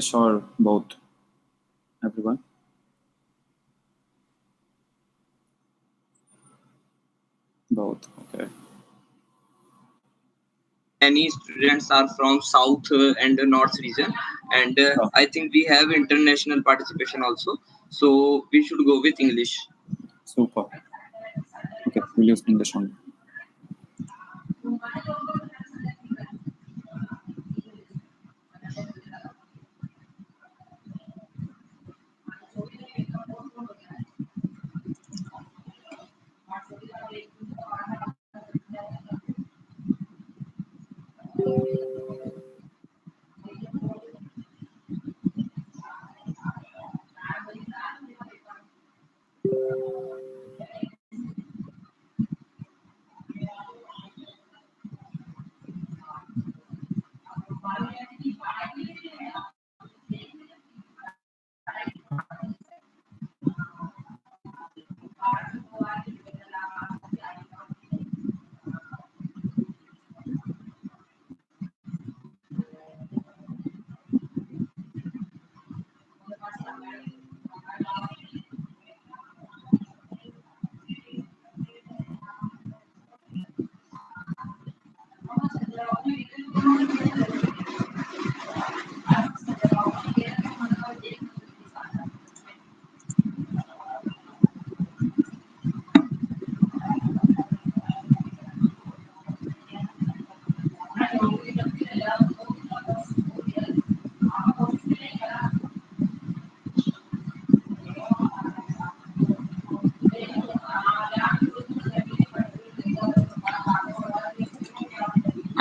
English or both? Everyone? Both, okay. Many students are from South and the North region, and I think we have international participation also. So we should go with English. Super. Okay, we'll use English only.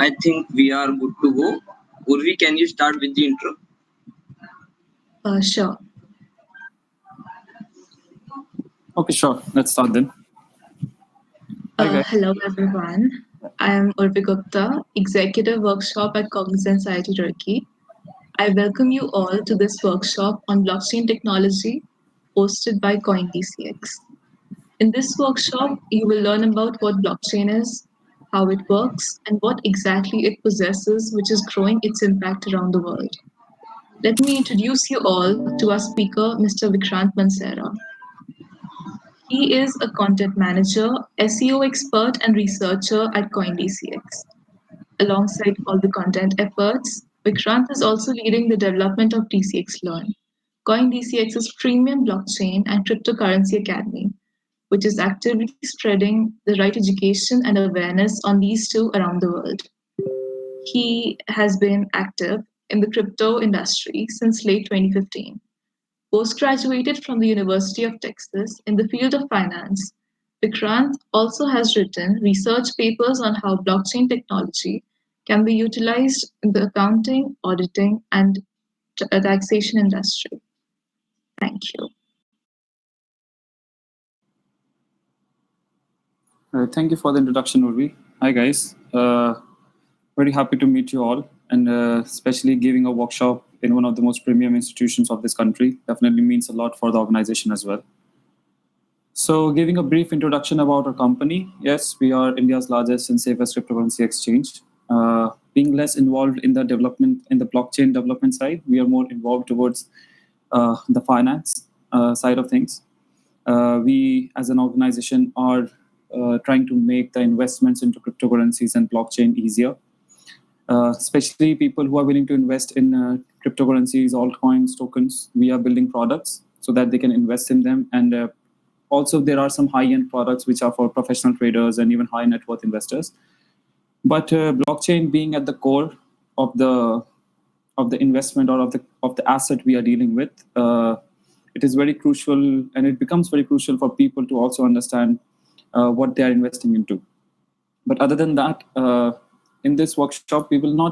I think we are good to go. Urvi, can you start with the intro? Sure. Okay, sure. Let's start then. Hello, everyone. I am Urvi Gupta, Executive Workshop at Cognizant Society Turkey. I welcome you all to this workshop on blockchain technology hosted by CoinDCX. In this workshop, you will learn about what blockchain is, how it works, and what exactly it possesses, which is growing its impact around the world. Let me introduce you all to our speaker, Mr. Vikrant Mansera. He is a content manager, SEO expert, and researcher at CoinDCX. Alongside all the content efforts, Vikrant is also leading the development of DCX Learn, CoinDCX's premium blockchain and cryptocurrency academy, which is actively spreading the right education and awareness on these two around the world. He has been active in the crypto industry since late 2015. Post-graduated from the University of Texas in the field of finance, Vikrant also has written research papers on how blockchain technology can be utilized in the accounting, auditing, and taxation industry. Thank you. Thank you for the introduction, Urvi. Hi, guys. Very happy to meet you all, and especially giving a workshop in one of the most premium institutions of this country definitely means a lot for the organization as well. So giving a brief introduction about our company, yes, we are India's largest and safest cryptocurrency exchange. Being less involved in the development, in the blockchain development side, we are more involved towards the finance side of things. We as an organization are trying to make the investments into cryptocurrencies and blockchain easier. Especially people who are willing to invest in cryptocurrencies, altcoins, tokens. We are building products so that they can invest in them. And also there are some high-end products which are for professional traders and even high net worth investors. But blockchain being at the core of the investment or of the asset we are dealing with, it is very crucial, and it becomes very crucial for people to also understand what they are investing into. But other than that, in this workshop, we will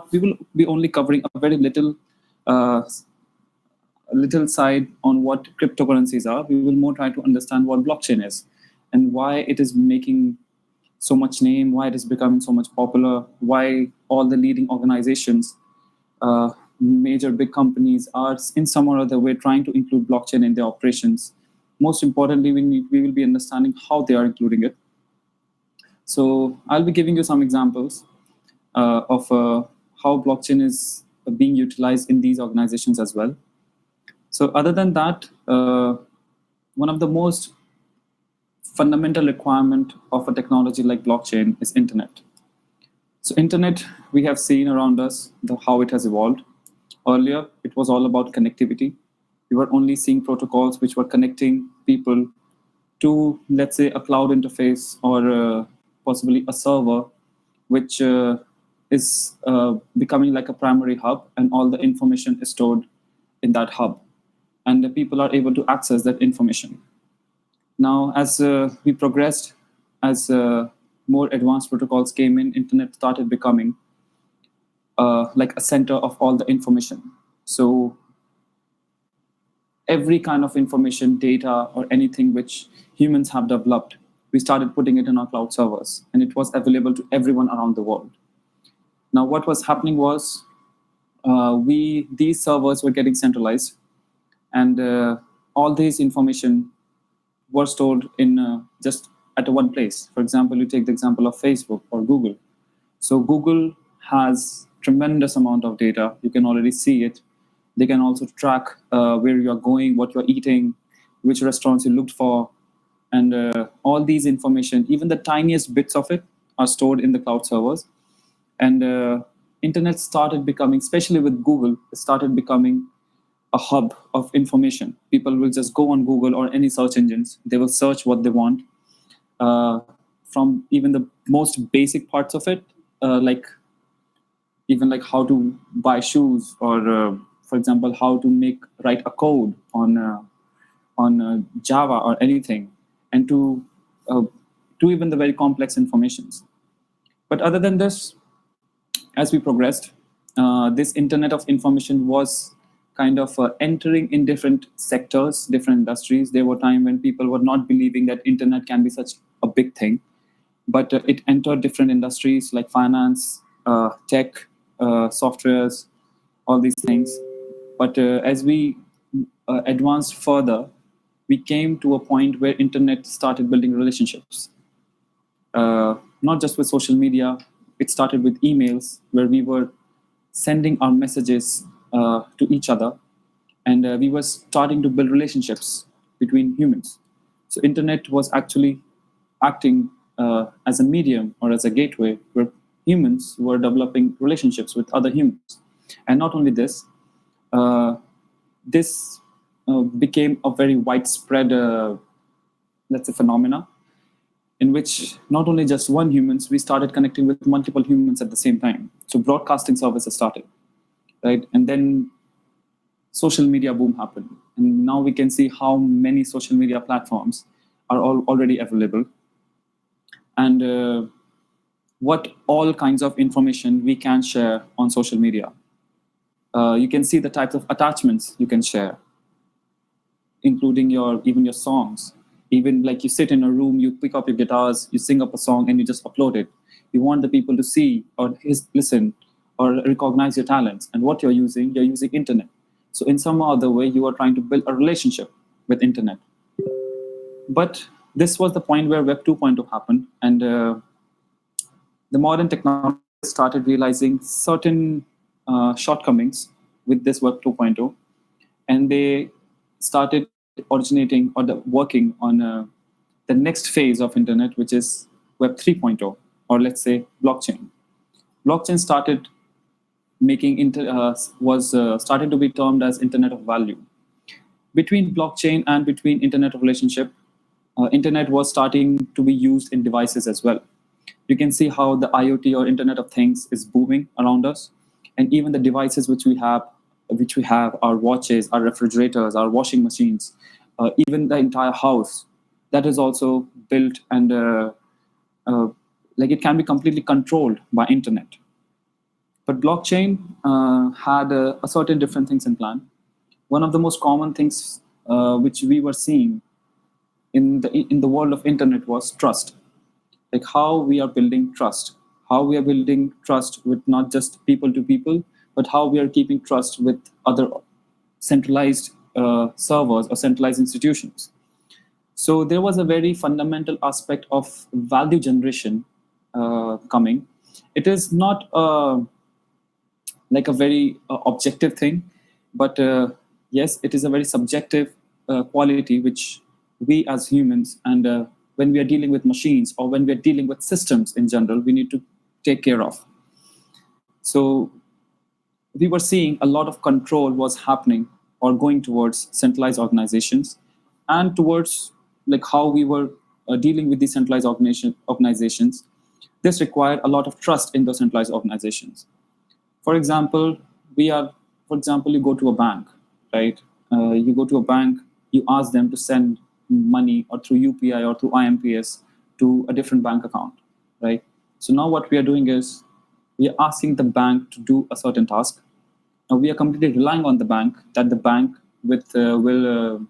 be only covering a very little side on what cryptocurrencies are. We will more try to understand what blockchain is and why it is making so much name, why it is becoming so much popular, why all the leading organizations, major big companies are in some or other way trying to include blockchain in their operations. Most importantly, we will be understanding how they are including it. So I'll be giving you some examples of how blockchain is being utilized in these organizations as well. So other than that, one of the most fundamental requirement of a technology like blockchain is internet. So internet, we have seen around us how it has evolved. Earlier, it was all about connectivity. We were only seeing protocols which were connecting people to, let's say, a cloud interface or possibly a server, which is becoming like a primary hub, and all the information is stored in that hub, and the people are able to access that information. Now, as we progressed, as more advanced protocols came in, internet started becoming like a center of all the information. So every kind of information, data, or anything which humans have developed, we started putting it in our cloud servers, and it was available to everyone around the world. Now, what was happening was these servers were getting centralized, and all this information were stored in just at one place. For example, you take the example of Facebook or Google. So Google has tremendous amount of data. You can already see it. They can also track where you're going, what you're eating, which restaurants you looked for, and all these information, even the tiniest bits of it, are stored in the cloud servers. And internet started becoming, especially with Google, it started becoming a hub of information. People will just go on Google or any search engines. They will search what they want, from even the most basic parts of it, like even like how to buy shoes, or for example, how to write a code on Java or anything, and to even the very complex informations. But other than this, as we progressed, this internet of information was kind of entering in different sectors, different industries. There were times when people were not believing that internet can be such a big thing, but it entered different industries like finance, tech, softwares, all these things. But as we advanced further, we came to a point where internet started building relationships. Not just with social media, it started with emails, where we were sending our messages to each other, and we were starting to build relationships between humans. So internet was actually acting as a medium or as a gateway where humans were developing relationships with other humans. And not only this, this became a very widespread, let's say, phenomena, in which not only just one humans, we started connecting with multiple humans at the same time. So broadcasting services started, right? And then social media boom happened. And now we can see how many social media platforms are already available, and what all kinds of information we can share on social media. You can see the types of attachments you can share, including even your songs. Even like you sit in a room, you pick up your guitars, you sing up a song, and you just upload it. You want the people to see or listen or recognize your talents. And what you're using internet. So in some other way, you are trying to build a relationship with internet. But this was the point where Web 2.0 happened, and the modern technology started realizing certain shortcomings with this Web 2.0, and they started originating or working on the next phase of internet, which is Web 3.0, or let's say blockchain. Blockchain started starting to be termed as internet of value. Between blockchain and between internet of relationship, internet was starting to be used in devices as well. You can see how the IoT or Internet of Things is booming around us, and even the devices which we have, our watches, our refrigerators, our washing machines, even the entire house, that is also built, and like it can be completely controlled by internet. But blockchain had a certain different things in plan. One of the most common things which we were seeing in the world of internet was trust. Like how we are building trust, with not just people to people, but how we are keeping trust with other centralized servers or centralized institutions. So there was a very fundamental aspect of value generation coming. It is not like a very objective thing, but yes, it is a very subjective quality which we as humans, and when we are dealing with machines or when we are dealing with systems in general, we need to take care of. So we were seeing a lot of control was happening or going towards centralized organizations, and towards like how we were dealing with these centralized organizations. This required a lot of trust in those centralized organizations. For example, you go to a bank, right? You go to a bank, you ask them to send money or through UPI or through IMPS to a different bank account, right? So now what we are doing is we are asking the bank to do a certain task. Now we are completely relying on the bank, that the bank will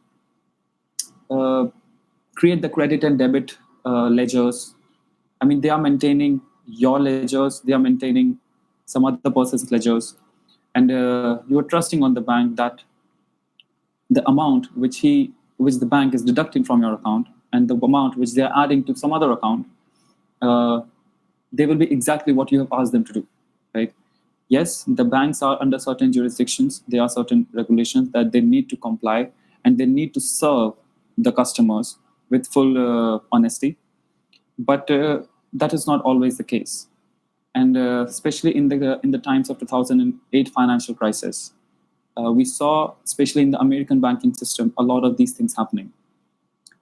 create the credit and debit ledgers. I mean, they are maintaining your ledgers, they are maintaining some other person's ledgers, and you are trusting on the bank that the amount which the bank is deducting from your account and the amount which they are adding to some other account, they will be exactly what you have asked them to do, right? Yes, the banks are under certain jurisdictions. There are certain regulations that they need to comply, and they need to serve the customers with full honesty. But that is not always the case, and especially in the times of 2008 financial crisis, we saw, especially in the American banking system, a lot of these things happening.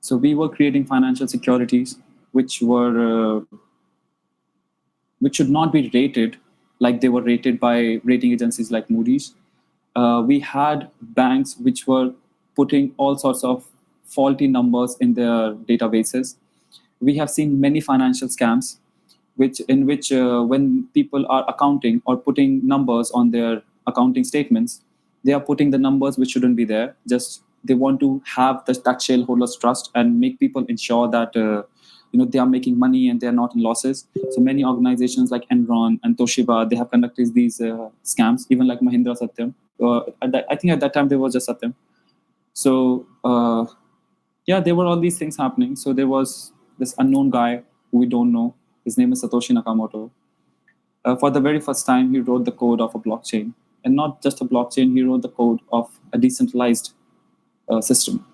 So we were creating financial securities which should not be rated like they were rated by rating agencies like Moody's. We had banks which were putting all sorts of faulty numbers in their databases. We have seen many financial scams in which when people are accounting or putting numbers on their accounting statements, they are putting the numbers which shouldn't be there. Just they want to have that shareholders trust and make people ensure that they are making money and they are not in losses. So many organizations like Enron and Toshiba, they have conducted these scams, even like Mahindra Satyam. I think at that time there was just Satyam. So yeah, there were all these things happening. So there was this unknown guy who we don't know. His name is Satoshi Nakamoto. For the very first time, he wrote the code of a blockchain. And not just a blockchain, he wrote the code of a decentralized system.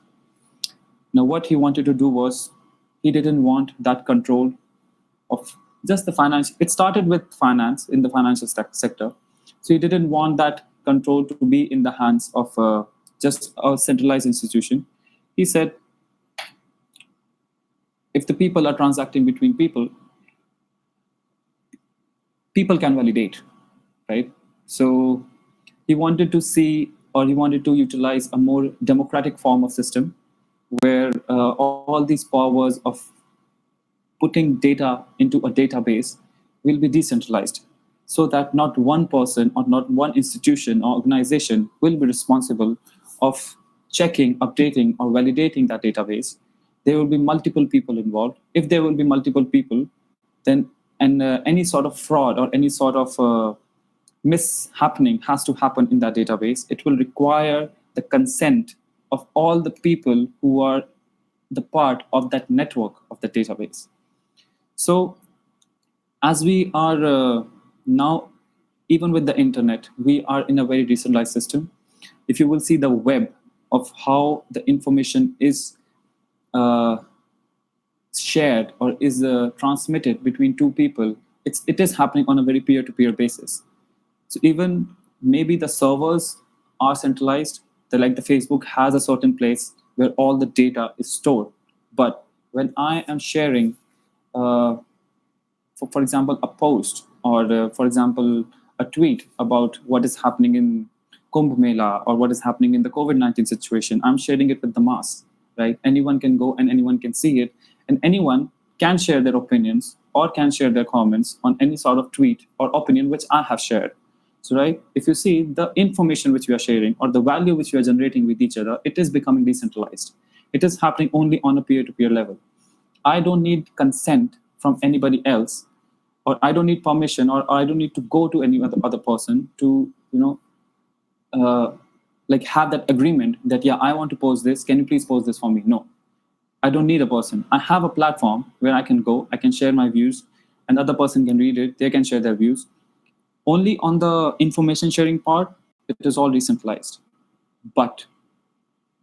Now, what he wanted to do was, he didn't want that control of just the finance. It started with finance in the financial sector. So he didn't want that control to be in the hands of just a centralized institution. He said, if the people are transacting between people, people can validate, right? So he wanted to see, or he wanted to utilize a more democratic form of system where all these powers of putting data into a database will be decentralized, so that not one person or not one institution or organization will be responsible of checking, updating, or validating that database. There will be multiple people involved. If there will be multiple people, then any sort of fraud or any sort of mishappening has to happen in that database. It will require the consent of all the people who are the part of that network of the database. So as we are now, even with the internet, we are in a very decentralized system. If you will see the web of how the information is shared or is transmitted between two people, it is happening on a very peer-to-peer basis. So even maybe the servers are centralized, like the Facebook has a certain place where all the data is stored. But when I am sharing, for example, a post or, for example, a tweet about what is happening in Kumbh Mela or what is happening in the COVID-19 situation, I'm sharing it with the mass, right? Anyone can go and anyone can see it, and anyone can share their opinions or can share their comments on any sort of tweet or opinion which I have shared. So, right, if you see the information which we are sharing or the value which we are generating with each other, it is becoming decentralized. It is happening only on a peer-to-peer level. I don't need consent from anybody else, or I don't need permission, or I don't need to go to any other person to, like have that agreement that, yeah, I want to post this. Can you please post this for me? No, I don't need a person. I have a platform where I can go, I can share my views, and other person can read it. They can share their views. Only on the information sharing part, it is all decentralized. But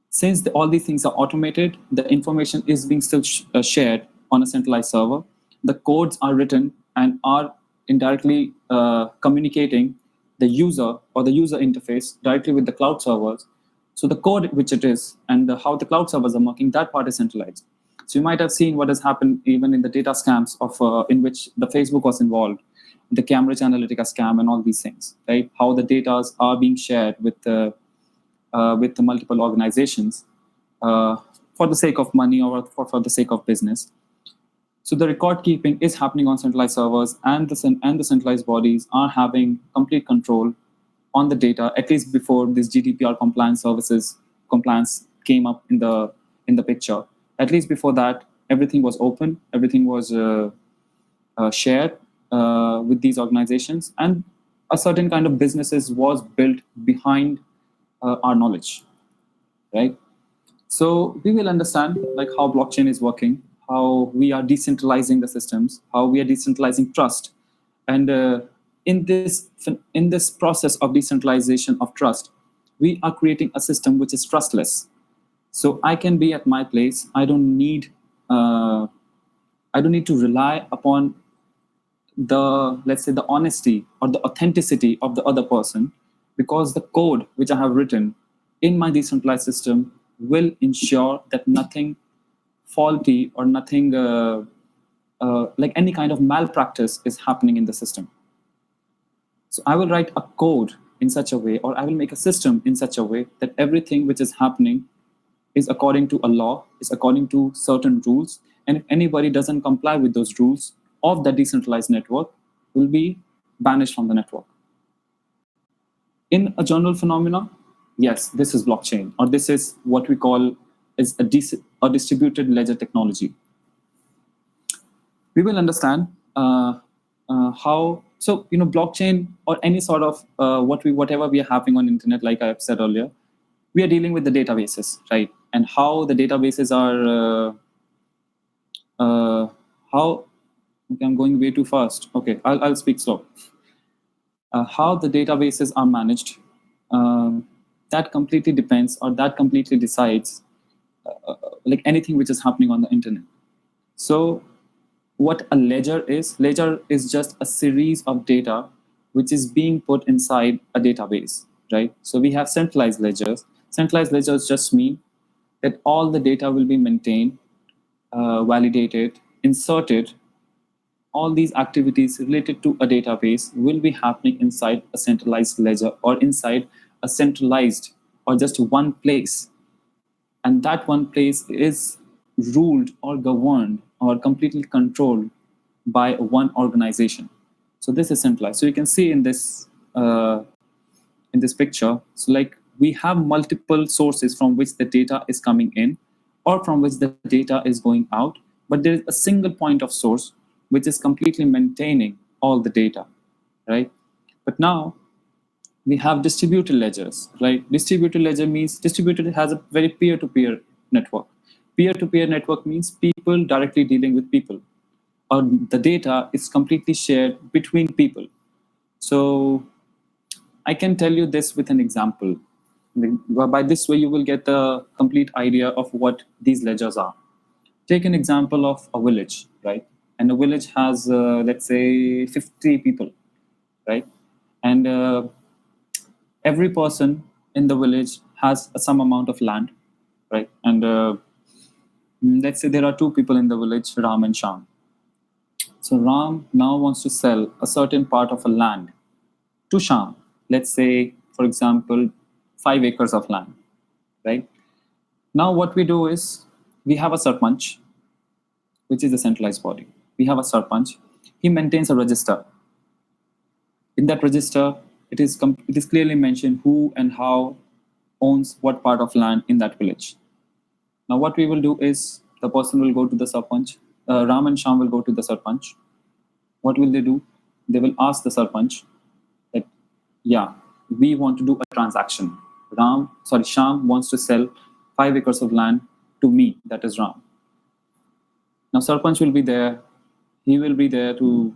since all these things are automated, the information is being still shared on a centralized server. The codes are written and are indirectly communicating the user or the user interface directly with the cloud servers. So the code which it is and how the cloud servers are working, that part is centralized. So you might have seen what has happened even in the data scams of in which the Facebook was involved, the Cambridge Analytica scam, and all these things, right? How the data are being shared with the multiple organizations for the sake of money or for the sake of business. So the record keeping is happening on centralized servers, and the centralized bodies are having complete control on the data, at least before this GDPR compliance came up in the picture. At least before that, everything was open, everything was shared with these organizations, and a certain kind of businesses was built behind our knowledge, right? So we will understand like how blockchain is working, how we are decentralizing the systems, how we are decentralizing trust, and in this process of decentralization of trust, we are creating a system which is trustless. So I can be at my place. Uh, I don't need to rely upon the, let's say, the honesty or the authenticity of the other person, because the code which I have written in my decentralized system will ensure that nothing faulty or nothing like any kind of malpractice is happening in the system. So I will write a code in such a way, or I will make a system in such a way that everything which is happening is according to a law, is according to certain rules. And if anybody doesn't comply with those rules of the decentralized network, will be banished from the network. In a general phenomena, yes, this is blockchain, or this is what we call is a distributed ledger technology. We will understand how. So blockchain or any sort of whatever we are having on internet, like I said earlier, we are dealing with the databases, right? And how the databases are how okay, I'm going way too fast. Okay, I'll speak slow. How the databases are managed, that completely depends, or that completely decides like anything which is happening on the internet. So what a ledger is just a series of data which is being put inside a database, right? So we have centralized ledgers. Centralized ledgers just mean that all the data will be maintained, validated, inserted. All these activities related to a database will be happening inside a centralized ledger, or inside a centralized, or just one place. And that one place is ruled or governed or completely controlled by one organization. So this is centralized. So you can see in this picture, so like we have multiple sources from which the data is coming in, or from which the data is going out, but there is a single point of source which is completely maintaining all the data, right? But now we have distributed ledgers, right? Distributed ledger means distributed has a very peer-to-peer network. Peer-to-peer network means people directly dealing with people, or the data is completely shared between people. So I can tell you this with an example. By this way, you will get the complete idea of what these ledgers are. Take an example of a village, right? And a village has, let's say, 50 people, right? And every person in the village has some amount of land, right? And let's say there are two people in the village, Ram and Sham. So Ram now wants to sell a certain part of a land to Sham. Let's say, for example, 5 acres of land, right? Now what we do is we have a sarpanch, which is a centralized body. We have a sarpanch. He maintains a register. In that register, it is clearly mentioned who and how owns what part of land in that village. Now what we will do is the person will go to the sarpanch. Ram and Sham will go to the sarpanch. What will they do? They will ask the sarpanch that, yeah, we want to do a transaction. Sham wants to sell 5 acres of land to me, that is Ram. Now sarpanch will be there. He will be there to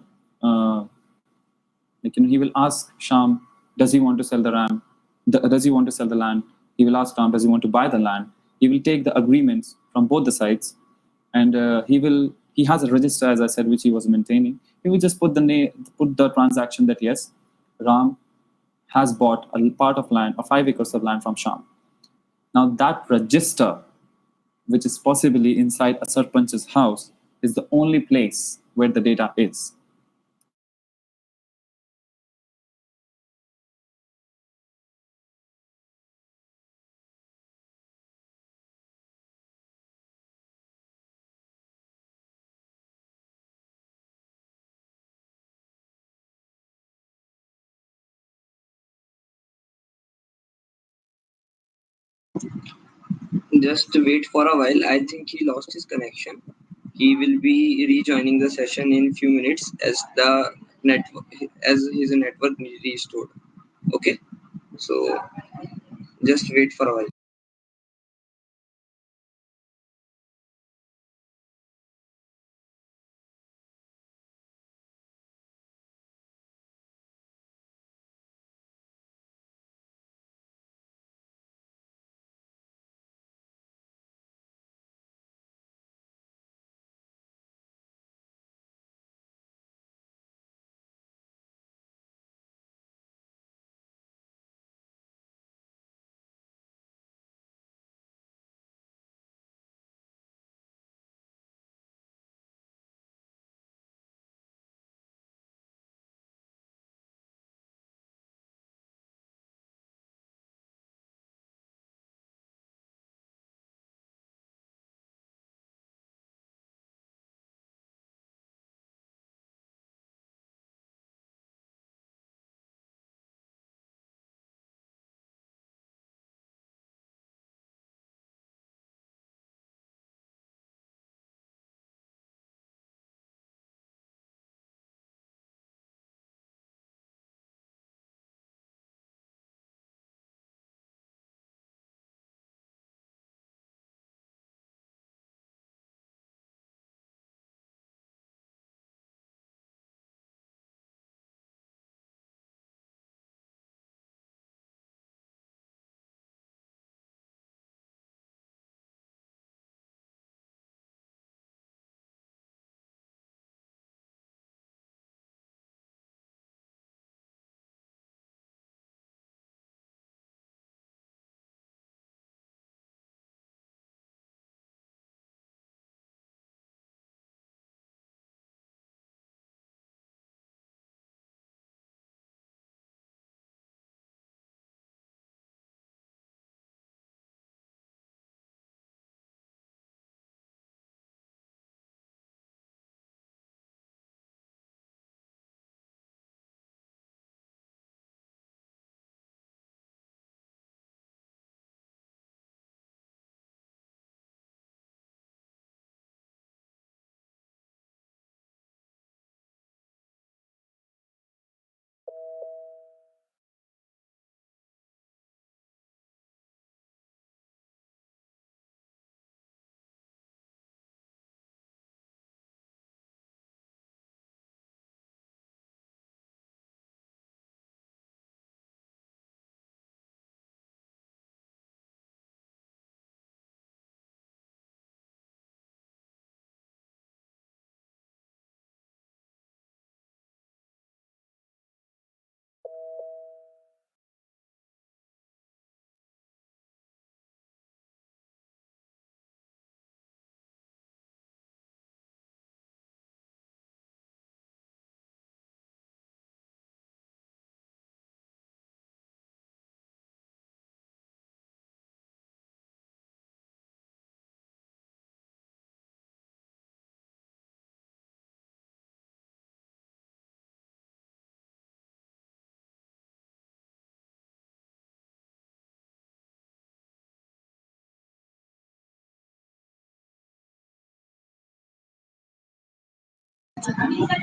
Like, he will ask Sham, does he want to sell the RAM? Does he want to sell the land? He will ask Ram, does he want to buy the land? He will take the agreements from both the sides, and he has a register, as I said, which he was maintaining. He will just put the transaction that yes, Ram has bought a part of land, or 5 acres of land from Sham. Now that register, which is possibly inside a sarpanch's house, is the only place where the data is. Just wait for a while. I think he lost his connection. He will be rejoining the session in few minutes as the network as his network restored. Okay, so just wait for a while.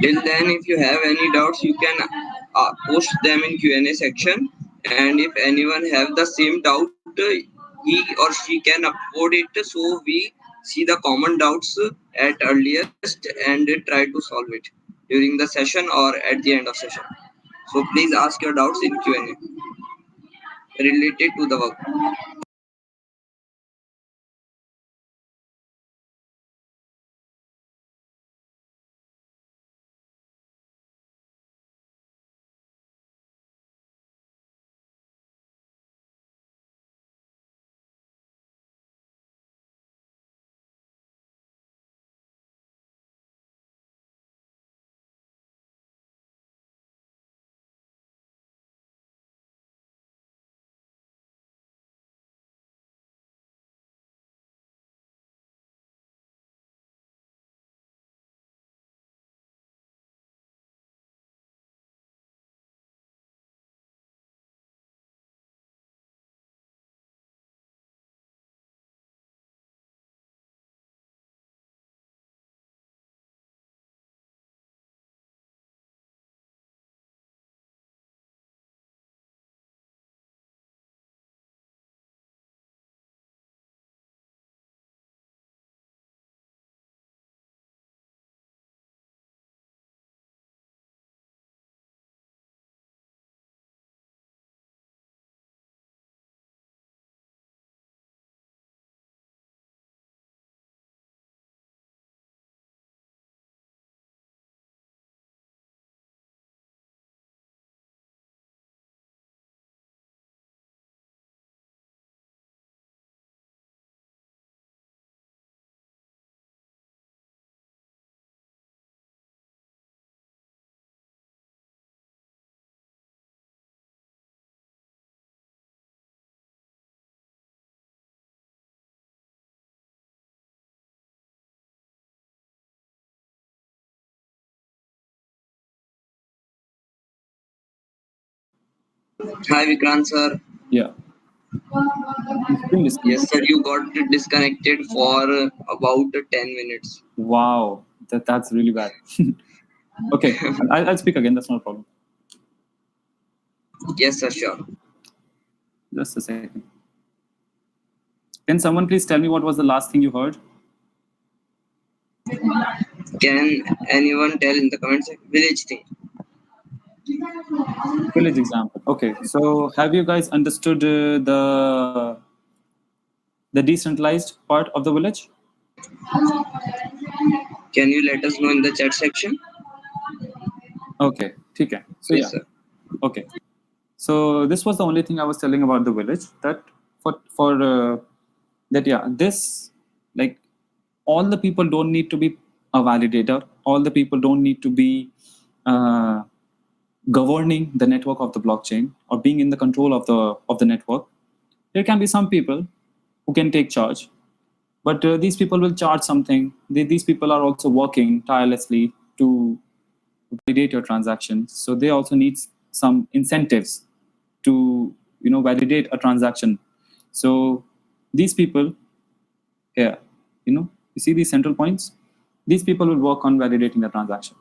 Till then, if you have any doubts, you can post them in Q&A section. And if anyone have the same doubt, he or she can upload it so we see the common doubts at earliest and try to solve it during the session or at the end of session. So please ask your doubts in Q&A related to the work. Hi Vikrant sir. Yeah. Yes sir, you got disconnected for about 10 minutes. Wow, that's really bad. Okay, I'll speak again. That's not a problem. Yes sir, sure. Just a second. Can someone please tell me what was the last thing you heard? Can anyone tell in the comment section? Village thing. Village example. Okay, so have you guys understood the decentralized part of the village? Can you let us know in the chat section? Okay, okay. So Yes yeah, sir. okay. So this was the only thing I was telling about the village. That for that yeah, this like all the people don't need to be a validator. All the people don't need to be uh, governing the network of the blockchain or being in the control of the network. There can be some people who can take charge, but these people will charge something. These people are also working tirelessly to validate your transactions, so they also need some incentives to validate a transaction. So these people here, you see these central points, these people will work on validating the transaction.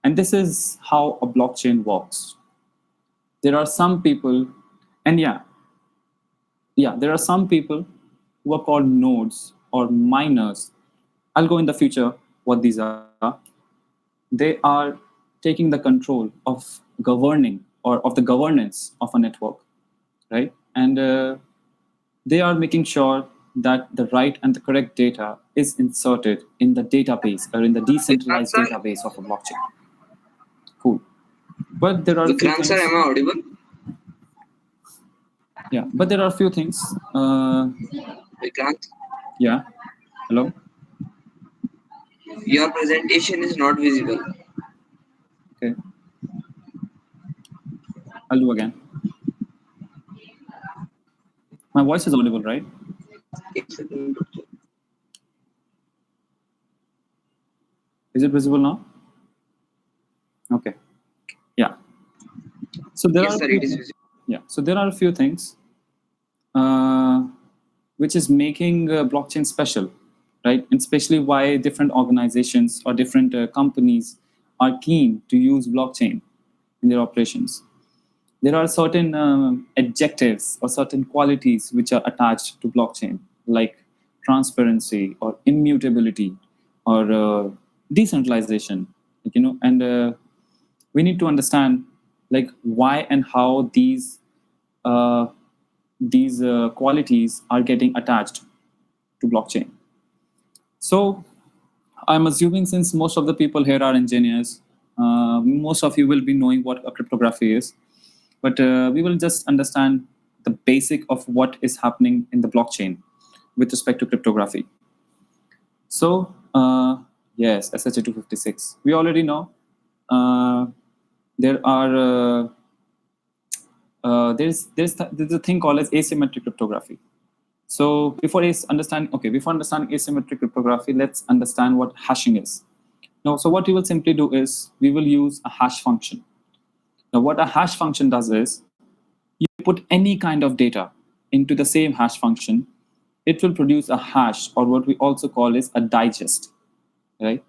And this is how a blockchain works. There are some people, and there are some people who are called nodes or miners. I'll go in the future what these are. They are taking the control of governing or of the governance of a network, right? And they are making sure that the right and the correct data is inserted in the database or in the Vikrant decentralized sir, database of a blockchain. Cool. But there are a few Vikrant sir, things. am I audible? Yeah, but there are a few things. Vikrant, Yeah. Hello. your presentation is not visible. Okay. I'll do again. My voice is audible, right? Is it visible now? Okay. Yeah. So there Yes are a sir, few it is things. visible. Yeah. So there are a few things uh, which is making blockchain special, right? And especially why different organizations or different companies are keen to use blockchain in their operations. There are certain adjectives or certain qualities which are attached to blockchain, like transparency or immutability or decentralization. And we need to understand like why and how these qualities are getting attached to blockchain. So I'm assuming since most of the people here are engineers, most of you will be knowing what a cryptography is, but we will just understand the basic of what is happening in the blockchain with respect to cryptography. So yes, SHA-256. We already know there are there's a thing called as asymmetric cryptography. So before understanding asymmetric cryptography, let's understand what hashing is. Now, so what we will simply do is we will use a hash function. Now, what a hash function does is you put any kind of data into the same hash function, it will produce a hash, or what we also call is a digest, right?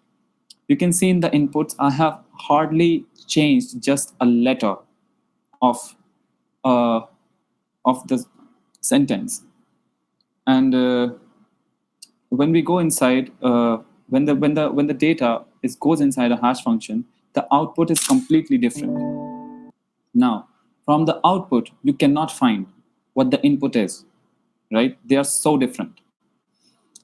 You can see in the inputs, I have hardly changed just a letter of the sentence. And when we go inside, when the data goes inside a hash function, the output is completely different. Now, from the output, you cannot find what the input is, right? They are so different.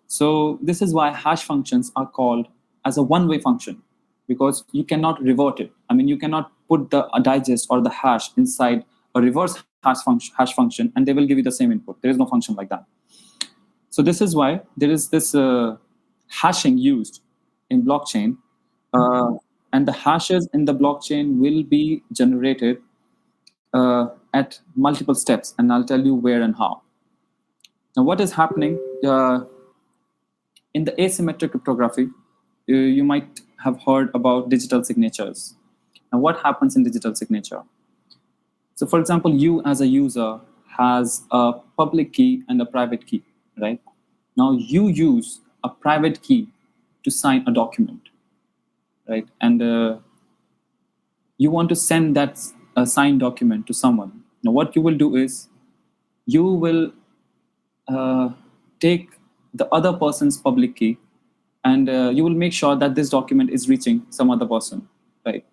So this is why hash functions are called as a one-way function, because you cannot revert it. I mean, you cannot put the digest or the hash inside a reverse hash function, and they will give you the same input. There is no function like that. So this is why there is this hashing used in blockchain, and the hashes in the blockchain will be generated at multiple steps, and I'll tell you where and how. Now, what is happening in the asymmetric cryptography? You might have heard about digital signatures. Now, what happens in digital signature? So, for example, you as a user has a public key and a private key, right? Now, you use a private key to sign a document, right? And you want to send that signed document to someone. Now, what you will do is you will take the other person's public key, and you will make sure that this document is reaching some other person, right?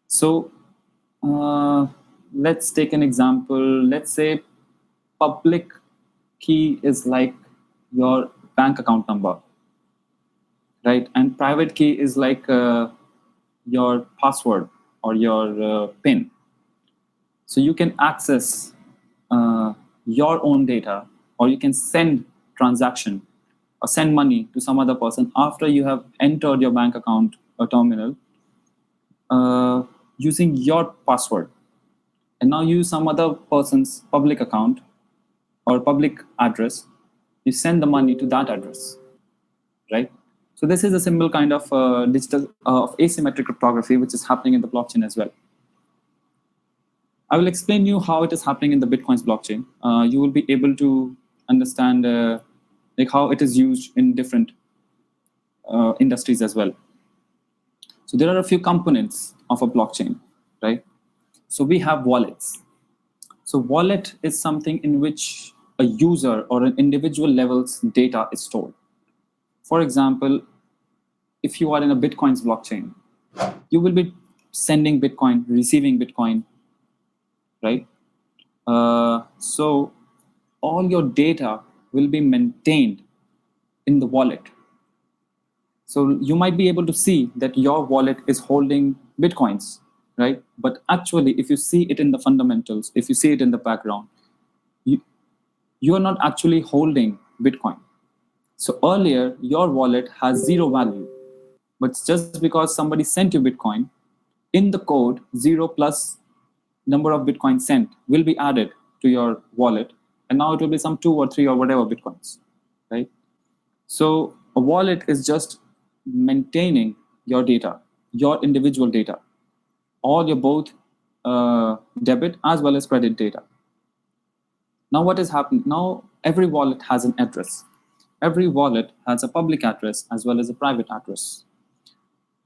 So let's take an example. Let's say public key is like your bank account number, right? And private key is like your password or your PIN. So you can access your own data, or you can send transaction or send money to some other person after you have entered your bank account or terminal using your password. And now you use some other person's public account or public address, you send the money to that address, right? So this is a simple kind of digital of asymmetric cryptography, which is happening in the blockchain as well. I will explain you how it is happening in the Bitcoin's blockchain. You will be able to understand like how it is used in different industries as well. So there are a few components of a blockchain, right? So we have wallets. So wallet is something in which a user or an individual level's data is stored. For example, if you are in a Bitcoin's blockchain, you will be sending Bitcoin, receiving Bitcoin, right? So all your data will be maintained in the wallet. So you might be able to see that your wallet is holding Bitcoins, right? But actually, if you see it in the fundamentals, if you see it in the background, you are not actually holding Bitcoin. So earlier, your wallet has zero value. But just because somebody sent you Bitcoin, in the code, 0 plus number of Bitcoin sent will be added to your wallet. And now it will be some 2 or 3 or whatever Bitcoins, right? So a wallet is just maintaining your data, your individual data, all your both debit as well as credit data. Now what is happening? Now every wallet has an address. Every wallet has a public address as well as a private address.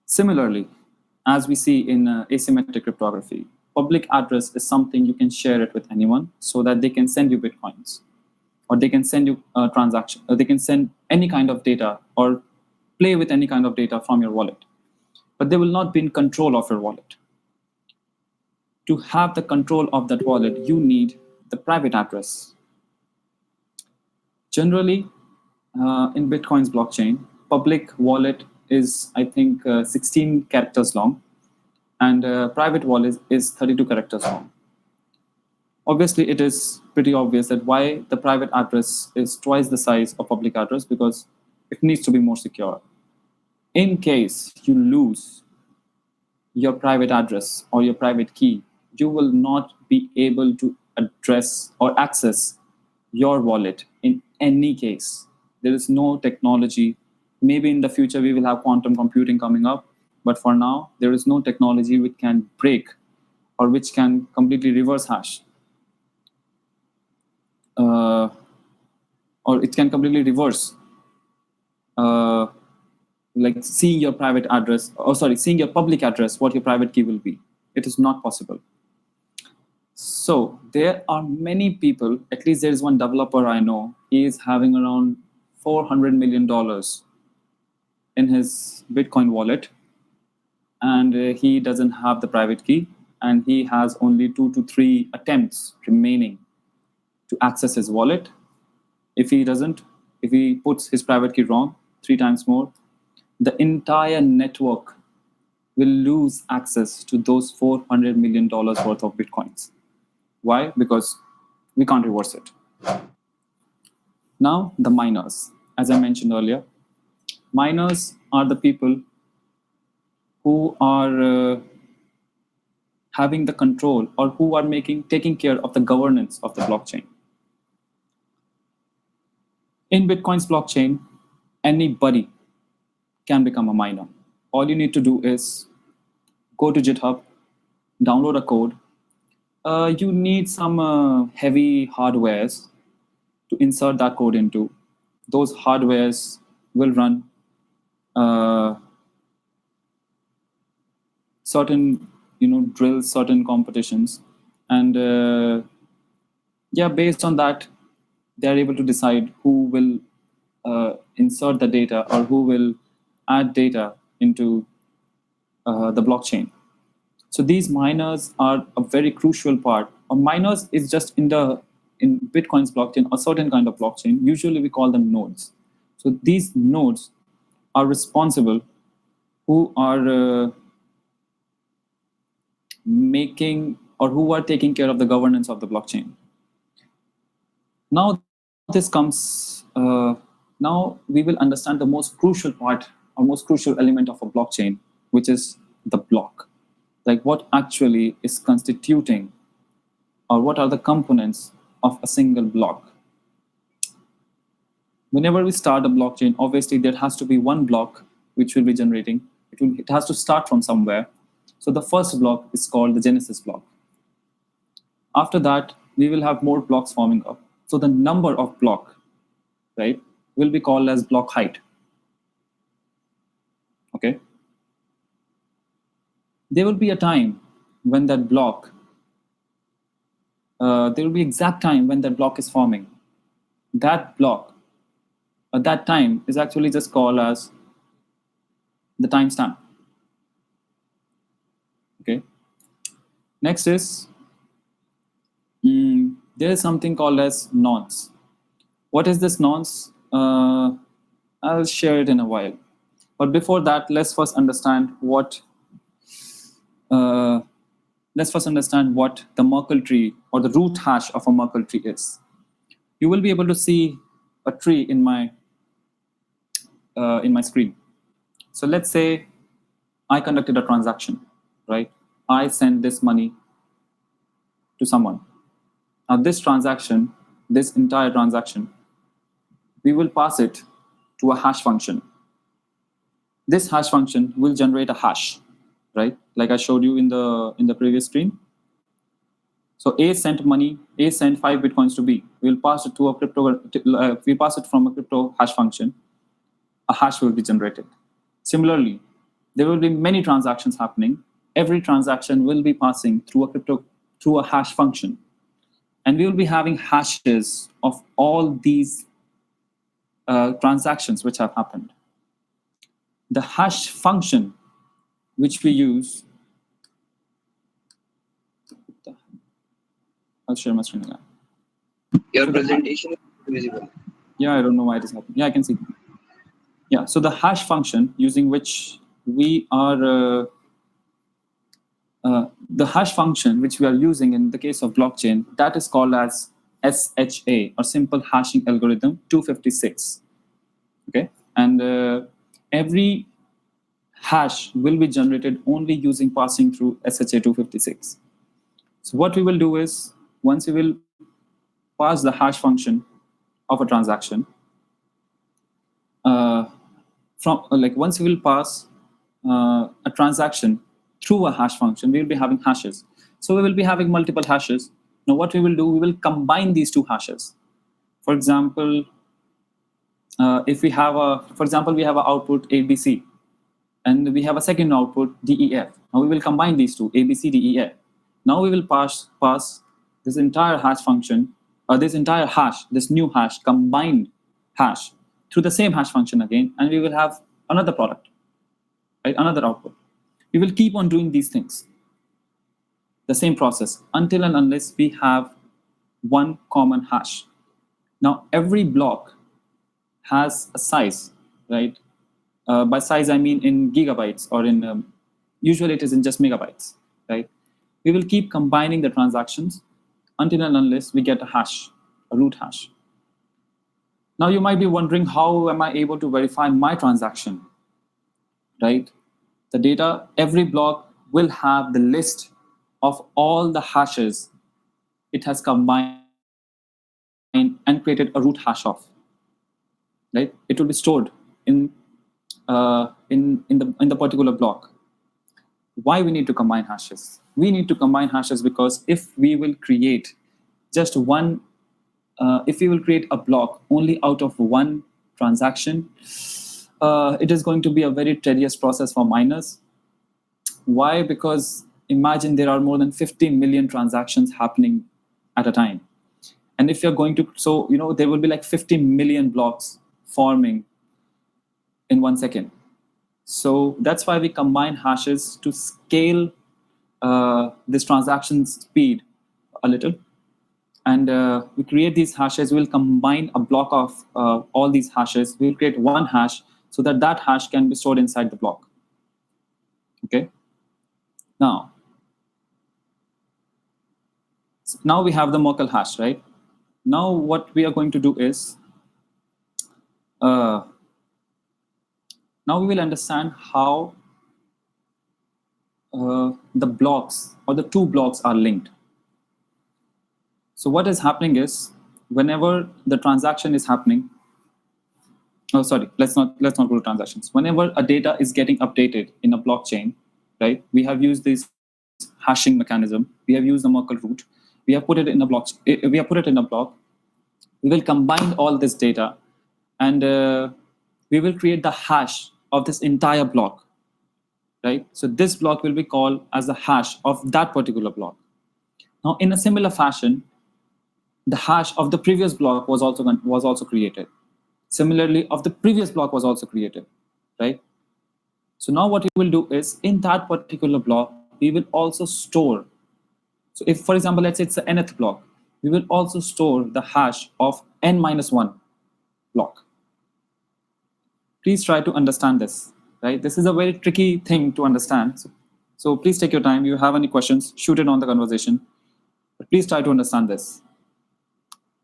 Similarly, as we see in asymmetric cryptography, public address is something you can share it with anyone so that they can send you Bitcoins, or they can send you a transaction, or they can send any kind of data or play with any kind of data from your wallet. But they will not be in control of your wallet. To have the control of that wallet, you need the private address. Generally, in Bitcoin's blockchain, public wallet is, I think, 16 characters long, and private wallet is 32 characters long. Obviously, it is pretty obvious that why the private address is twice the size of public address, because it needs to be more secure. In case you lose your private address or your private key, you will not be able to address or access your wallet in any case. There is no technology. Maybe in the future we will have quantum computing coming up, but for now, there is no technology which can break or which can completely reverse hash. Or it can completely reverse like seeing your private address, seeing your public address, what your private key will be. It is not possible. So there are many people, at least there is one developer I know, he is having around $400 million in his Bitcoin wallet, and he doesn't have the private key, and he has only 2 to 3 attempts remaining to access his wallet. If he puts his private key wrong 3 times more, the entire network will lose access to those $400 million worth of Bitcoins. Why? Because we can't reverse it. Now, the miners. As I mentioned earlier, miners are the people who are having the control, or who are taking care of the governance of the blockchain. In Bitcoin's blockchain, anybody can become a miner. All you need to do is go to GitHub, download a code. You need some heavy hardwares to insert that code into. Those hardwares will run certain drills, certain competitions, and based on that, they are able to decide who will insert the data or who will add data into the blockchain. So these miners are a very crucial part. Miners is just in Bitcoin's blockchain, a certain kind of blockchain. Usually we call them nodes. So these nodes are responsible, who are who are taking care of the governance of the blockchain. Now now we will understand the most crucial part or most crucial element of a blockchain, which is the block. Like what actually is constituting, or what are the components of a single block. Whenever we start a blockchain, obviously there has to be one block which will be generating. It has to start from somewhere. So the first block is called the genesis block. After that, we will have more blocks forming up. So the number of block, right, will be called as block height. Okay. There will be a time when that block, there will be exact time when that block is forming. That block, at that time, is actually just called as the timestamp. Okay. Next is, there is something called as nonce. What is this nonce? I'll share it in a while. But before that, let's first understand what the Merkle tree, or the root hash of a Merkle tree is. You will be able to see a tree in my screen. So let's say I conducted a transaction, right? I sent this money to someone. Now this entire transaction, we will pass it to a hash function. This hash function will generate a hash, right? Like I showed you in the previous screen. So A sent 5 Bitcoins to B. We'll pass it to a crypto. We pass it from a crypto hash function. A hash will be generated. Similarly, there will be many transactions happening. Every transaction will be passing through a hash function, and we will be having hashes of all these transactions which have happened. The hash function which we use I'll share my screen again. Your presentation is visible. Yeah, I don't know why it is happening. Yeah, I can see. Yeah, so the hash function using which we are, the hash function which we are using in the case of blockchain, that is called as SHA, or simple hashing algorithm 256. Okay, and every hash will be generated only using passing through SHA 256. So what we will do is, once we will pass the hash function of a transaction, once we will pass a transaction through a hash function, we will be having hashes. So we will be having multiple hashes. Now what we will do, we will combine these two hashes. For example, if we have we have an output ABC, and we have a second output DEF. Now we will combine these two, ABC, DEF. Now we will pass this entire hash function, this entire hash, this new hash, combined hash, through the same hash function again, and we will have another product, right? Another output. We will keep on doing these things, the same process, until and unless we have one common hash. Now every block has a size, right? By size, I mean in gigabytes, or in usually it is in just megabytes, right? We will keep combining the transactions until and unless we get a hash, a root hash. Now you might be wondering, how am I able to verify my transaction, right? The data, every block will have the list of all the hashes it has combined and created a root hash of, right? It will be stored in the particular block. Why we need to combine hashes? We need to combine hashes because if we will create just one, if we will create a block only out of one transaction, it is going to be a very tedious process for miners. Why? Because imagine there are more than 50 million transactions happening at a time. And if you're going to, so, there will be like 50 million blocks forming in 1 second. So that's why we combine hashes to scale this transaction speed a little. And we create these hashes. We'll combine a block of all these hashes. We'll create one hash so that that hash can be stored inside the block. Okay. Now we have the Merkle hash, right? Now what we are going to do is, now we will understand how the blocks, or the two blocks, are linked. So what is happening is, whenever the transaction is happening, let's not go to transactions. Whenever a data is getting updated in a blockchain, right? We have used this hashing mechanism. We have used the Merkle root. We have put it in a block. We have put it in a block. We will combine all this data, and we will create the hash of this entire block, right? So this block will be called as the hash of that particular block. Now, in a similar fashion, the hash of the previous block was also created. Similarly, of the previous block was also created, right? So now what we will do is, in that particular block, we will also store. So if, for example, let's say it's the nth block, we will also store the hash of n-1 block. Please try to understand this, right? This is a very tricky thing to understand. So please take your time. If you have any questions, shoot it on the conversation. But please try to understand this.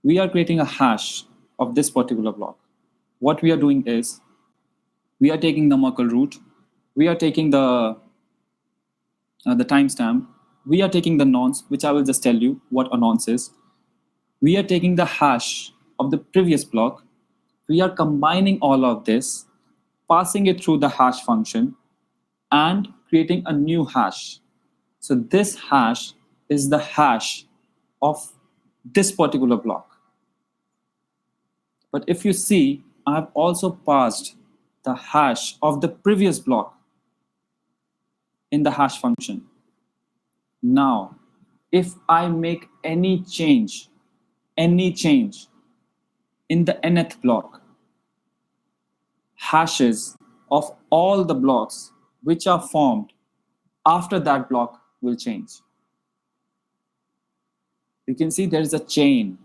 We are creating a hash of this particular block. What we are doing is, we are taking the Merkle root, we are taking the timestamp, we are taking the nonce, which I will just tell you what a nonce is. We are taking the hash of the previous block. We are combining all of this, passing it through the hash function, and creating a new hash. So this hash is the hash of this particular block. But if you see, I have also passed the hash of the previous block in the hash function. Now, if I make any change in the nth block, hashes of all the blocks which are formed after that block will change. you can see there is a chain.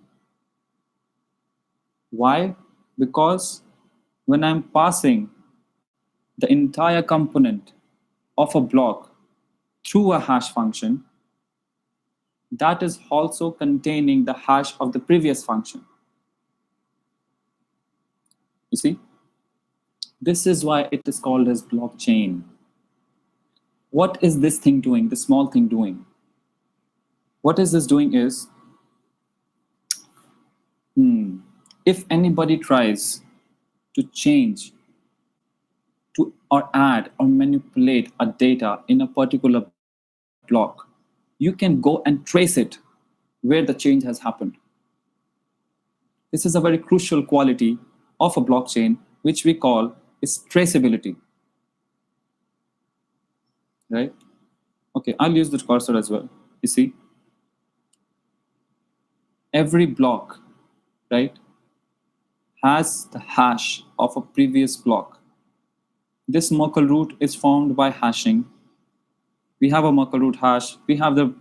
Why? Because when I'm passing the entire component of a block through a hash function, that is also containing the hash of the previous function. You see? This is why it is called as blockchain. What is this thing doing, the small thing doing? What is this doing is, if anybody tries to change to or add or manipulate a data in a particular block, you can go and trace it where the change has happened. This is a very crucial quality of a blockchain, which we call is traceability. Right? Okay, I'll use the cursor as well. You see, every block, right, has the hash of a previous block. This Merkle root is formed by hashing. We have a Merkle root hash. We have the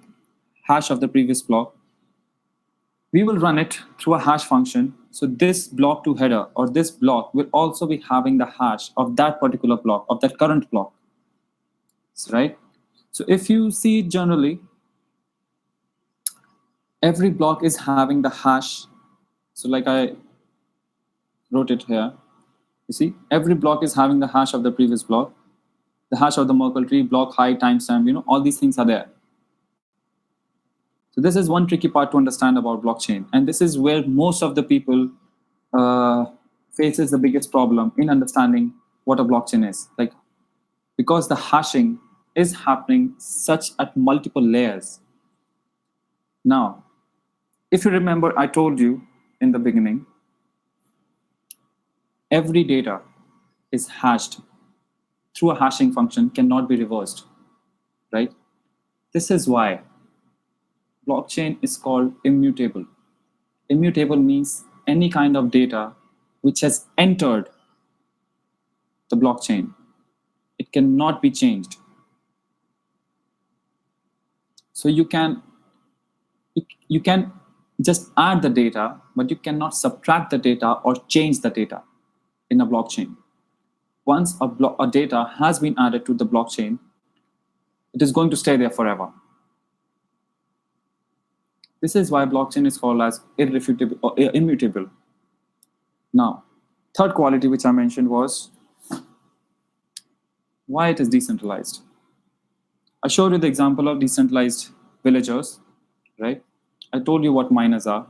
hash of the previous block. We will run it through a hash function. So this block to header or this block will also be having the hash of that particular block, of that current block. Right? So if you see generally, every block is having the hash. So like I wrote it here. You see, every block is having the hash of the previous block, the hash of the Merkle tree, block height, timestamp, all these things are there. So this is one tricky part to understand about blockchain. And this is where most of the people faces the biggest problem in understanding what a blockchain is. Like, because the hashing is happening such at multiple layers. Now, if you remember, I told you in the beginning, every data is hashed through a hashing function, cannot be reversed, right? This is why blockchain is called immutable. Immutable means any kind of data which has entered the blockchain, it cannot be changed. So you can just add the data, but you cannot subtract the data or change the data in a blockchain. Once a data has been added to the blockchain, it is going to stay there forever. This is why blockchain is called as irrefutable or immutable. Now, third quality which I mentioned was why it is decentralized. I showed you the example of decentralized villagers, right? I told you what miners are.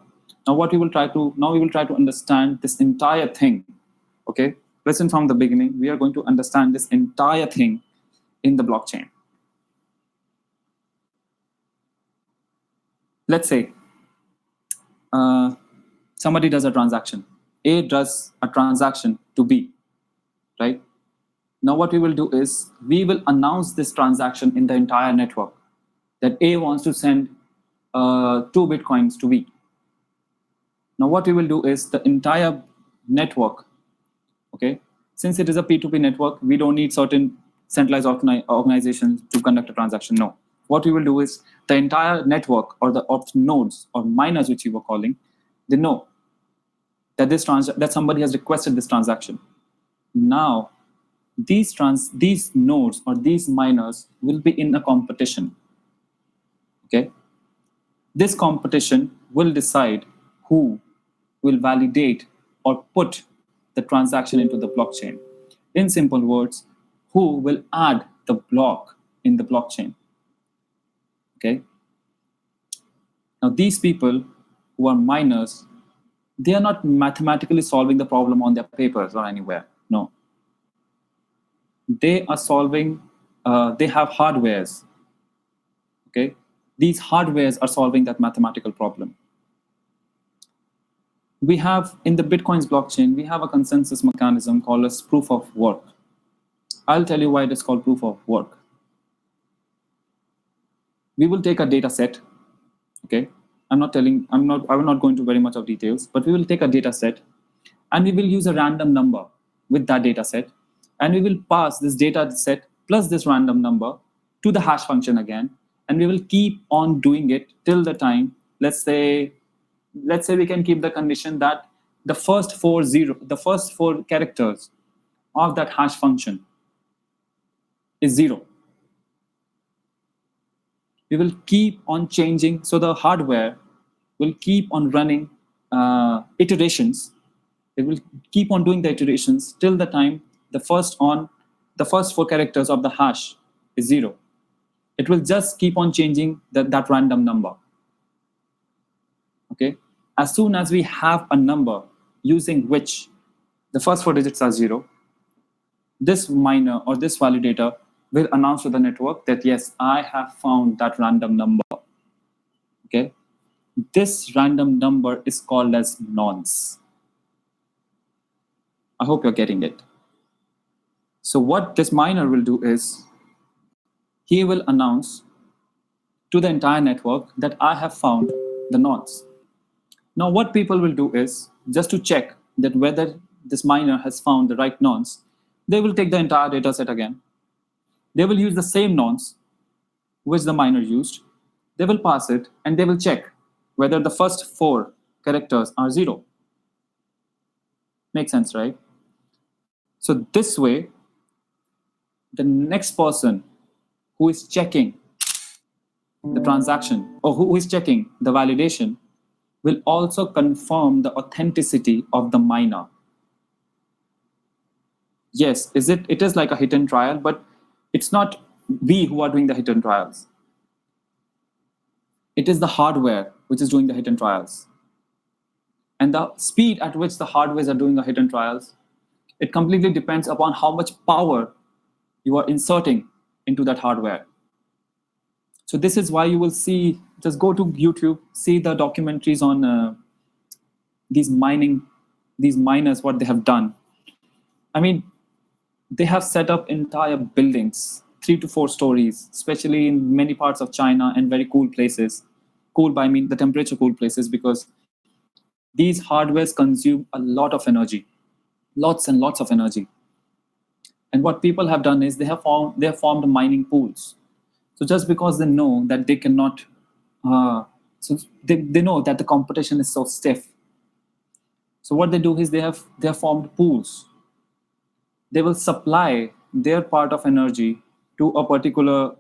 Now we will try to understand this entire thing. Okay, listen from the beginning. We are going to understand this entire thing in the blockchain. Let's say somebody does a transaction. A does a transaction to B, right? Now what we will do is we will announce this transaction in the entire network that A wants to send 2 Bitcoins to B. Now what we will do is the entire network, okay, since it is a P2P network, we don't need certain centralized organizations to conduct a transaction. No. What we will do is the entire network or the nodes or miners, which we were calling, they know that that somebody has requested this transaction. Now, these nodes or these miners will be in a competition. Okay, this competition will decide who will validate or put the transaction into the blockchain. In simple words, who will add the block in the blockchain. Okay. Now these people who are miners, they are not mathematically solving the problem on their papers or anywhere. No. They are solving, they have hardwares. Okay. These hardwares are solving that mathematical problem. We have, in the Bitcoin's blockchain, we have a consensus mechanism called as proof of work. I'll tell you why it is called proof of work. We will take a data set. Okay. I will not go into very much of details, but we will take a data set and we will use a random number with that data set. And we will pass this data set plus this random number to the hash function again. And we will keep on doing it till the time let's say we can keep the condition that the first four characters of that hash function is 0. We will keep on changing, so the hardware will keep on running iterations. It will keep on doing the iterations till the time the first four characters of the hash is 0. It will just keep on changing that random number. Okay, as soon as we have a number using which the first 4 digits are 0, this miner or this validator will announce to the network that yes, I have found that random number. Okay, this random number is called as nonce. I hope you're getting it. So what this miner will do is he will announce to the entire network that I have found the nonce. Now what people will do is, just to check that whether this miner has found the right nonce, they will take the entire data set again. They will use the same nonce which the miner used. They will pass it and they will check whether the first 4 characters are 0. Makes sense, right? So this way, the next person who is checking the transaction or who is checking the validation will also confirm the authenticity of the miner. Yes, it is like a hit and trial, but it's not we who are doing the hit and trials. It is the hardware which is doing the hit and trials. And the speed at which the hardwares are doing the hit and trials, it completely depends upon how much power you are inserting into that hardware. So this is why you will see, just go to YouTube, see the documentaries on these miners, what they have done. I mean, they have set up entire buildings, 3 to 4 stories, especially in many parts of China and very cool places. Cool by I mean the temperature cool places, because these hardwares consume a lot of energy, lots and lots of energy. And what people have done is they have formed mining pools. So just because they know that they cannot, so they know that the competition is so stiff. So what they do is they have formed pools. They will supply their part of energy to a particular,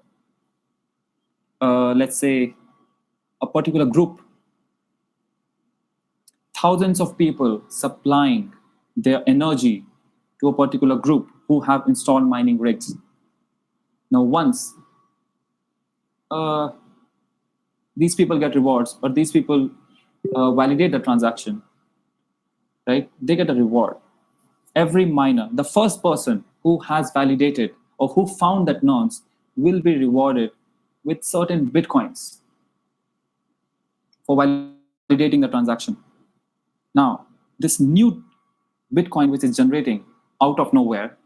let's say, a particular group. Thousands of people supplying their energy to a particular group who have installed mining rigs. Now, once these people get rewards, or these people validate the transaction, right? They get a reward. Every miner, the first person who has validated or who found that nonce, will be rewarded with certain bitcoins for validating the transaction. Now, this new bitcoin which is generating out of nowhere,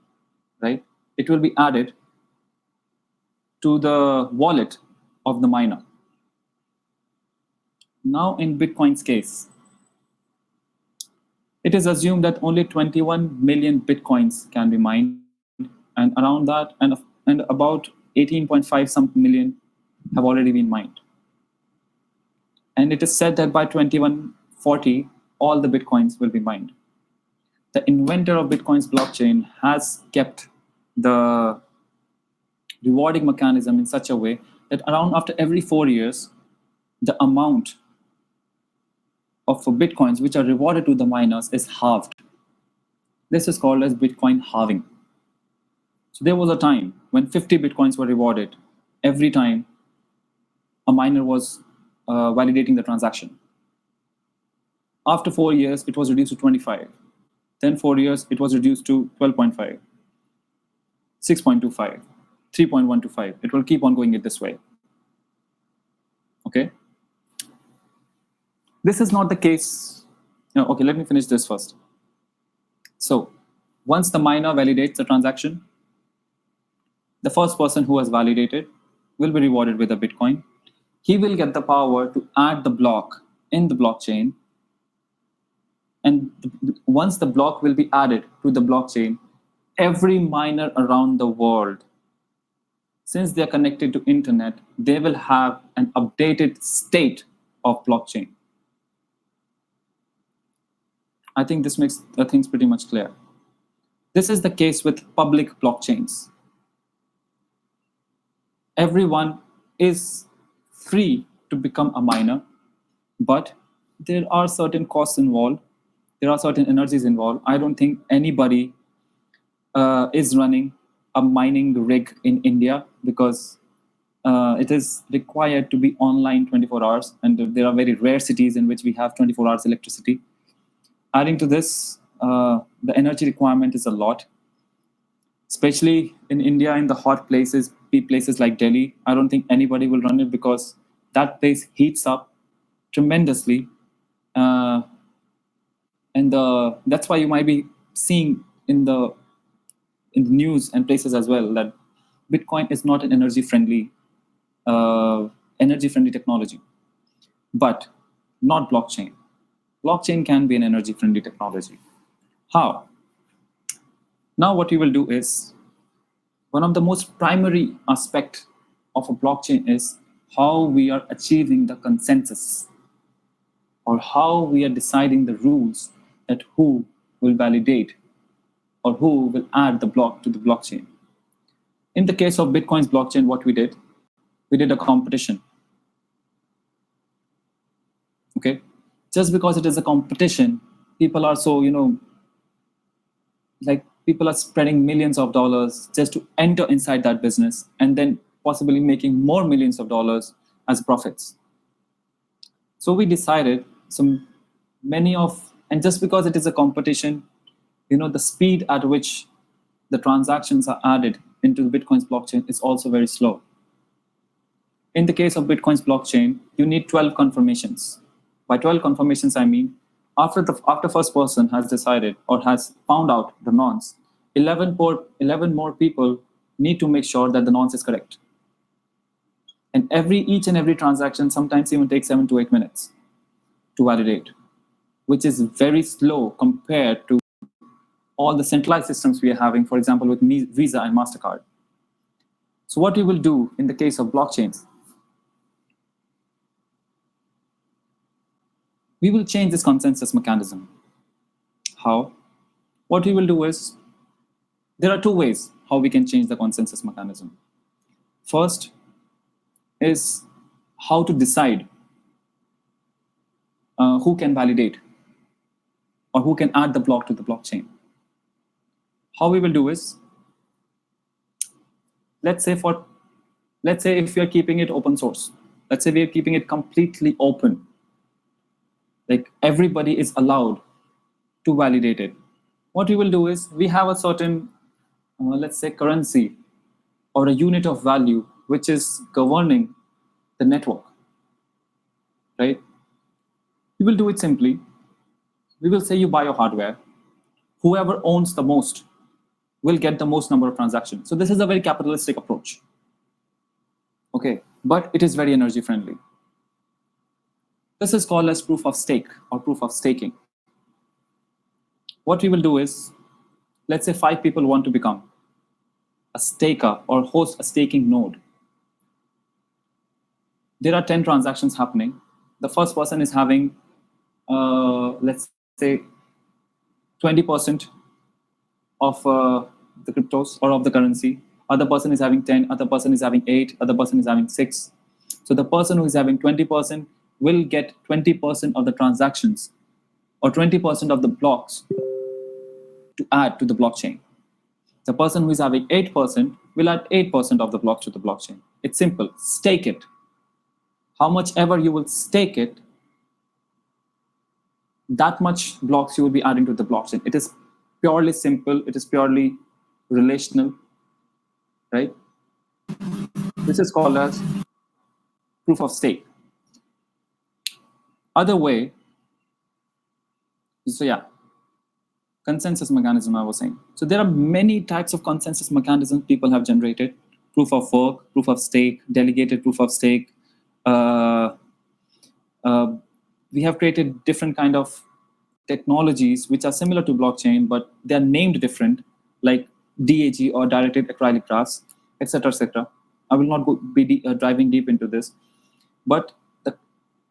right? It will be added to the wallet of the miner. Now, in Bitcoin's case, it is assumed that only 21 million bitcoins can be mined, and around that, and about 18.5 some million have already been mined. And it is said that by 2140, all the bitcoins will be mined. The inventor of Bitcoin's blockchain has kept the rewarding mechanism in such a way that around after every 4 years, the amount of bitcoins which are rewarded to the miners is halved. This is called as Bitcoin halving. So there was a time when 50 bitcoins were rewarded every time a miner was validating the transaction. After 4 years, it was reduced to 25. Then 4 years, it was reduced to 12.5, 6.25, 3.125. It will keep on going it this way. Okay. This is not the case. No, okay, let me finish this first. So once the miner validates the transaction, the first person who has validated will be rewarded with a Bitcoin. He will get the power to add the block in the blockchain. And once the block will be added to the blockchain, every miner around the world, since they're connected to internet, they will have an updated state of blockchain. I think this makes things pretty much clear. This is the case with public blockchains. Everyone is free to become a miner, but there are certain costs involved. There are certain energies involved. I don't think anybody is running a mining rig in India because it is required to be online 24 hours, and there are very rare cities in which we have 24 hours electricity. Adding to this, the energy requirement is a lot, especially in India, in the hot places like Delhi. I don't think anybody will run it because that place heats up tremendously. And that's why you might be seeing in the news and places as well that Bitcoin is not an energy-friendly technology, but not blockchain. Blockchain can be an energy-friendly technology. How? Now what we will do is, one of the most primary aspect of a blockchain is how we are achieving the consensus, or how we are deciding the rules that who will validate or who will add the block to the blockchain. In the case of Bitcoin's blockchain, what we did a competition. Okay, just because it is a competition, people are so, like people are spreading millions of dollars just to enter inside that business and then possibly making more millions of dollars as profits. So we decided and just because it is a competition, the speed at which the transactions are added into Bitcoin's blockchain is also very slow. In the case of Bitcoin's blockchain, you need 12 confirmations. By 12 confirmations, I mean after first person has decided or has found out the nonce, 11 more people need to make sure that the nonce is correct. And each and every transaction sometimes even takes 7 to 8 minutes to validate, which is very slow compared to all the centralized systems we are having, for example, with Visa and MasterCard. So what we will do in the case of blockchains, we will change this consensus mechanism. How? What we will do is, there are two ways how we can change the consensus mechanism. First is how to decide who can validate or who can add the block to the blockchain. How we will do is, let's say if we are keeping it open source, let's say we are keeping it completely open, like everybody is allowed to validate it. What we will do is, we have a certain, let's say, currency or a unit of value which is governing the network, right? We will do it simply. We will say you buy your hardware. Whoever owns the most will get the most number of transactions. So this is a very capitalistic approach. Okay, but it is very energy friendly. This is called as proof of stake or proof of staking. What we will do is, let's say 5 people want to become a staker or host a staking node. There are 10 transactions happening. The first person is having, let's say, 20% of the cryptos or of the currency. Other person is having 10, other person is having 8, other person is having 6. So the person who is having 20% will get 20% of the transactions or 20% of the blocks to add to the blockchain. The person who is having 8% will add 8% of the blocks to the blockchain. It's simple. Stake it. How much ever you will stake it, that much blocks you will be adding to the blockchain. It is purely simple. It is purely relational, right? This is called as proof of stake. Other way, so yeah, consensus mechanism I was saying. So there are many types of consensus mechanisms people have generated. Proof of work, proof of stake, delegated proof of stake. We have created different kind of technologies which are similar to blockchain, but they are named different, like DAG or directed acrylic graphs, etc., etc. I will not be driving deep into this, but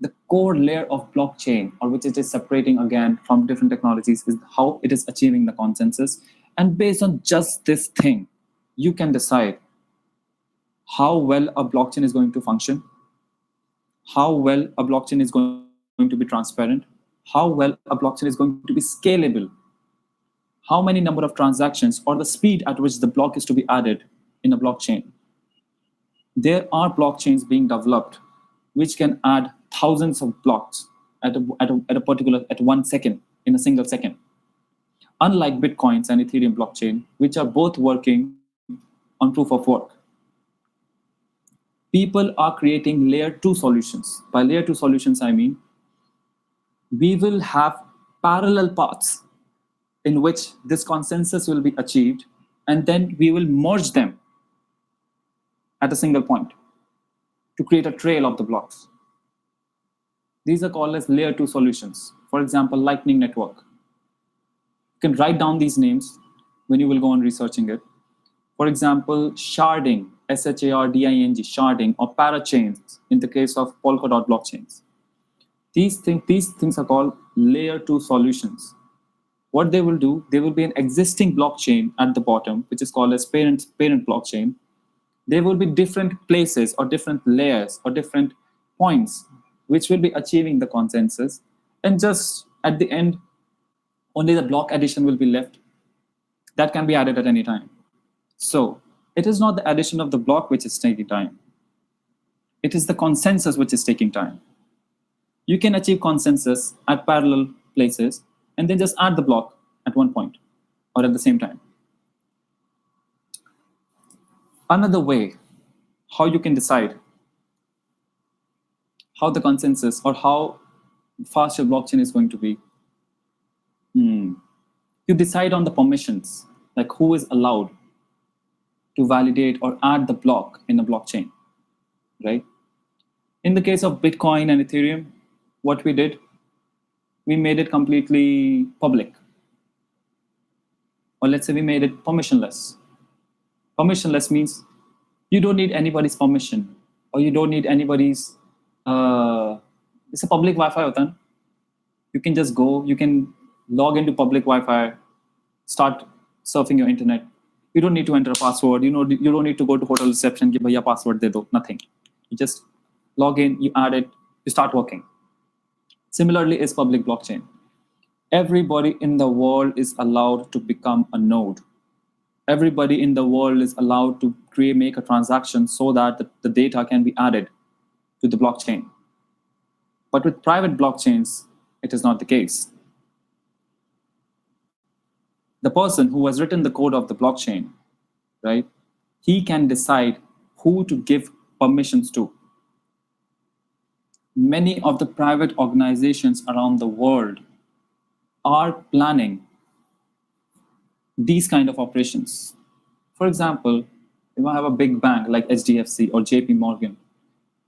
the core layer of blockchain, or which it is separating again from different technologies, is how it is achieving the consensus. And based on just this thing, you can decide how well a blockchain is going to function, how well a blockchain is going to be transparent, how well a blockchain is going to be scalable, how many number of transactions, or the speed at which the block is to be added in a blockchain. There are blockchains being developed which can add thousands of blocks at a particular, at 1 second, in a single second. Unlike Bitcoins and Ethereum blockchain, which are both working on proof of work. People are creating layer 2 solutions. By layer 2 solutions, I mean we will have parallel paths in which this consensus will be achieved, and then we will merge them at a single point to create a trail of the blocks. These are called as layer 2 solutions. For example, Lightning Network. You can write down these names when you will go on researching it. For example, sharding, sharding, sharding, or parachains in the case of Polkadot blockchains. These things are called layer 2 solutions. What they will do, there will be an existing blockchain at the bottom, which is called as parent blockchain. There will be different places or different layers or different points which will be achieving the consensus. And just at the end, only the block addition will be left. That can be added at any time. So it is not the addition of the block which is taking time. It is the consensus which is taking time. You can achieve consensus at parallel places and then just add the block at one point or at the same time. Another way how you can decide how the consensus or how fast your blockchain is going to be, you decide on the permissions, like who is allowed to validate or add the block in a blockchain, right? In the case of Bitcoin and Ethereum, what we did, we made it completely public. Or let's say we made it permissionless. Permissionless means you don't need anybody's permission, or you don't need anybody's, it's a public Wi-Fi hota hai. You can just go, you can log into public Wi-Fi, start surfing your internet. You don't need to enter a password. You don't need to go to hotel reception, give a password, de do, nothing. You just log in, you add it, you start working. Similarly is public blockchain. Everybody in the world is allowed to become a node. Everybody in the world is allowed to make a transaction so that the data can be added to the blockchain. But with private blockchains, it is not the case. The person who has written the code of the blockchain, right, he can decide who to give permissions to. Many of the private organizations around the world are planning these kind of operations. For example, if I have a big bank like HDFC or JP Morgan,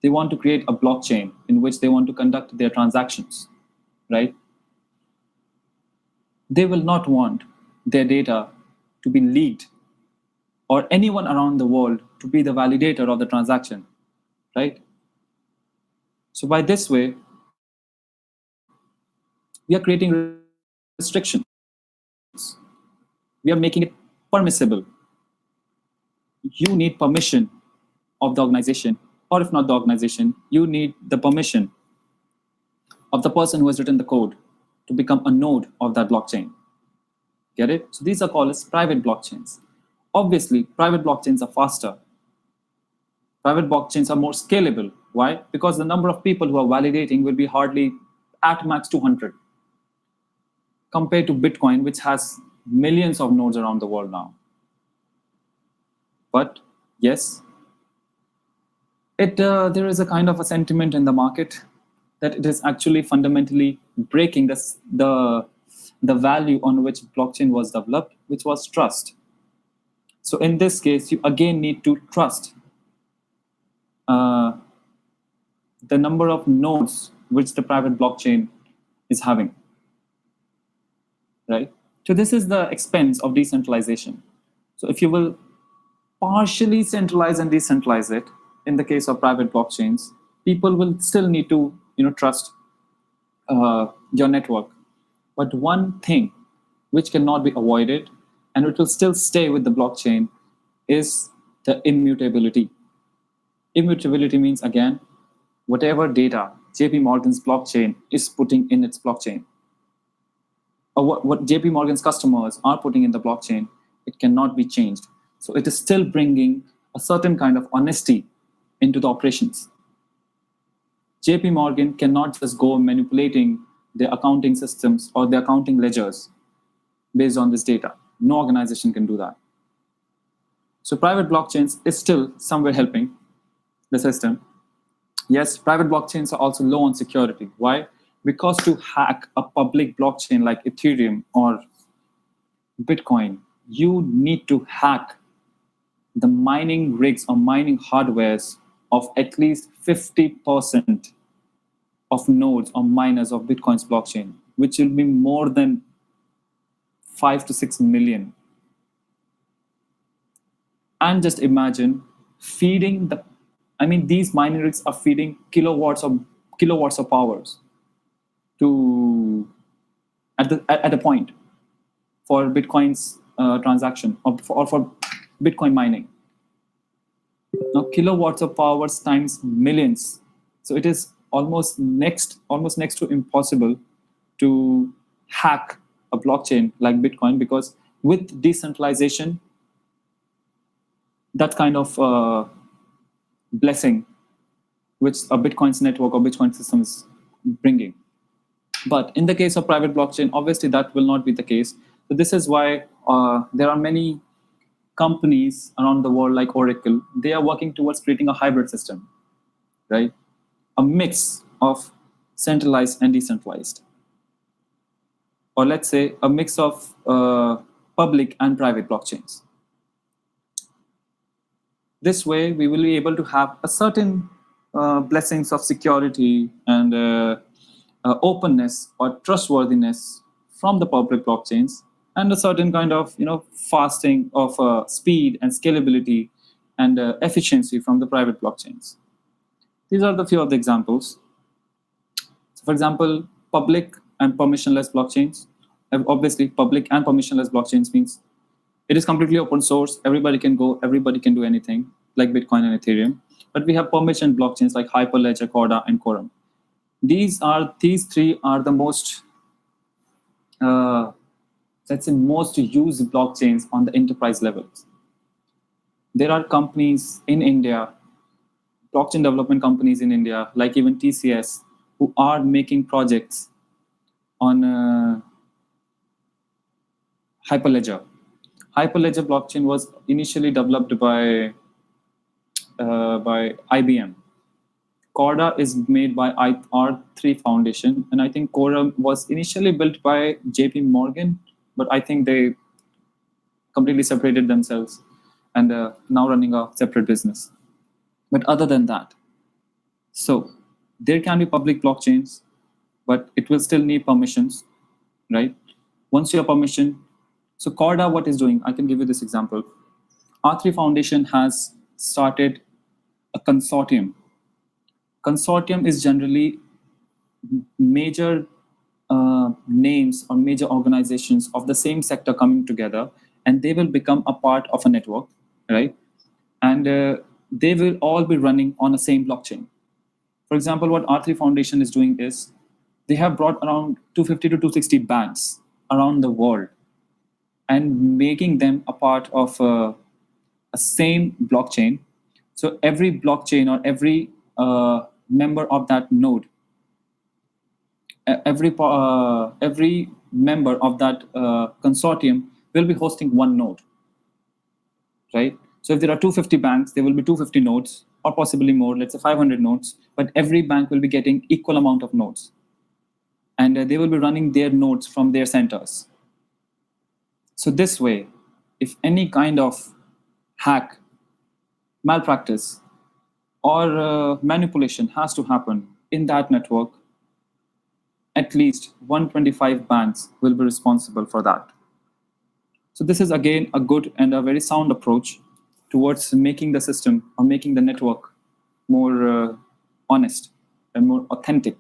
they want to create a blockchain in which they want to conduct their transactions, right? They will not want their data to be leaked or anyone around the world to be the validator of the transaction, right? So by this way, we are creating restrictions. We are making it permissible. You need permission of the organization, or if not the organization, you need the permission of the person who has written the code to become a node of that blockchain. Get it? So these are called as private blockchains. Obviously, private blockchains are faster. Private blockchains are more scalable. Why? Because the number of people who are validating will be hardly at max 200 compared to Bitcoin, which has millions of nodes around the world now. But yes, there is a kind of a sentiment in the market that it is actually fundamentally breaking the value on which blockchain was developed, which was trust. So in this case, you again need to trust the number of nodes which the private blockchain is having, right? So this is the expense of decentralization. So if you will partially centralize and decentralize it, in the case of private blockchains, people will still need to trust your network. But one thing which cannot be avoided and it will still stay with the blockchain is the immutability. Immutability means, again, whatever data JP Morgan's blockchain is putting in its blockchain, or what JP Morgan's customers are putting in the blockchain, it cannot be changed. So it is still bringing a certain kind of honesty into the operations. JP Morgan cannot just go manipulating their accounting systems or their accounting ledgers based on this data. No organization can do that. So private blockchains is still somewhere helping the system. Yes, private blockchains are also low on security. Why? Because to hack a public blockchain like Ethereum or Bitcoin, you need to hack the mining rigs or mining hardwares of at least 50% of nodes or miners of Bitcoin's blockchain, which will be more than 5 to 6 million. And just imagine feeding these mining rigs are feeding kilowatts of powers to at a point for Bitcoin's transaction or for Bitcoin mining. Now, kilowatts of powers times millions. So it is almost next to impossible to hack a blockchain like Bitcoin, because with decentralization, that kind of blessing which a Bitcoin's network or Bitcoin system is bringing. But in the case of private blockchain, obviously that will not be the case. So this is why there are many companies around the world like Oracle. They are working towards creating a hybrid system, right? A mix of centralized and decentralized. Or let's say a mix of public and private blockchains. This way, we will be able to have a certain blessings of security and openness or trustworthiness from the public blockchains, and a certain kind of fasting of speed and scalability and efficiency from the private blockchains. These are the few of the examples. So for example, public and permissionless blockchains. Obviously, public and permissionless blockchains means it is completely open source. Everybody can go, everybody can do anything, like Bitcoin and Ethereum. But we have permissioned blockchains like Hyperledger, Corda, and Quorum. These three are the most, most used blockchains on the enterprise levels. There are companies in India, blockchain development companies in India, like even TCS, who are making projects on Hyperledger. Hyperledger blockchain was initially developed by IBM. Corda is made by R3 Foundation, and I think Quorum was initially built by JP Morgan, but I think they completely separated themselves and now running a separate business. But other than that, so there can be public blockchains, but it will still need permissions, right? Once you have permission, so Corda, what is doing? I can give you this example. R3 Foundation has started a consortium. Consortium is generally major names or major organizations of the same sector coming together, and they will become a part of a network, right? And they will all be running on the same blockchain. For example, what R3 Foundation is doing is they have brought around 250 to 260 banks around the world and making them a part of a same blockchain. So every blockchain or every member of that node, every member of that consortium will be hosting one node, right? So if there are 250 banks, there will be 250 nodes, or possibly more, let's say 500 nodes, but every bank will be getting equal amount of nodes. And they will be running their nodes from their centers. So this way, if any kind of hack, malpractice, or manipulation has to happen in that network, at least 125 banks will be responsible for that. So this is again a good and a very sound approach towards making the system or making the network more honest. and more authentic.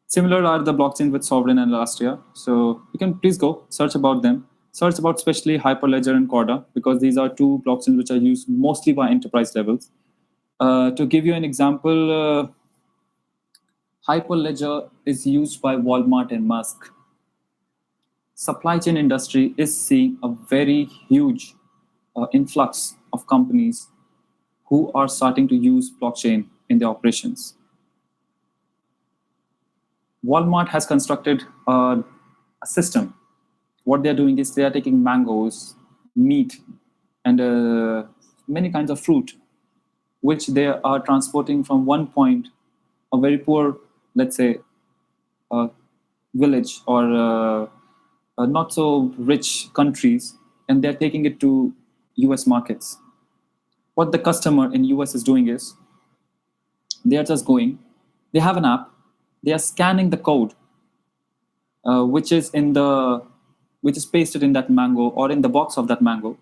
Similar are the blockchains with Sovereign and Elastia. So you can please go search about them. Search about especially Hyperledger and Corda, because these are two blockchains which are used mostly by enterprise levels. To give you an example, Hyperledger is used by Walmart and Musk. Supply chain industry is seeing a very huge influx of companies who are starting to use blockchain in their operations. Walmart has constructed a system. What they're doing is they are taking mangoes, meat, and many kinds of fruit, which they are transporting from one point, a very poor, let's say, village or not so rich countries, and they're taking it to US markets. What the customer in US is doing is they are just going, they have an app, they are scanning the code which is pasted in that mango or in the box of that mango.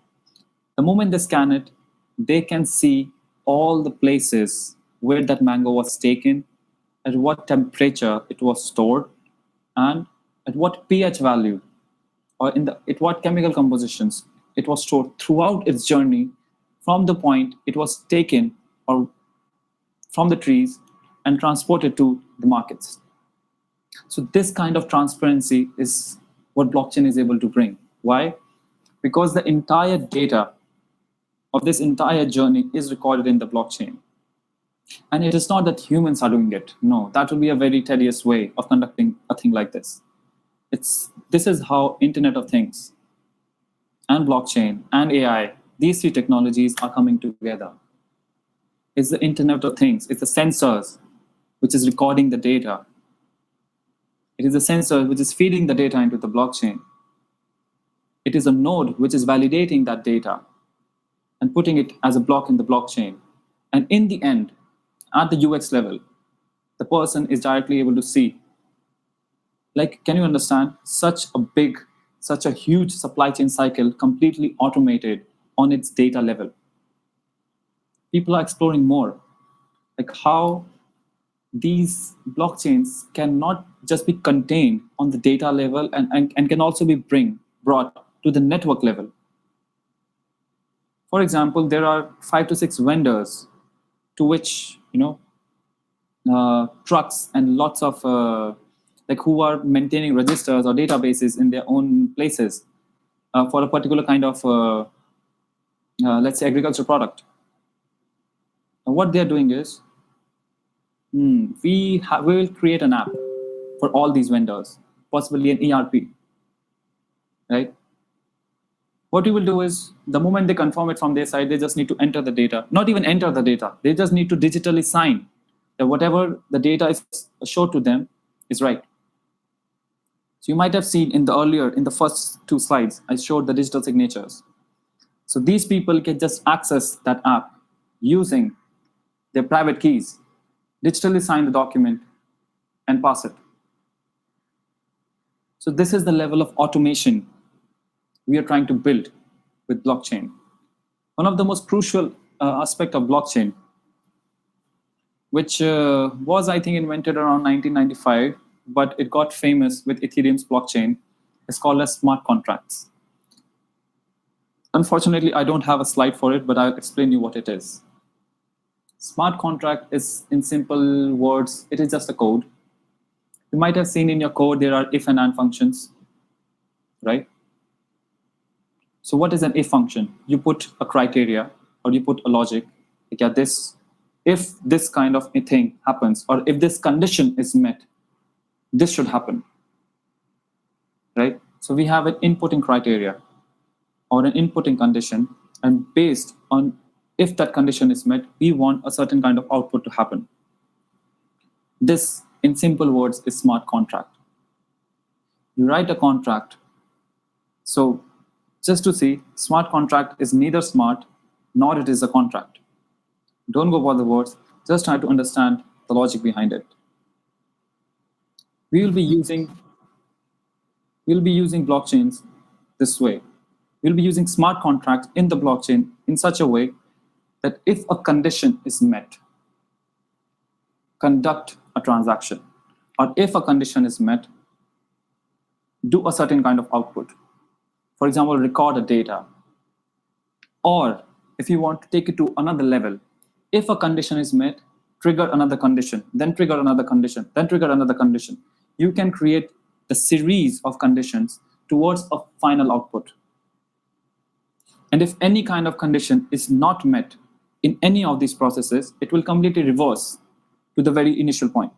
The moment they scan it, they can see all the places where that mango was taken, at what temperature it was stored, and at what pH value or at what chemical compositions it was stored throughout its journey from the point it was taken or from the trees and transported to the markets. So this kind of transparency is what blockchain is able to bring. Why? Because the entire data of this entire journey is recorded in the blockchain. And it is not that humans are doing it. No, that would be a very tedious way of conducting a thing like this. This is how Internet of Things and blockchain and AI, these three technologies are coming together. It's the Internet of Things. It's the sensors which is recording the data. It is a sensor which is feeding the data into the blockchain. It is a node which is validating that data and putting it as a block in the blockchain. And in the end, at the UX level, the person is directly able to see. Like, can you understand such a huge supply chain cycle completely automated on its data level? People are exploring more, like how these blockchains cannot just be contained on the data level and can also be brought to the network level. For example, there are 5 to 6 vendors to which trucks and lots of who are maintaining registers or databases in their own places for a particular kind of let's say agricultural product. And what they're doing is we will create an app for all these vendors, possibly an ERP, right? What we will do is the moment they confirm it from their side, they just need to enter the data. Not even enter the data. They just need to digitally sign that whatever the data is showed to them is right. So you might have seen in the first 2 slides, I showed the digital signatures. So these people can just access that app using their private keys, digitally sign the document and pass it. So this is the level of automation we are trying to build with blockchain. One of the most crucial aspect of blockchain, which was, I think, invented around 1995, but it got famous with Ethereum's blockchain, is called as smart contracts. Unfortunately, I don't have a slide for it, but I'll explain you what it is. Smart contract is, in simple words, it is just a code. You might have seen in your code there are if and and functions, right? So what is an if function? You put a criteria or you put a logic. Like, yeah, if this kind of a thing happens, or if this condition is met, this should happen, right? So we have an inputting criteria or an inputting condition, and based on if that condition is met, we want a certain kind of output to happen. This, in simple words, is smart contract. You write a contract. So just to see, smart contract is neither smart nor it is a contract. Don't go by the words, just try to understand the logic behind it. We will be using blockchains this way. We'll be using smart contracts in the blockchain in such a way that if a condition is met, conduct a transaction, or if a condition is met, do a certain kind of output. For example, record a data. Or if you want to take it to another level, if a condition is met, trigger another condition, then trigger another condition, then trigger another condition. You can create the series of conditions towards a final output. And if any kind of condition is not met in any of these processes, it will completely reverse to the very initial point.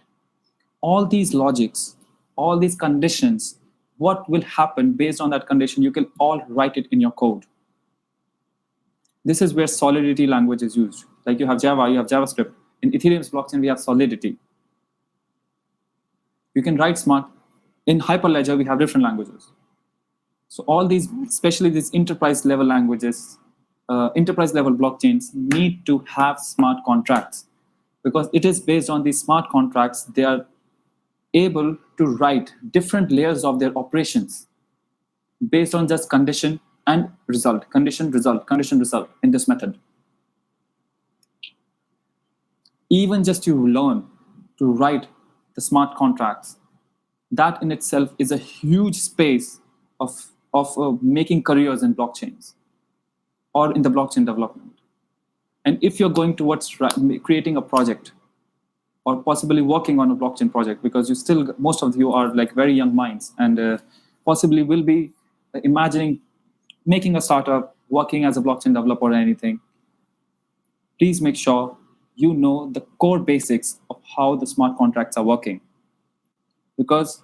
All these logics, all these conditions, what will happen based on that condition, you can all write it in your code. This is where Solidity language is used. Like you have Java, you have JavaScript. In Ethereum's blockchain, we have Solidity. You can write smart. In Hyperledger, we have different languages. So all these, especially these enterprise level languages, enterprise level blockchains need to have smart contracts, because it is based on these smart contracts, they are able to write different layers of their operations based on just condition and result, condition, result, condition, result in this method. Even just you learn to write the smart contracts, that in itself is a huge space of making careers in blockchains or in the blockchain development. And if you're going towards creating a project or possibly working on a blockchain project, because you still, most of you are like very young minds and possibly will be imagining making a startup, working as a blockchain developer or anything, please make sure you know the core basics of how the smart contracts are working. Because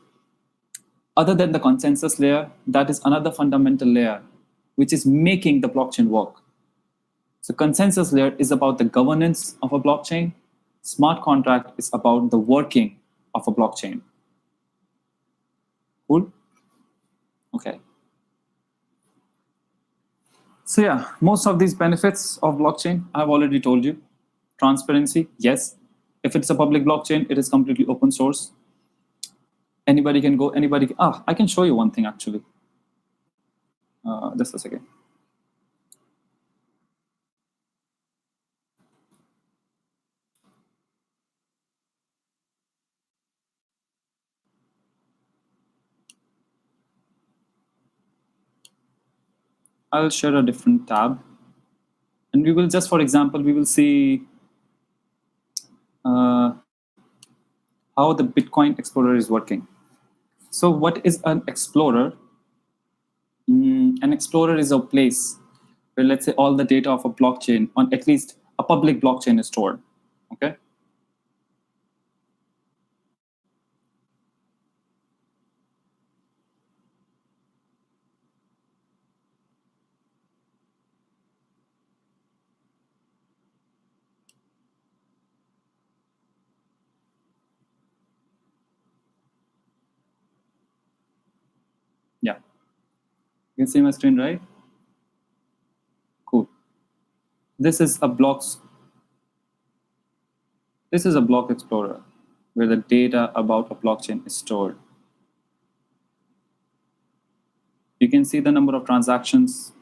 other than the consensus layer, that is another fundamental layer which is making the blockchain work. So consensus layer is about the governance of a blockchain. Smart contract is about the working of a blockchain. Cool? Okay. So yeah, most of these benefits of blockchain, I've already told you. Transparency, yes. If it's a public blockchain, it is completely open source. Anybody can go, anybody can, I can show you one thing actually. Just a second. I'll share a different tab. And we will just, for example, we will see how the Bitcoin Explorer is working. So what is an explorer? An explorer is a place where, let's say, all the data of a blockchain on at least a public blockchain is stored. Okay. Yeah. You can see my screen, right? Cool. This is a block explorer where the data about a blockchain is stored. You can see the number of transactions,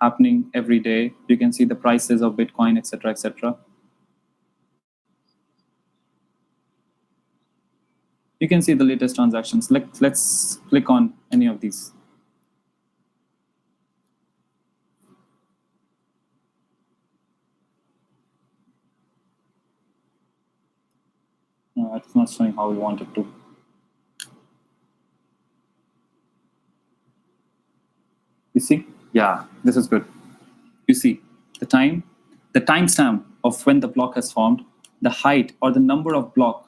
happening every day. You can see the prices of Bitcoin, etc., etc. You can see the latest transactions. Let's click on any of these. No, it's not showing how we want it to. You see? Yeah, this is good. You see the timestamp of when the block has formed, the height or the number of block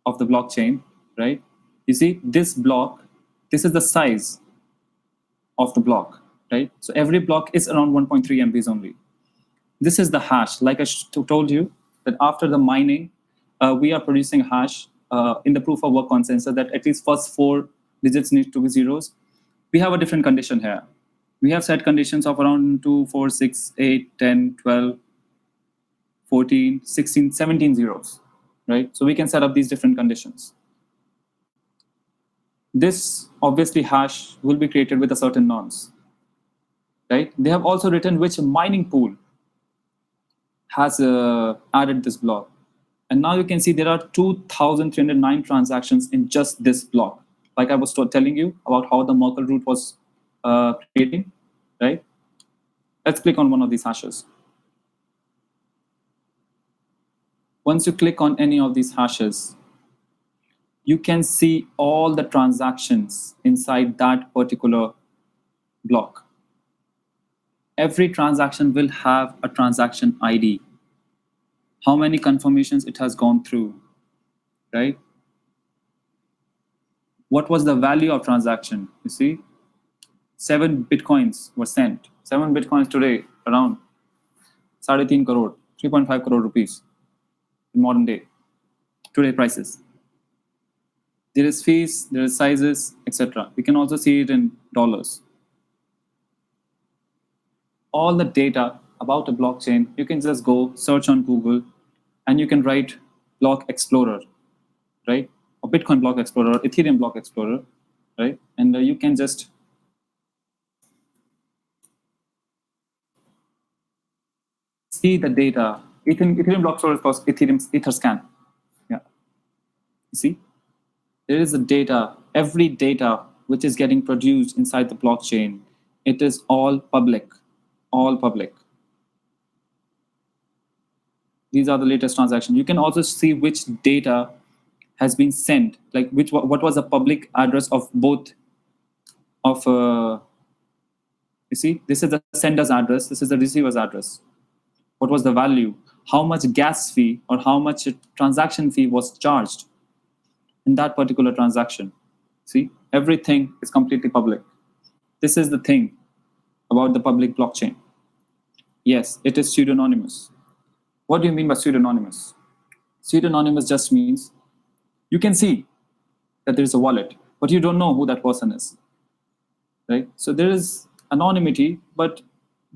of the blockchain, right? You see this block, this is the size of the block, right? So every block is around 1.3 MBs only. This is the hash. Like I told you, that after the mining, we are producing a hash in the proof of work consensus that at least first 4 digits need to be zeros. We have a different condition here. We have set conditions of around 2, 4, 6, 8, 10, 12, 14, 16, 17 zeros, right? So we can set up these different conditions. This obviously hash will be created with a certain nonce, right? They have also written which mining pool has added this block. And now you can see there are 2,309 transactions in just this block. Like I was telling you about how the Merkle root was creating, right? Let's click on one of these hashes. Once you click on any of these hashes, you can see all the transactions inside that particular block. Every transaction will have a transaction ID, how many confirmations it has gone through, right? What was the value of transaction? You see, 7 bitcoins were sent. 7 bitcoins today around 3.5 crore, 3.5 crore rupees in modern day, today prices. There is fees, there is sizes, etc. We can also see it in dollars. All the data about a blockchain, you can just go search on Google and you can write Block Explorer, right? Or Bitcoin Block Explorer, Ethereum Block Explorer, right? And you can just see the data. Ethereum Block Explorer is called Ethereum's Etherscan. Yeah. You see, there is a data, every data which is getting produced inside the blockchain, it is all public, all public. These are the latest transactions. You can also see which data has been sent, like what was the public address of both of, you see, this is the sender's address, this is the receiver's address. What was the value? How much gas fee or how much transaction fee was charged in that particular transaction? See, everything is completely public. This is the thing about the public blockchain. Yes, it is pseudonymous. What do you mean by pseudonymous? Pseudonymous just means you can see that there is a wallet, but you don't know who that person is, right? So there is anonymity, but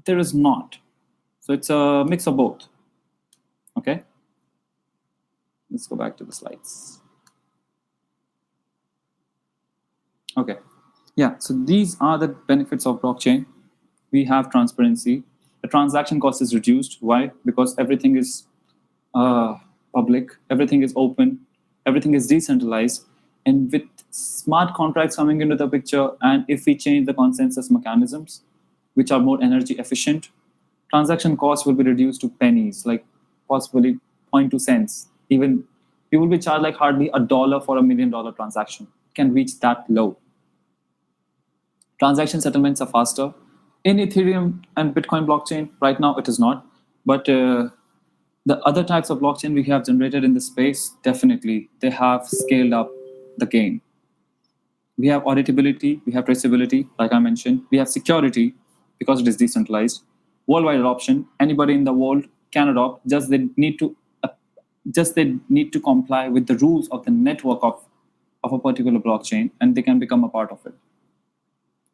there is not. So it's a mix of both, okay? Let's go back to the slides. Okay, yeah, so these are the benefits of blockchain. We have transparency. The transaction cost is reduced. Why? Because everything is public, everything is open, everything is decentralized. And with smart contracts coming into the picture, and if we change the consensus mechanisms, which are more energy efficient, transaction costs will be reduced to pennies, like possibly 0.2 cents. Even you will be charged like hardly $1 for $1 million transaction. It can reach that low. Transaction settlements are faster. In Ethereum and Bitcoin blockchain, right now it is not. But the other types of blockchain we have generated in the space, definitely, they have scaled up the game. We have auditability, we have traceability, like I mentioned. We have security, because it is decentralized. Worldwide adoption, anybody in the world can adopt, just they need to comply with the rules of the network of a particular blockchain, and they can become a part of it.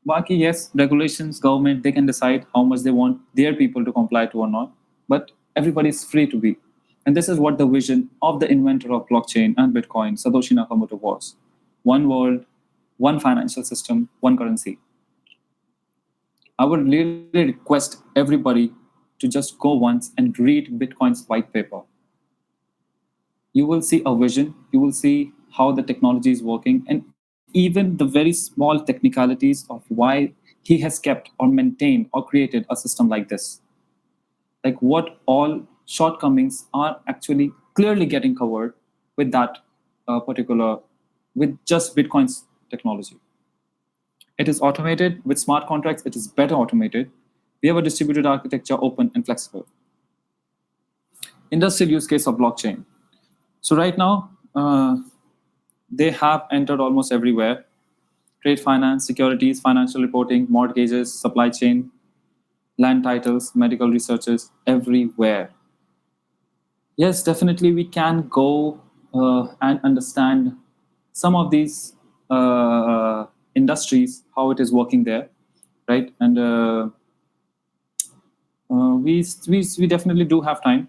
Baki, yes, regulations, government, they can decide how much they want their people to comply to or not, but everybody is free to be. And this is what the vision of the inventor of blockchain and Bitcoin, Satoshi Nakamoto, was. One world, one financial system, one currency. I would really request everybody to just go once and read Bitcoin's white paper. You will see a vision, you will see how the technology is working, and even the very small technicalities of why he has kept or maintained or created a system like this. Like what all shortcomings are actually clearly getting covered with that with just Bitcoin's technology. It is automated with smart contracts, it is better automated. We have a distributed architecture, open and flexible. Industrial use case of blockchain. So right now, they have entered almost everywhere. Trade finance, securities, financial reporting, mortgages, supply chain, land titles, medical researches, everywhere. Yes, definitely we can go and understand some of these industries, how it is working there, right? And we definitely do have time.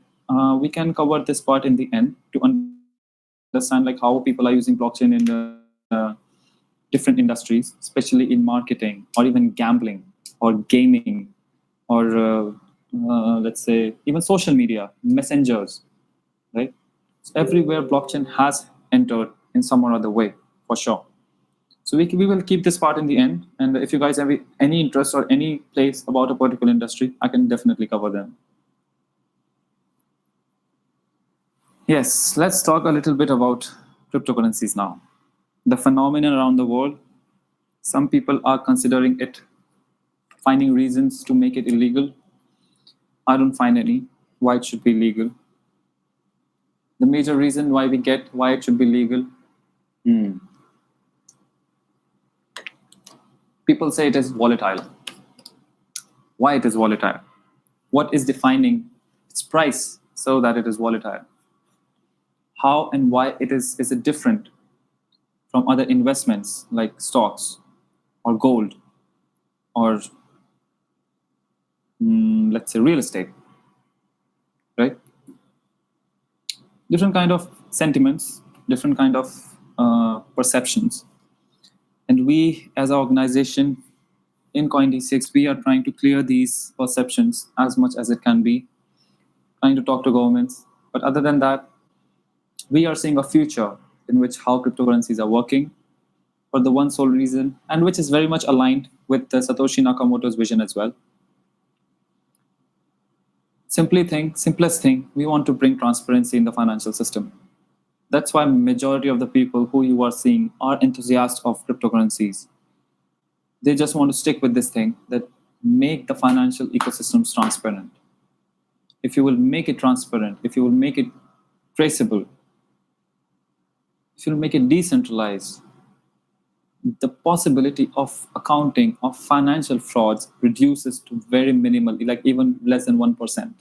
We can cover this part in the end to understand like how people are using blockchain in different industries, especially in marketing or even gambling or gaming or let's say, even social media, messengers, right? So everywhere blockchain has entered in some or other way, for sure. So we will keep this part in the end. And if you guys have any interest or any place about a particular industry, I can definitely cover them. Yes, let's talk a little bit about cryptocurrencies now. The phenomenon around the world, some people are considering it, finding reasons to make it illegal. I don't find any why it should be legal. The major reason why it should be legal. People say it is volatile. Why it is volatile? What is defining its price so that it is volatile? How and why is it different from other investments like stocks or gold or let's say real estate, right? Different kind of sentiments, different kind of perceptions. And we as an organization in CoinD6, we are trying to clear these perceptions as much as it can be, trying to talk to governments. But other than that, we are seeing a future in which how cryptocurrencies are working for the one sole reason, and which is very much aligned with the Satoshi Nakamoto's vision as well. Simplest thing, we want to bring transparency in the financial system. That's why majority of the people who you are seeing are enthusiasts of cryptocurrencies. They just want to stick with this thing that make the financial ecosystems transparent. If you will make it transparent, if you will make it traceable, if you will make it decentralized, the possibility of accounting of financial frauds reduces to very minimal, like even less than 1%.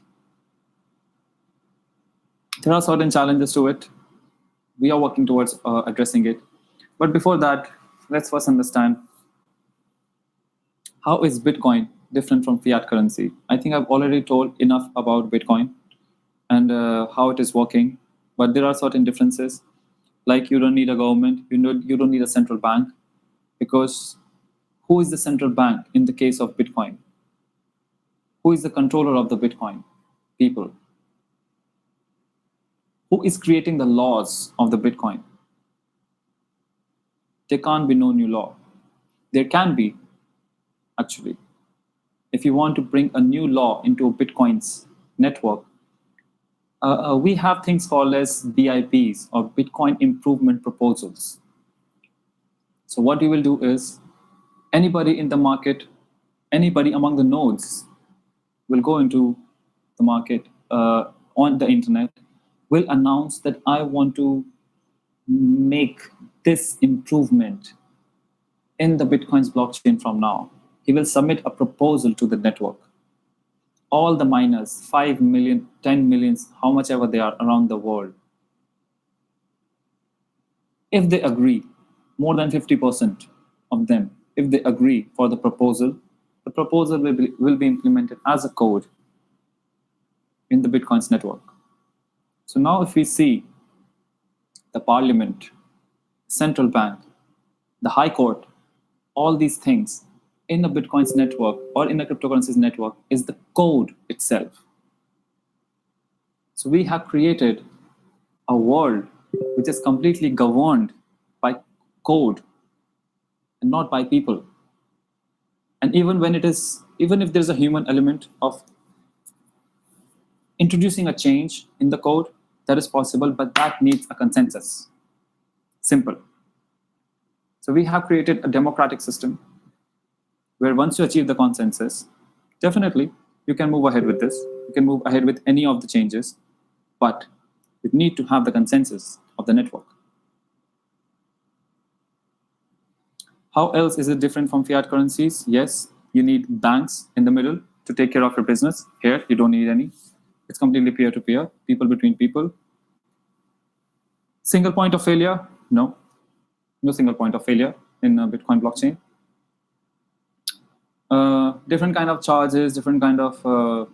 There are certain challenges to it. We are working towards addressing it. But before that, let's first understand how is Bitcoin different from fiat currency. I think I've already told enough about Bitcoin and how it is working, but there are certain differences. Like you don't need a government, you don't need a central bank, because who is the central bank in the case of Bitcoin? Who is the controller of the Bitcoin? People. Who is creating the laws of the Bitcoin? There can't be no new law. There can be, actually. If you want to bring a new law into Bitcoin's network, we have things called as BIPs, or Bitcoin Improvement Proposals. So what you will do is, anybody in the market, anybody among the nodes will go into the market on the internet, will announce that I want to make this improvement in the Bitcoin's blockchain from now. He will submit a proposal to the network. All the miners, 5 million, 10 millions, how much ever they are around the world, if they agree, more than 50% of them, if they agree for the proposal will be implemented as a code in the Bitcoin's network. So now if we see the parliament, central bank, the high court, all these things in a Bitcoin's network or in a cryptocurrency's network is the code itself. So we have created a world which is completely governed by code and not by people. And even if there's a human element of introducing a change in the code, that is possible, but that needs a consensus. Simple. So we have created a democratic system where once you achieve the consensus, definitely you can move ahead with this. You can move ahead with any of the changes, but you need to have the consensus of the network. How else is it different from fiat currencies? Yes, you need banks in the middle to take care of your business. Here, you don't need any. It's completely peer-to-peer, people between people. Single point of failure? No. No single point of failure in a Bitcoin blockchain. Different kind of charges, different kind of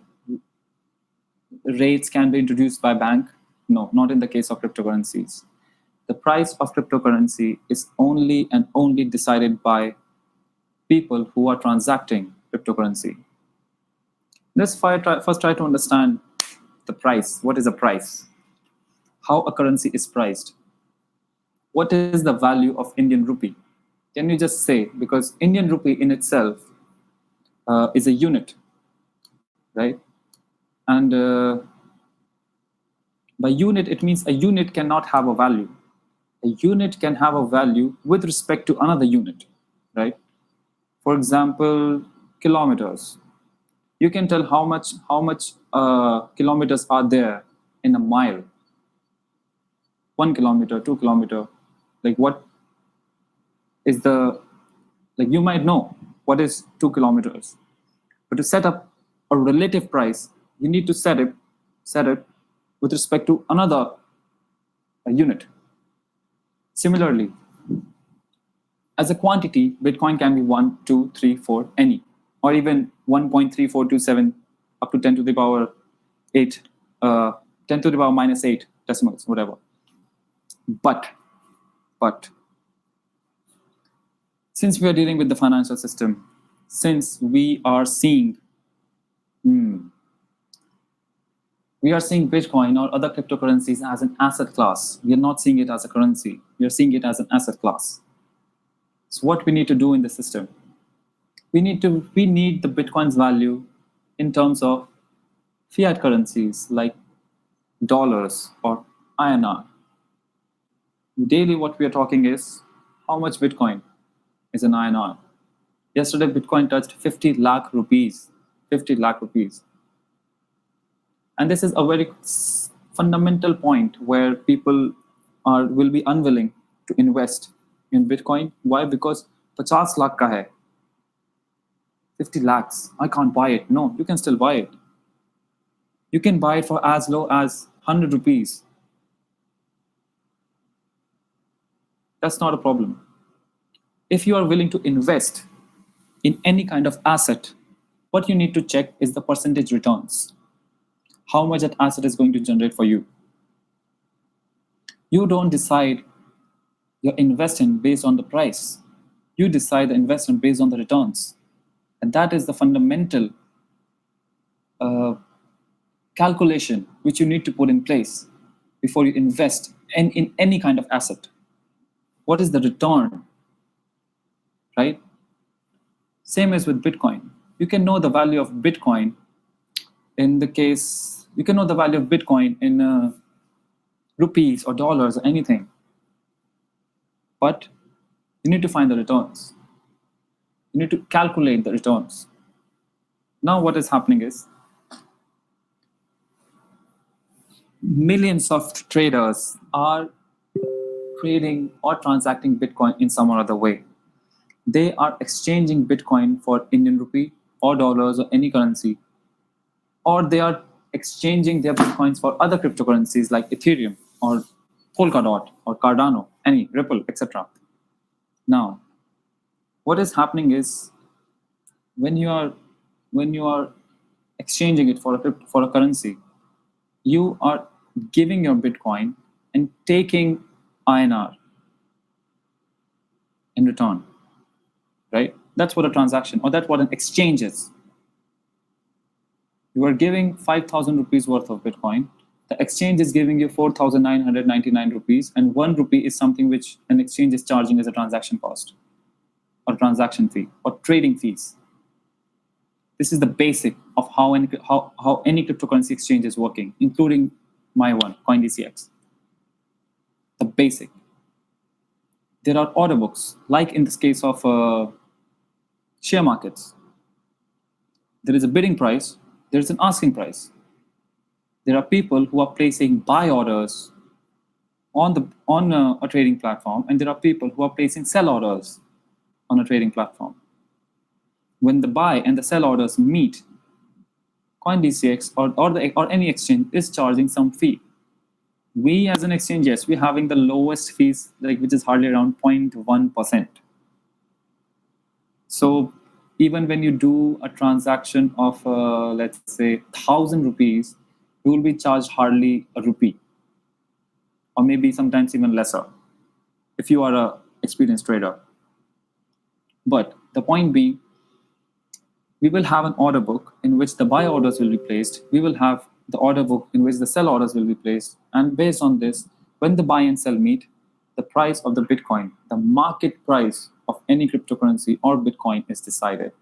rates can be introduced by bank. No, not in the case of cryptocurrencies. The price of cryptocurrency is only and only decided by people who are transacting cryptocurrency. Let's first try to understand the price. What is a price? How a currency is priced? What is the value of Indian rupee? Can you just say, because Indian rupee in itself is a unit, right? And by unit, it means a unit cannot have a value. A unit can have a value with respect to another unit, right? For example, kilometers. You can tell how much kilometers are there in a mile. 1 kilometer, 2 kilometer. Like what is the, like you might know what is 2 kilometers. But to set up a relative price, you need to set it with respect to another unit. Similarly, as a quantity, Bitcoin can be 1, 2, 3, 4, any, or even 1.3427 up to 10 to the power 8, 10 to the power minus 8 decimals, whatever. But since we are dealing with the financial system, since we are seeing Bitcoin or other cryptocurrencies as an asset class, we are not seeing it as a currency. We are seeing it as an asset class. So what we need to do in the system, we need the Bitcoin's value in terms of fiat currencies like dollars or INR. Daily, what we are talking is how much Bitcoin is an INR. Yesterday, Bitcoin touched 50 lakh rupees. 50 lakh rupees. And this is a very fundamental point where people will be unwilling to invest in Bitcoin. Why? Because 50 lakh ka hai. 50 lakhs. I can't buy it. No, you can still buy it. You can buy it for as low as 100 rupees. That's not a problem. If you are willing to invest in any kind of asset, what you need to check is the percentage returns. How much that asset is going to generate for you. You don't decide your investment based on the price. You decide the investment based on the returns. And that is the fundamental calculation which you need to put in place before you invest in any kind of asset. What is the return, right? Same as with Bitcoin. You can know the value of Bitcoin in the case, you can know the value of Bitcoin in rupees or dollars or anything. But you need to find the returns. You need to calculate the returns. Now what is happening is millions of traders are trading or transacting Bitcoin in some or other way. They are exchanging Bitcoin for Indian rupee or dollars or any currency, or they are exchanging their Bitcoins for other cryptocurrencies like Ethereum or Polkadot or Cardano, any Ripple, etc. Now, what is happening is when you are exchanging it for a currency, you are giving your Bitcoin and taking INR in return, right? That's what a transaction, or that's what an exchange is. You are giving 5,000 rupees worth of Bitcoin. The exchange is giving you 4,999 rupees, and 1 rupee is something which an exchange is charging as a transaction cost or transaction fee or trading fees. This is the basic of how any cryptocurrency exchange is working, including my one, CoinDCX. The basic. There are order books, like in this case of share markets. There is a bidding price, there is an asking price. There are people who are placing buy orders on a trading platform, and there are people who are placing sell orders on a trading platform. When the buy and the sell orders meet, CoinDCX or any exchange is charging some fee. We as an exchange, yes, we're having the lowest fees, which is hardly around 0.1%. So even when you do a transaction of, let's say, 1,000 rupees, you will be charged hardly a rupee, or maybe sometimes even lesser, if you are an experienced trader. But the point being, we will have an order book in which the buy orders will be placed. We will have the order book in which the sell orders will be placed. And based on this, when the buy and sell meet, the price of the Bitcoin, the market price of any cryptocurrency or Bitcoin is decided.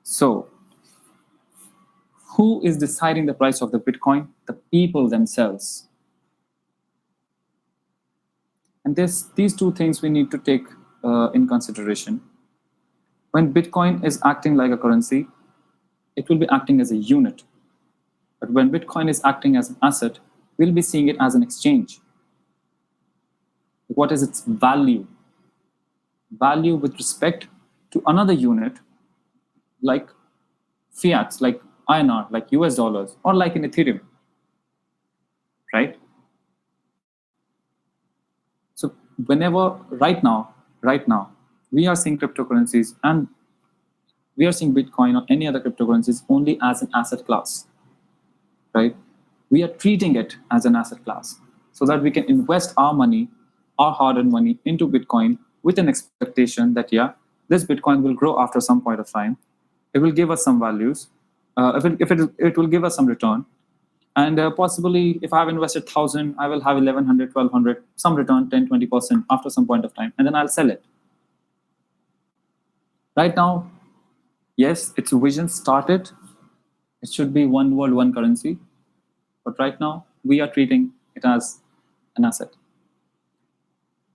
So, who is deciding the price of the Bitcoin? The people themselves. And these two things we need to take in consideration. When Bitcoin is acting like a currency, it will be acting as a unit. But when Bitcoin is acting as an asset, we'll be seeing it as an exchange. What is its value? Value with respect to another unit, like fiats, like INR, like US dollars, or like in Ethereum, right? So whenever, right now, we are seeing cryptocurrencies and we are seeing Bitcoin or any other cryptocurrencies only as an asset class, right? We are treating it as an asset class so that we can invest our money, our hard-earned money into Bitcoin with an expectation that, yeah, this Bitcoin will grow after some point of time. It will give us some values. It will give us some return. And possibly, if I have invested 1,000, I will have 1,100, 1,200, some return, 10, 20% after some point of time, and then I'll sell it. Right now, yes, its vision started. It should be one world, one currency. But right now, we are treating it as an asset.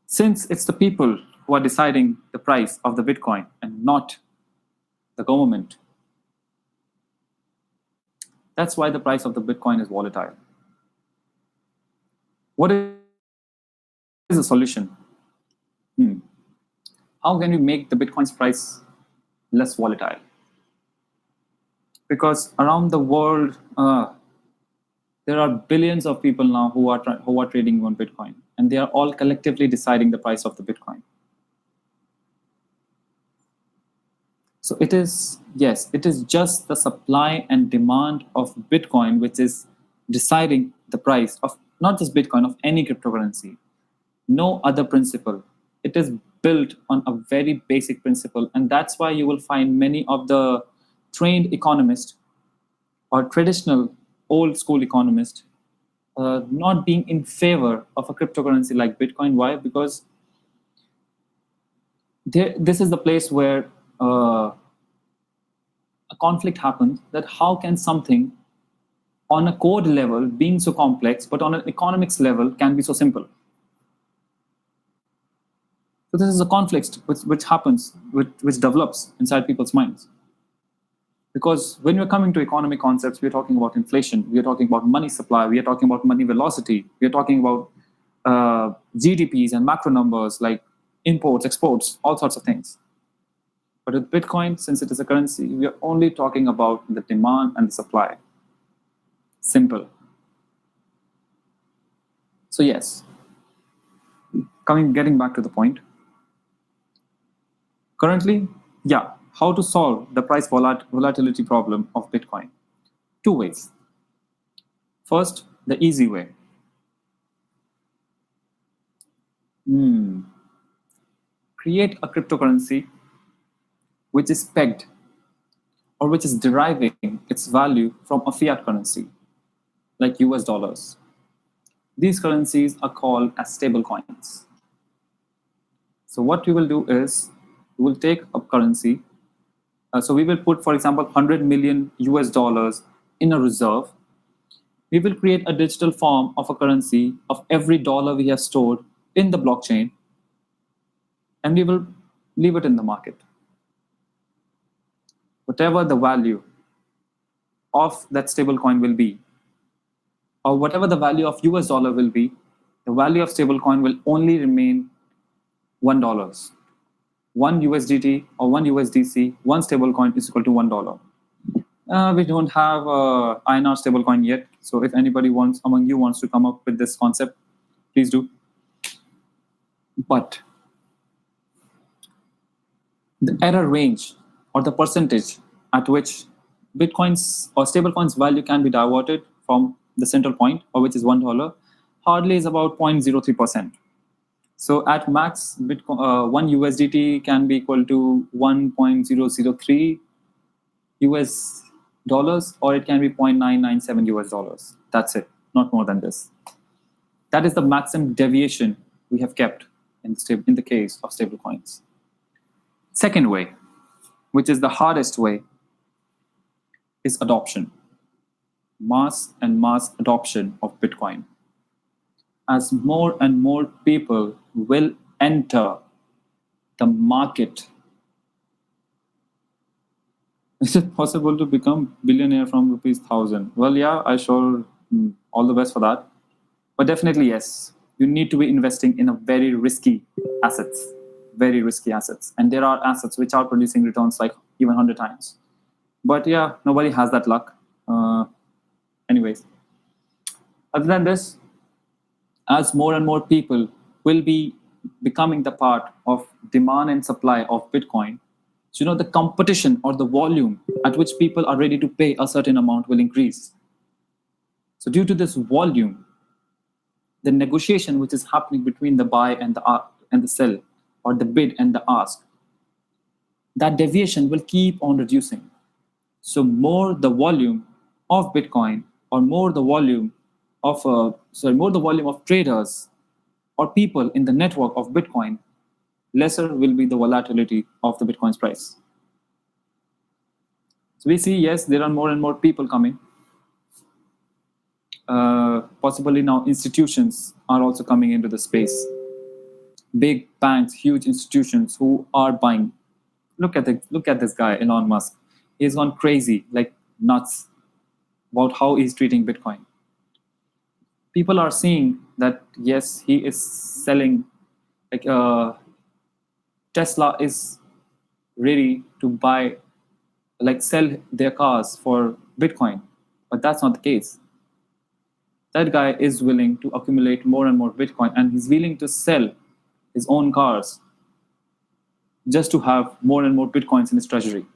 Since it's the people who are deciding the price of the Bitcoin and not the government, that's why the price of the Bitcoin is volatile. What is the solution? How can we make the Bitcoin's price less volatile? Because around the world, there are billions of people now who are trading on Bitcoin, and they are all collectively deciding the price of the Bitcoin. So it is, yes, it is just the supply and demand of Bitcoin which is deciding the price of not just Bitcoin, of any cryptocurrency. No other principle. It is built on a very basic principle, and that's why you will find many of the trained economists or traditional old school economists not being in favor of a cryptocurrency like Bitcoin. Why? Because this is the place where a conflict happens, that how can something on a code level being so complex, but on an economics level can be so simple? So this is a conflict which happens, which develops inside people's minds. Because when we're coming to economic concepts, we're talking about inflation, we're talking about money supply, we are talking about money velocity, we're talking about GDPs and macro numbers like imports, exports, all sorts of things. But with Bitcoin, since it is a currency, we are only talking about the demand and the supply. Simple. So yes, getting back to the point. Currently, yeah, how to solve the price volatility problem of Bitcoin? Two ways. First, the easy way. Create a cryptocurrency which is pegged or which is deriving its value from a fiat currency, like US dollars. These currencies are called as stable coins. So what we will do is, we will take a currency. So we will put, for example, 100 million US dollars in a reserve. We will create a digital form of a currency of every dollar we have stored in the blockchain, and we will leave it in the market. Whatever the value of that stable coin will be, or whatever the value of US dollar will be, the value of stable coin will only remain $1. 1 USDT or 1 USDC, one stable coin is equal to $1. We don't have INR stable coin yet, so if anybody among you wants to come up with this concept, please do. But the error range or the percentage at which Bitcoin's or stablecoins value can be diverted from the central point, or which is $1, hardly is about 0.03%. So at max, Bitcoin, 1 USDT can be equal to 1.003 US dollars, or it can be 0.997 US dollars. That's it, not more than this. That is the maximum deviation we have kept in the case of stablecoins. Second way, which is the hardest way, is adoption. Mass adoption of Bitcoin. As more and more people will enter the market, is it possible to become billionaire from rupees 1,000? Well, yeah, I sure all the best for that. But definitely, yes, you need to be investing in a very risky assets. And there are assets which are producing returns like even 100 times. But yeah, nobody has that luck. Anyways, other than this, as more and more people will be becoming the part of demand and supply of Bitcoin, so the competition or the volume at which people are ready to pay a certain amount will increase. So due to this volume, the negotiation which is happening between the buy and the sell, or the bid and the ask, that deviation will keep on reducing. So more the volume of Bitcoin, or more the volume of traders or people in the network of Bitcoin, lesser will be the volatility of the Bitcoin's price. So we see, yes, there are more and more people coming. Possibly now institutions are also coming into the space. Big banks, huge institutions who are buying. Look at this guy, Elon Musk. He's gone crazy, like nuts, about how he's treating Bitcoin. People are seeing that, yes, he is selling, like Tesla is ready to buy, like sell their cars for Bitcoin, but that's not the case. That guy is willing to accumulate more and more Bitcoin, and he's willing to sell his own cars just to have more and more Bitcoins in his treasury.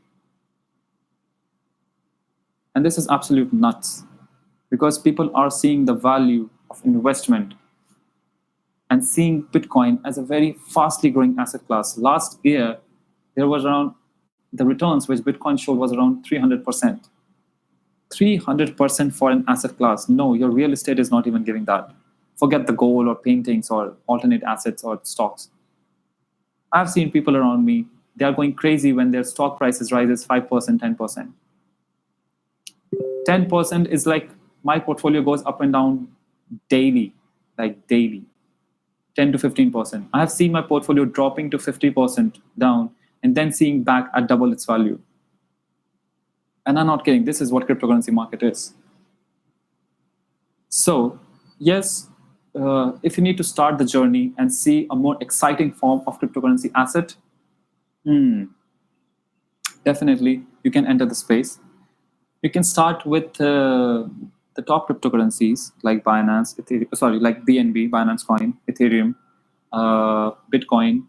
And this is absolute nuts, because people are seeing the value of investment and seeing Bitcoin as a very fastly growing asset class. Last year, there was around, the returns which Bitcoin showed was around 300%. 300% for an asset class. No, your real estate is not even giving that. Forget the gold or paintings or alternate assets or stocks. I've seen people around me, they are going crazy when their stock prices rises 5%, 10%. 10% is like my portfolio goes up and down daily, like daily. 10 to 15%. I have seen my portfolio dropping to 50% down and then seeing back at double its value. And I'm not kidding. This is what cryptocurrency market is. So yes, if you need to start the journey and see a more exciting form of cryptocurrency asset, definitely you can enter the space. You can start with the top cryptocurrencies like Binance, like BNB, Binance Coin, Ethereum, Bitcoin,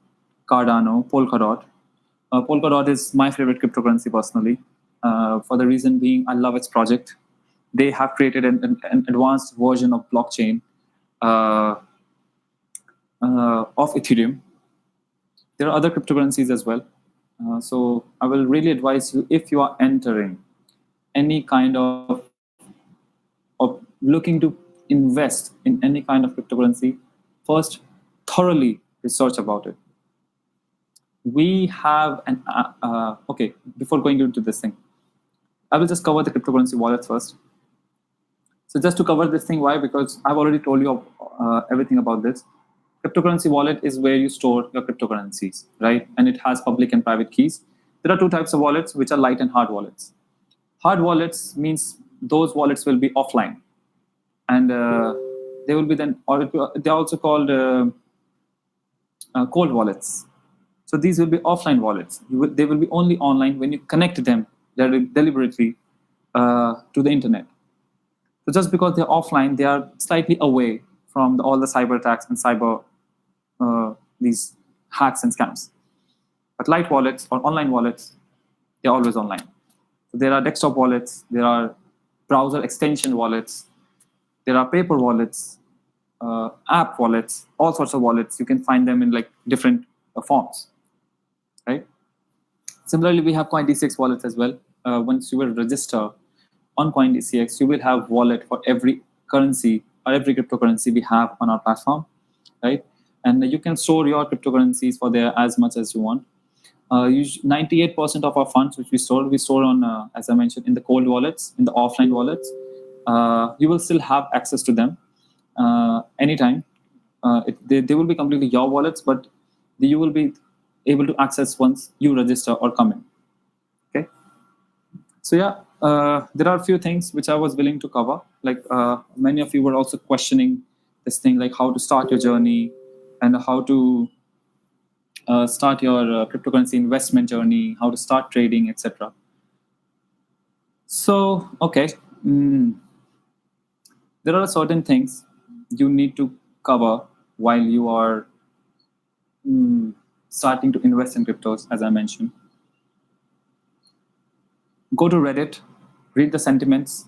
Cardano, Polkadot. Polkadot is my favorite cryptocurrency personally, for the reason being I love its project. They have created an advanced version of blockchain of Ethereum. There are other cryptocurrencies as well. So I will really advise you, if you are entering any kind of looking to invest in any kind of cryptocurrency, first thoroughly research about it. We have an okay, before going into this thing, I will just cover the cryptocurrency wallets first. So just to cover this thing, why? Because I've already told you everything about this. Cryptocurrency wallet is where you store your cryptocurrencies, right? And it has public and private keys. There are two types of wallets, which are light and hard wallets. Hard wallets means those wallets will be offline, and they will be then, or they're also called cold wallets. So these will be offline wallets. They will be only online when you connect them deliberately to the internet. So just because they're offline, they are slightly away from all the cyber attacks and cyber these hacks and scams. But light wallets or online wallets, they're always online. So there are desktop wallets, there are browser extension wallets, there are paper wallets, app wallets, all sorts of wallets. You can find them in like different forms, right? Similarly, we have Coin D6 wallets as well. once you will register on CoinDCX, you will have wallet for every currency or every cryptocurrency we have on our platform, right? And you can store your cryptocurrencies for there as much as you want. 98% of our funds which we store on, as I mentioned, in the cold wallets, in the offline wallets. You will still have access to them anytime. They will be completely your wallets, but you will be able to access once you register or come in. Okay. So yeah, there are a few things which I was willing to cover. Like many of you were also questioning this thing, like how to start your journey and how to start your cryptocurrency investment journey, how to start trading, etc. So, okay, there are certain things you need to cover while you are starting to invest in cryptos, as I mentioned. Go to Reddit, read the sentiments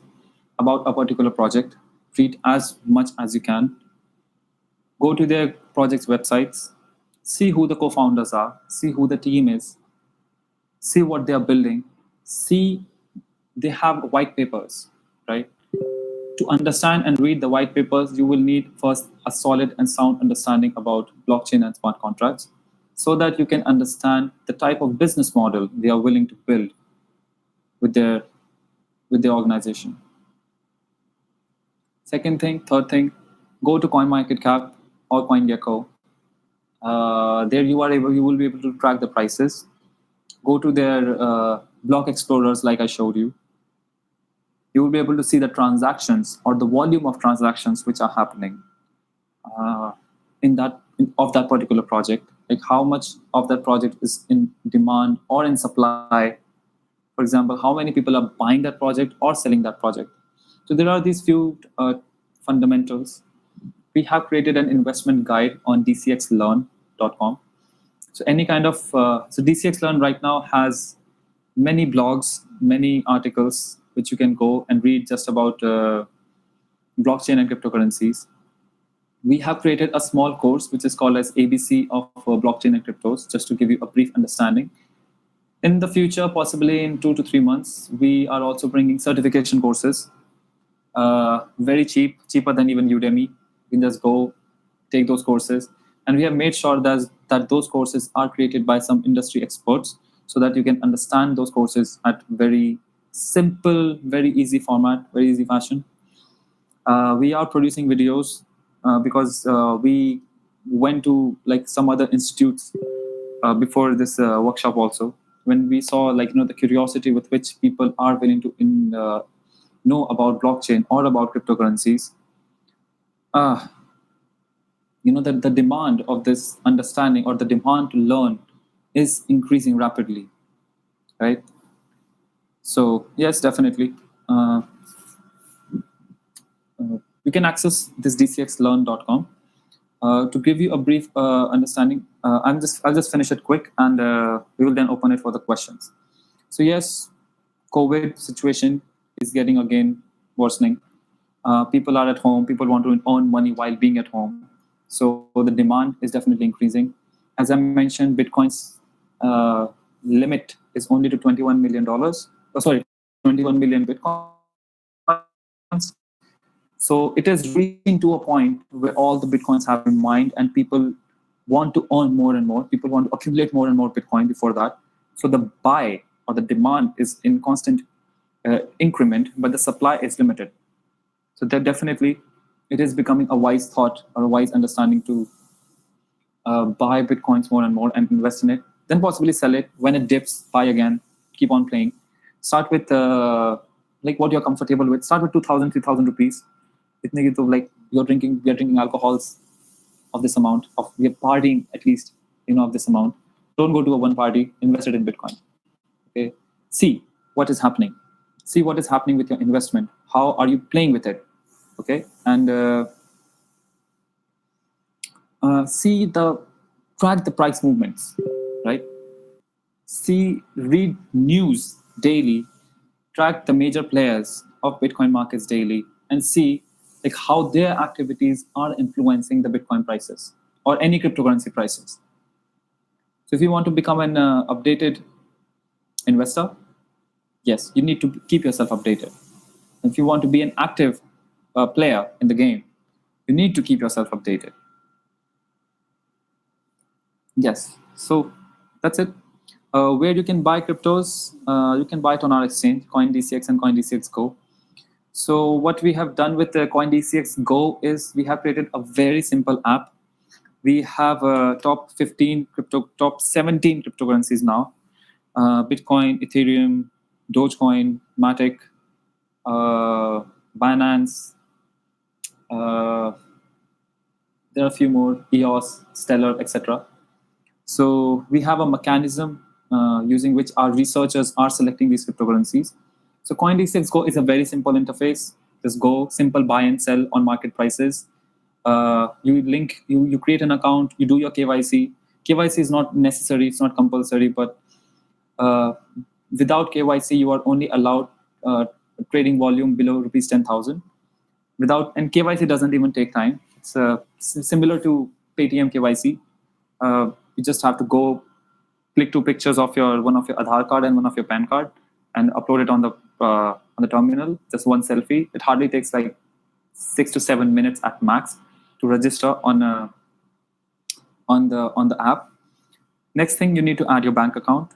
about a particular project, read as much as you can. Go to their project's websites, see who the co-founders are, see who the team is, see what they are building, see they have white papers, right? To understand and read the white papers, you will need first a solid and sound understanding about blockchain and smart contracts so that you can understand the type of business model they are willing to build with their organization. Third thing, go to CoinMarketCap or CoinGecko. There you will be able to track the prices. Go to their block explorers like I showed you. You will be able to see the transactions or the volume of transactions which are happening of that particular project, like how much of that project is in demand or in supply. For example, how many people are buying that project or selling that project. So there are these few fundamentals. We have created an investment guide on dcxlearn.com. So any kind of so DCX Learn right now has many blogs, many articles which you can go and read just about blockchain and cryptocurrencies. We have created a small course which is called as ABC of blockchain and cryptos, just to give you a brief understanding. In the future, possibly in 2 to 3 months, we are also bringing certification courses, very cheaper than even Udemy. You can just go take those courses. And we have made sure that those courses are created by some industry experts so that you can understand those courses at very simple, very easy format, very easy fashion. We are producing videos because we went to like some other institutes before this workshop also, when we saw the curiosity with which people are willing to know about blockchain or about cryptocurrencies. That the demand of this understanding or the demand to learn is increasing rapidly, right? So yes, definitely. You can access this dcxlearn.com. To give you a brief understanding, I'll just finish it quick, and we will then open it for the questions. So yes, COVID situation is getting again worsening. People are at home. People want to earn money while being at home. So the demand is definitely increasing. As I mentioned, Bitcoin's limit is only to $21 million. 21 million Bitcoins. So it is reaching to a point where all the Bitcoins have in mind, and people want to earn more and more. People want to accumulate more and more Bitcoin before that. So the buy or the demand is in constant increment, but the supply is limited. So that definitely it is becoming a wise thought or a wise understanding to buy Bitcoins more and more and invest in it. Then possibly sell it when it dips, buy again, keep on playing. Start with what you're comfortable with. Start with 2,000, 3,000 rupees. Like we are drinking alcohols of this amount, we are partying at least of this amount. Don't go to a one party, invest it in Bitcoin. Okay, see what is happening. See what is happening with your investment. How are you playing with it? Okay, and track the price movements, right? Read news daily, track the major players of Bitcoin markets daily, and see how their activities are influencing the Bitcoin prices or any cryptocurrency prices. So if you want to become an updated investor, Yes, you need to keep yourself updated. If you want to be an active player in the game, you need to keep yourself updated. Yes, so that's it. Where you can buy cryptos, you can buy it on our exchange, CoinDCX and CoinDCX Go. So what we have done with the CoinDCX Go is we have created a very simple app. We have top 17 cryptocurrencies now: Bitcoin, Ethereum, Dogecoin, Matic, Binance. There are a few more: EOS, Stellar, etc. So we have a mechanism using which our researchers are selecting these cryptocurrencies. So CoinDCX Go is a very simple interface. Just go, simple buy and sell on market prices. You create an account, you do your KYC. KYC is not necessary, it's not compulsory, but without KYC, you are only allowed trading volume below rupees 10,000. And KYC doesn't even take time. It's similar to Paytm KYC. You just have to go click two pictures of one of your Aadhaar card and one of your PAN card and upload it on the terminal. Just one selfie. It hardly takes like 6 to 7 minutes at max to register on the app. Next thing, you need to add your bank account.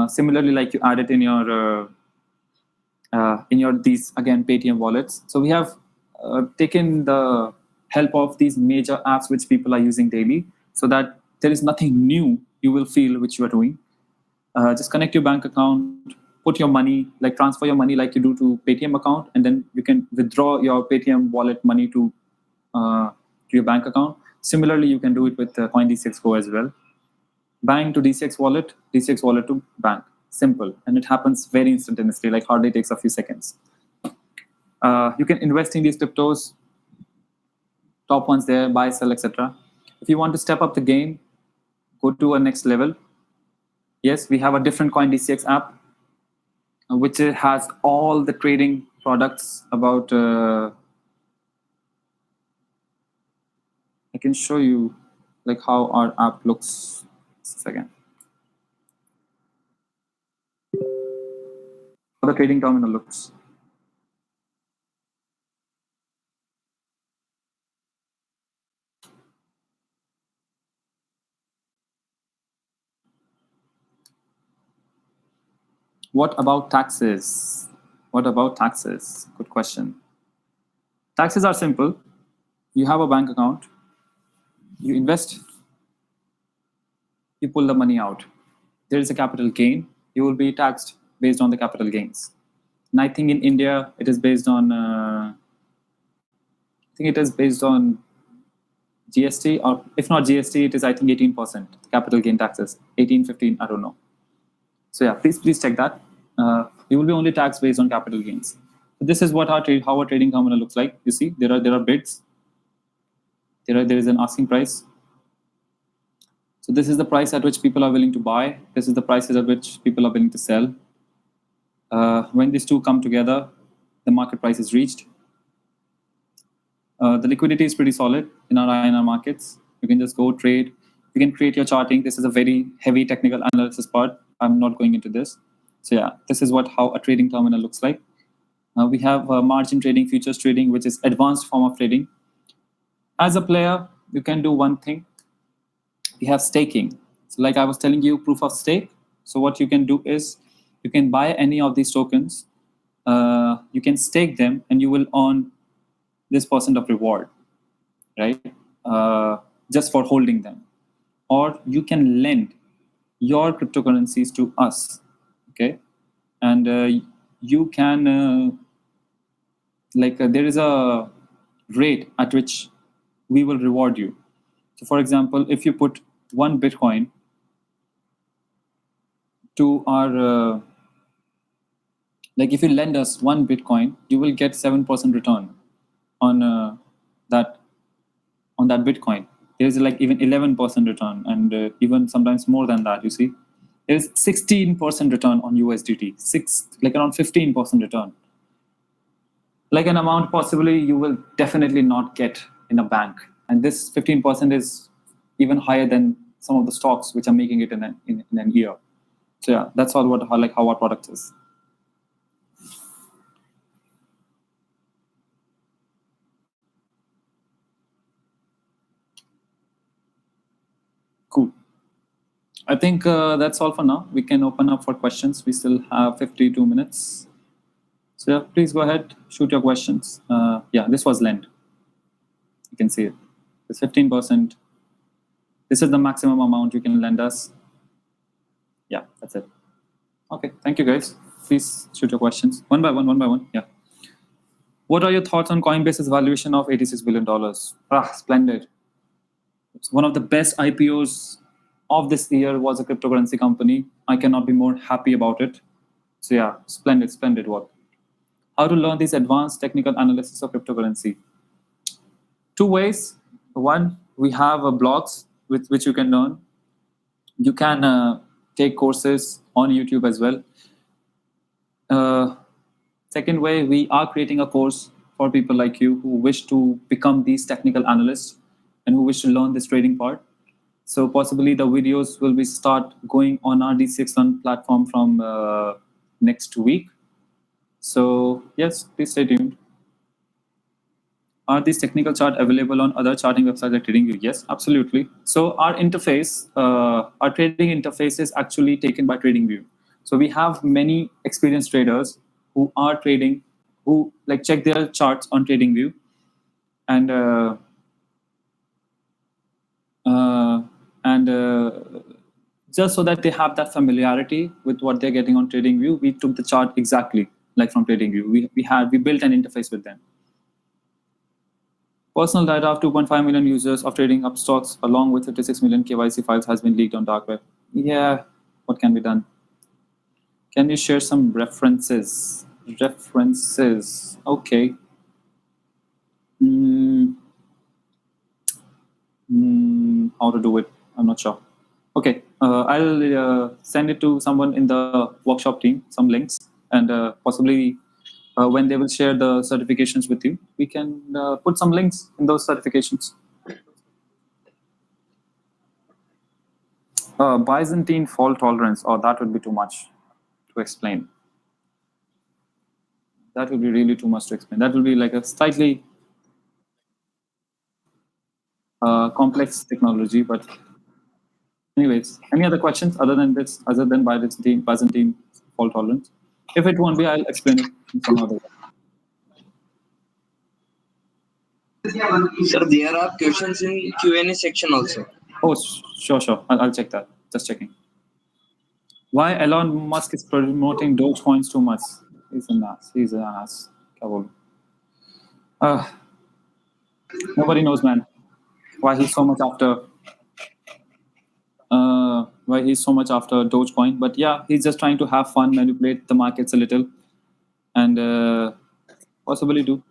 Similarly, like you add it in your these again Paytm wallets. So we have taken the help of these major apps which people are using daily, so that there is nothing new you will feel which you are doing. Just connect your bank account, put your money, like transfer your money like you do to Paytm account, and then you can withdraw your Paytm wallet money to your bank account. Similarly, you can do it with CoinDCX Go as well. Bank to DCX wallet to bank. Simple, and it happens very instantaneously, like hardly takes a few seconds. You can invest in these cryptos, top ones there, buy, sell, etc. If you want to step up the game, go to a next level. Yes, we have a different CoinDCX app, which has all the trading products about. I can show you like how our app looks. Just a second. How the trading terminal looks. What about taxes? What about taxes? Good question. Taxes are simple. You have a bank account, you invest, you pull the money out. There is a capital gain. You will be taxed based on the capital gains. And I think in India, it is based on, GST, or if not GST, it is, I think, 18% capital gain taxes, 18, 15, I don't know. So yeah, please check that. You will be only taxed based on capital gains. So this is what how our trading terminal looks like. You see, there are bids. There is an asking price. So this is the price at which people are willing to buy. This is the prices at which people are willing to sell. When these two come together, the market price is reached. The liquidity is pretty solid in our markets. You can just go trade. You can create your charting. This is a very heavy technical analysis part. I'm not going into this. So yeah, this is how a trading terminal looks like. We have margin trading, futures trading, which is advanced form of trading. As a player, you can do one thing. We have staking. So like I was telling you, proof of stake. So what you can do is you can buy any of these tokens. You can stake them, and you will earn this % of reward, right? Just for holding them. Or you can lend your cryptocurrencies to us, okay? And you can, there is a rate at which we will reward you. So for example, if you put 1 Bitcoin to our, if you lend us 1 Bitcoin, you will get 7% return on that Bitcoin. There's even 11% return, and even sometimes more than that. You see, there's 16% return on USDT, around 15% return. Like an amount possibly you will definitely not get in a bank, and this 15% is even higher than some of the stocks which are making it in an year. So yeah, that's how our product is. I think that's all for now. We can open up for questions. We still have 52 minutes. So yeah, please go ahead, shoot your questions. Yeah, this was lent. You can see it. It's 15%. This is the maximum amount you can lend us. Yeah, that's it. Okay, thank you guys. Please shoot your questions. One by one. Yeah. What are your thoughts on Coinbase's valuation of $86 billion? Splendid. It's one of the best IPOs of this year was a cryptocurrency company. I cannot be more happy about it. So yeah, splendid work. How to learn this advanced technical analysis of cryptocurrency? Two ways. One, we have blogs with which you can learn. You can take courses on YouTube as well. Second way, we are creating a course for people like you who wish to become these technical analysts and who wish to learn this trading part. So possibly the videos will be start going on our D6 Learn platform from next week. So yes, please stay tuned. Are these technical charts available on other charting websites like TradingView? Yes, absolutely. So our interface, our trading interface is actually taken by TradingView. So we have many experienced traders who are trading, who like check their charts on TradingView, and just so that they have that familiarity with what they're getting on TradingView, we took the chart exactly like from TradingView. We built an interface with them. Personal data of 2.5 million users of trading up stocks along with 56 million KYC files has been leaked on dark web. Yeah, what can be done? Can you share some references? Okay. How to do it? I'm not sure. Okay, I'll send it to someone in the workshop team, some links, and possibly when they will share the certifications with you, we can put some links in those certifications. Byzantine fault tolerance, that would be too much to explain. That would be really too much to explain. That will be like a slightly complex technology, but anyways, any other questions other than this, other than Byzantine fault tolerance? If it won't be, I'll explain it in some other way. Sir, there are questions in Q&A section also. Oh, sure. I'll check that. Just checking. Why Elon Musk is promoting Dogecoins too much? He's an ass. Nobody knows, man. Why he's so much after Dogecoin. But yeah, he's just trying to have fun, manipulate the markets a little, and possibly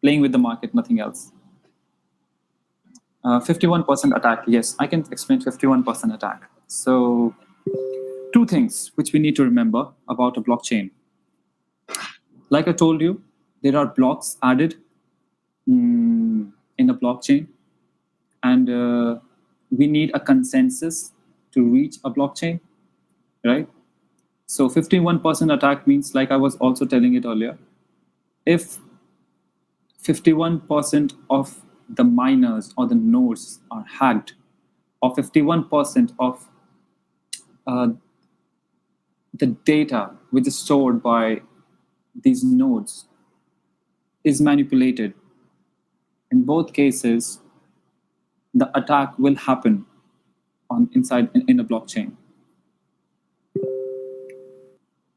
playing with the market, nothing else. 51% attack. Yes, I can explain 51% attack. So two things which we need to remember about a blockchain. Like I told you, there are blocks added in a blockchain, and we need a consensus to reach a blockchain, right? So 51% attack means, like I was also telling it earlier, if 51% of the miners or the nodes are hacked, or 51% of the data which is stored by these nodes is manipulated, in both cases, the attack will happen in a blockchain.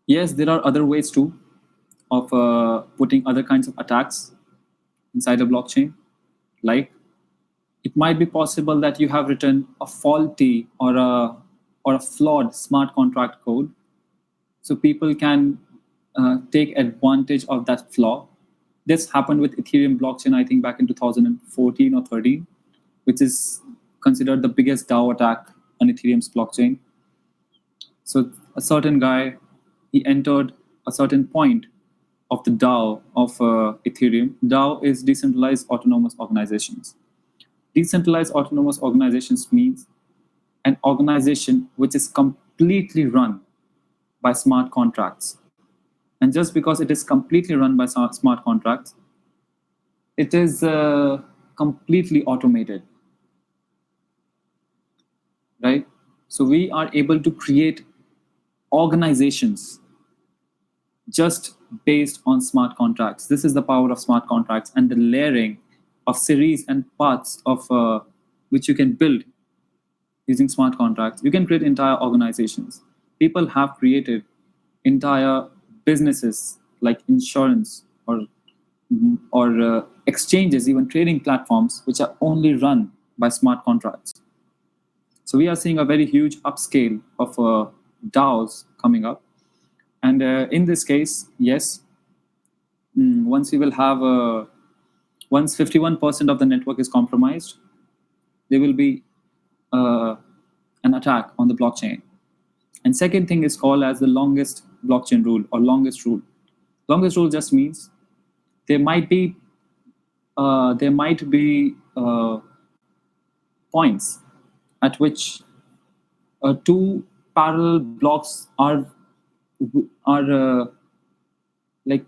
Yes, there are other ways too of putting other kinds of attacks inside a blockchain. Like, it might be possible that you have written a faulty or a flawed smart contract code, so people can take advantage of that flaw. This happened with Ethereum blockchain, I think back in 2014 or 13, which is considered the biggest DAO attack on Ethereum's blockchain. So a certain guy, he entered a certain point of the DAO of Ethereum. DAO is decentralized autonomous organizations. Decentralized autonomous organizations means an organization which is completely run by smart contracts. And just because it is completely run by smart contracts, it is completely automated, right? So we are able to create organizations just based on smart contracts. This is the power of smart contracts and the layering of series and parts of which you can build using smart contracts. You can create entire organizations. People have created entire businesses like insurance or exchanges, even trading platforms, which are only run by smart contracts. So we are seeing a very huge upscale of DAOs coming up. And in this case, yes, once we will have once 51% of the network is compromised, there will be an attack on the blockchain. And second thing is called as the longest blockchain rule or longest rule. Longest rule just means there might be points at which two parallel blocks are like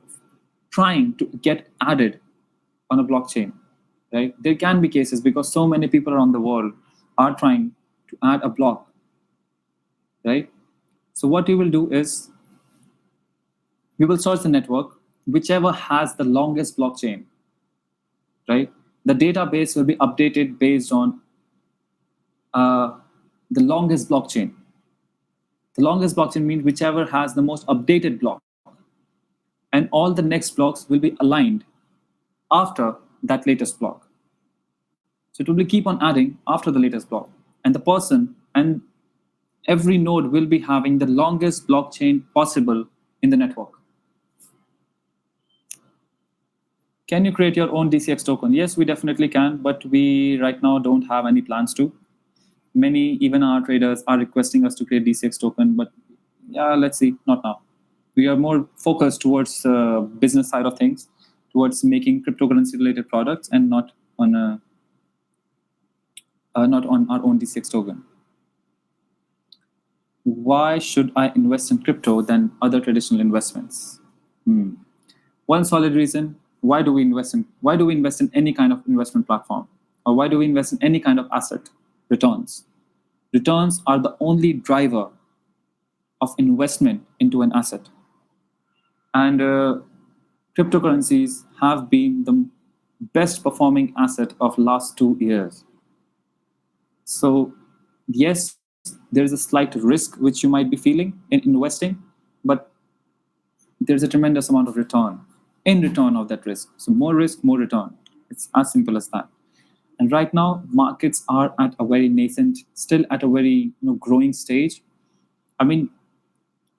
trying to get added on a blockchain, right? There can be cases because so many people around the world are trying to add a block, right? So what we will do is we will search the network, whichever has the longest blockchain, right? The database will be updated based on the longest blockchain. The longest blockchain means whichever has the most updated block. And all the next blocks will be aligned after that latest block. So it will be keep on adding after the latest block. And the person and every node will be having the longest blockchain possible in the network. Can you create your own DCX token? Yes, we definitely can, but we right now don't have any plans to. Many, even our traders, are requesting us to create DCX token, but yeah, let's see, not now. We are more focused towards business side of things, towards making cryptocurrency related products, and not on our own DCX token. Why should I invest in crypto than other traditional investments? One solid reason: why do we invest in any kind of investment platform, or why do we invest in any kind of asset? Returns. Returns are the only driver of investment into an asset. And cryptocurrencies have been the best performing asset of last 2 years. So yes, there is a slight risk which you might be feeling in investing, but there's a tremendous amount of return in return of that risk. So more risk, more return. It's as simple as that. And right now, markets are at a very nascent, still at a very growing stage. I mean,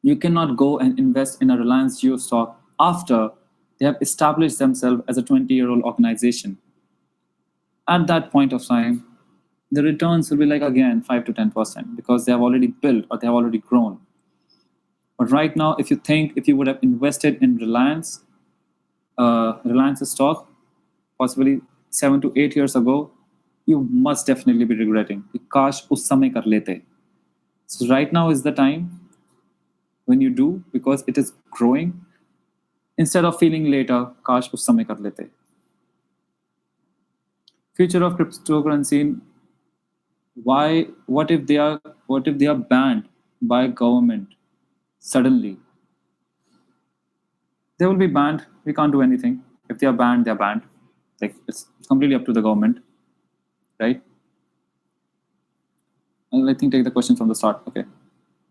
you cannot go and invest in a Reliance Jio stock after they have established themselves as a 20-year-old organization. At that point of time, the returns will be like, again, 5 to 10% because they have already built or they have already grown. But right now, if you would have invested in Reliance stock, possibly 7 to 8 years ago, you must definitely be regretting. Kash us samay kar lete. So right now is the time when you do, because it is growing. Instead of feeling later, kash us samay kar lete. Future of cryptocurrency. What if they are banned by government suddenly? They will be banned. We can't do anything. If they are banned, they're banned. Like, it's completely up to the government, right? I'll, I think, take the question from the start. Okay.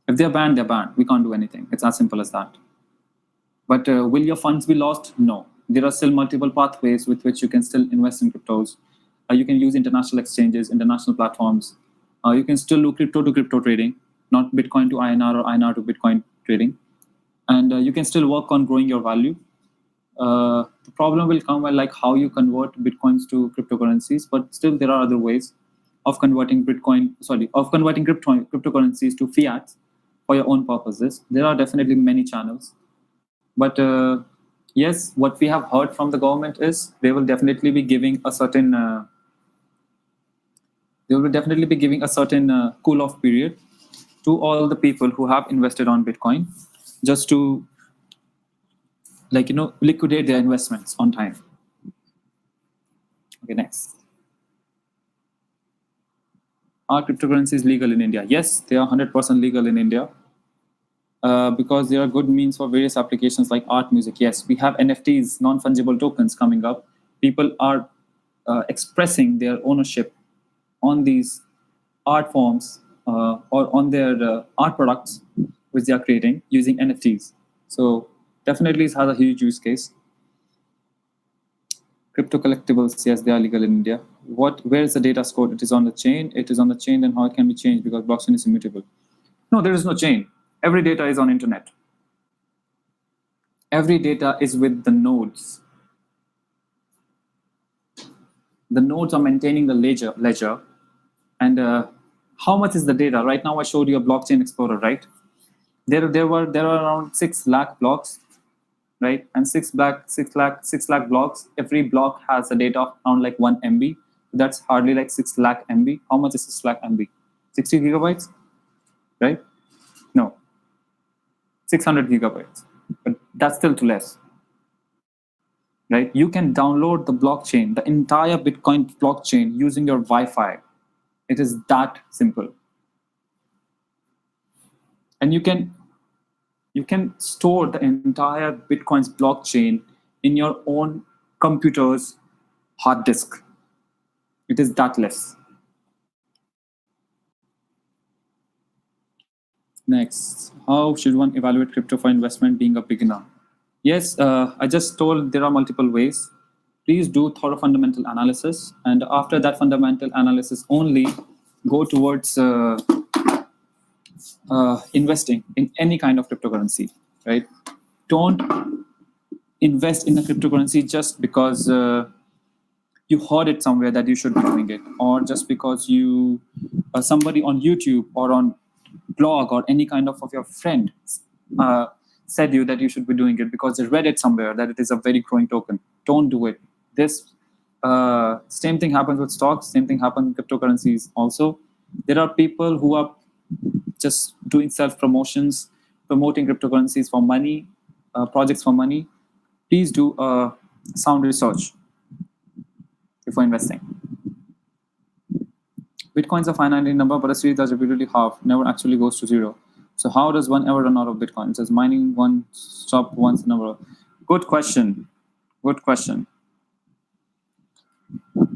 If they're banned, they're banned. We can't do anything. It's as simple as that. But will your funds be lost? No. There are still multiple pathways with which you can still invest in cryptos. You can use international exchanges, international platforms. You can still do crypto to crypto trading, not Bitcoin to INR or INR to Bitcoin trading. And you can still work on growing your value. The problem will come by like how you convert Bitcoins to cryptocurrencies, but still there are other ways of converting cryptocurrencies to fiat for your own purposes. There are definitely many channels. But yes, what we have heard from the government is they will definitely be giving a certain cool off period to all the people who have invested on Bitcoin, just to liquidate their investments on time. Okay, next. Are cryptocurrencies legal in India? Yes, they are 100% legal in India. Because there are good means for various applications like art, music. Yes, we have NFTs, non-fungible tokens coming up. People are expressing their ownership on these art forms or on their art products which they are creating using NFTs. So definitely it has a huge use case. Crypto collectibles, yes, they are legal in India. Where is the data stored? It is on the chain. It is on the chain, then how it can be changed because blockchain is immutable? No, there is no chain. Every data is on internet. Every data is with the nodes. The nodes are maintaining the ledger. And how much is the data? Right now, I showed you a blockchain explorer, right? There are around 6 lakh blocks, right? And 6 lakh blocks. Every block has a data of around like 1 MB. That's hardly like 6 lakh MB. How much is 6 lakh MB? 60 gigabytes, right? No, 600 gigabytes. But that's still too less, right? You can download the blockchain, the entire Bitcoin blockchain using your Wi-Fi. It is that simple. And you can store the entire Bitcoin's blockchain in your own computer's hard disk. It is that less. Next, how should one evaluate crypto for investment being a beginner? Yes, I just told there are multiple ways. Please do thorough fundamental analysis. And after that fundamental analysis only, go towards investing in any kind of cryptocurrency, right? Don't invest in a cryptocurrency just because you heard it somewhere that you should be doing it, or just because you somebody on YouTube or on blog or any kind of your friend uh, said you that you should be doing it because they read it somewhere that it is a very growing token. Don't do it. This same thing happens with stocks, same thing happens with cryptocurrencies also. There are people who are just doing self promotions, promoting cryptocurrencies for money, projects for money. Please do sound research before investing. Bitcoins are finite in number, but a series that's repeatedly half never actually goes to zero. So how does one ever run out of Bitcoin? It says mining one stop once number. Good question. Good question.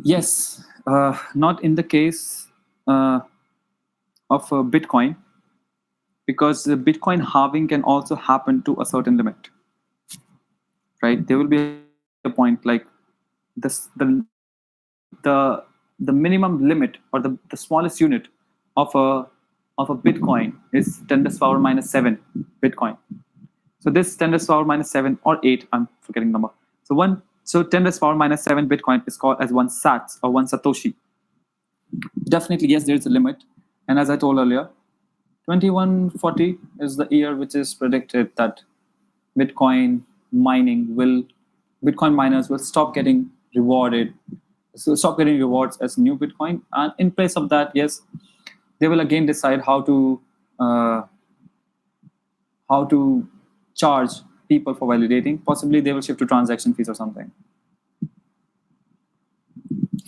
Yes, not in the case of Bitcoin, because the Bitcoin halving can also happen to a certain limit, right? There will be a point like this, the minimum limit or the smallest unit of a Bitcoin is 10 to the power minus 7 Bitcoin. So this 10 to the power minus 7 or 8, I'm forgetting number. So 10 to the power minus 7 Bitcoin is called as one sats or one Satoshi. Definitely, yes, there is a limit. And as I told earlier, 2140 is the year which is predicted that Bitcoin miners will stop getting rewarded. So stop getting rewards as new Bitcoin. And in place of that, yes, they will again decide how to charge people for validating. Possibly they will shift to transaction fees or something.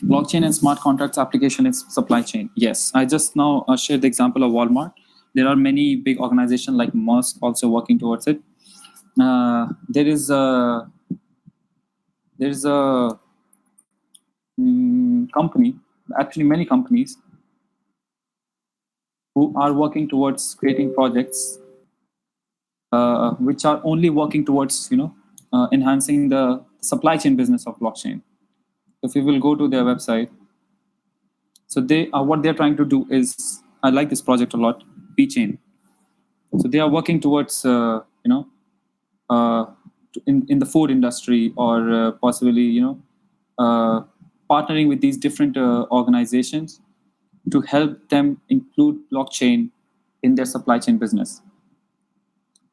Blockchain and smart contracts application in supply chain. Yes, I just now shared the example of Walmart. There are many big organizations like Musk also working towards it. There is a company, actually many companies, who are working towards creating projects which are only working towards enhancing the supply chain business of blockchain. If you will go to their website, so they are what they're trying to do is, I like this project a lot, Chain. So they are working towards in the food industry, or possibly partnering with these different organizations to help them include blockchain in their supply chain business.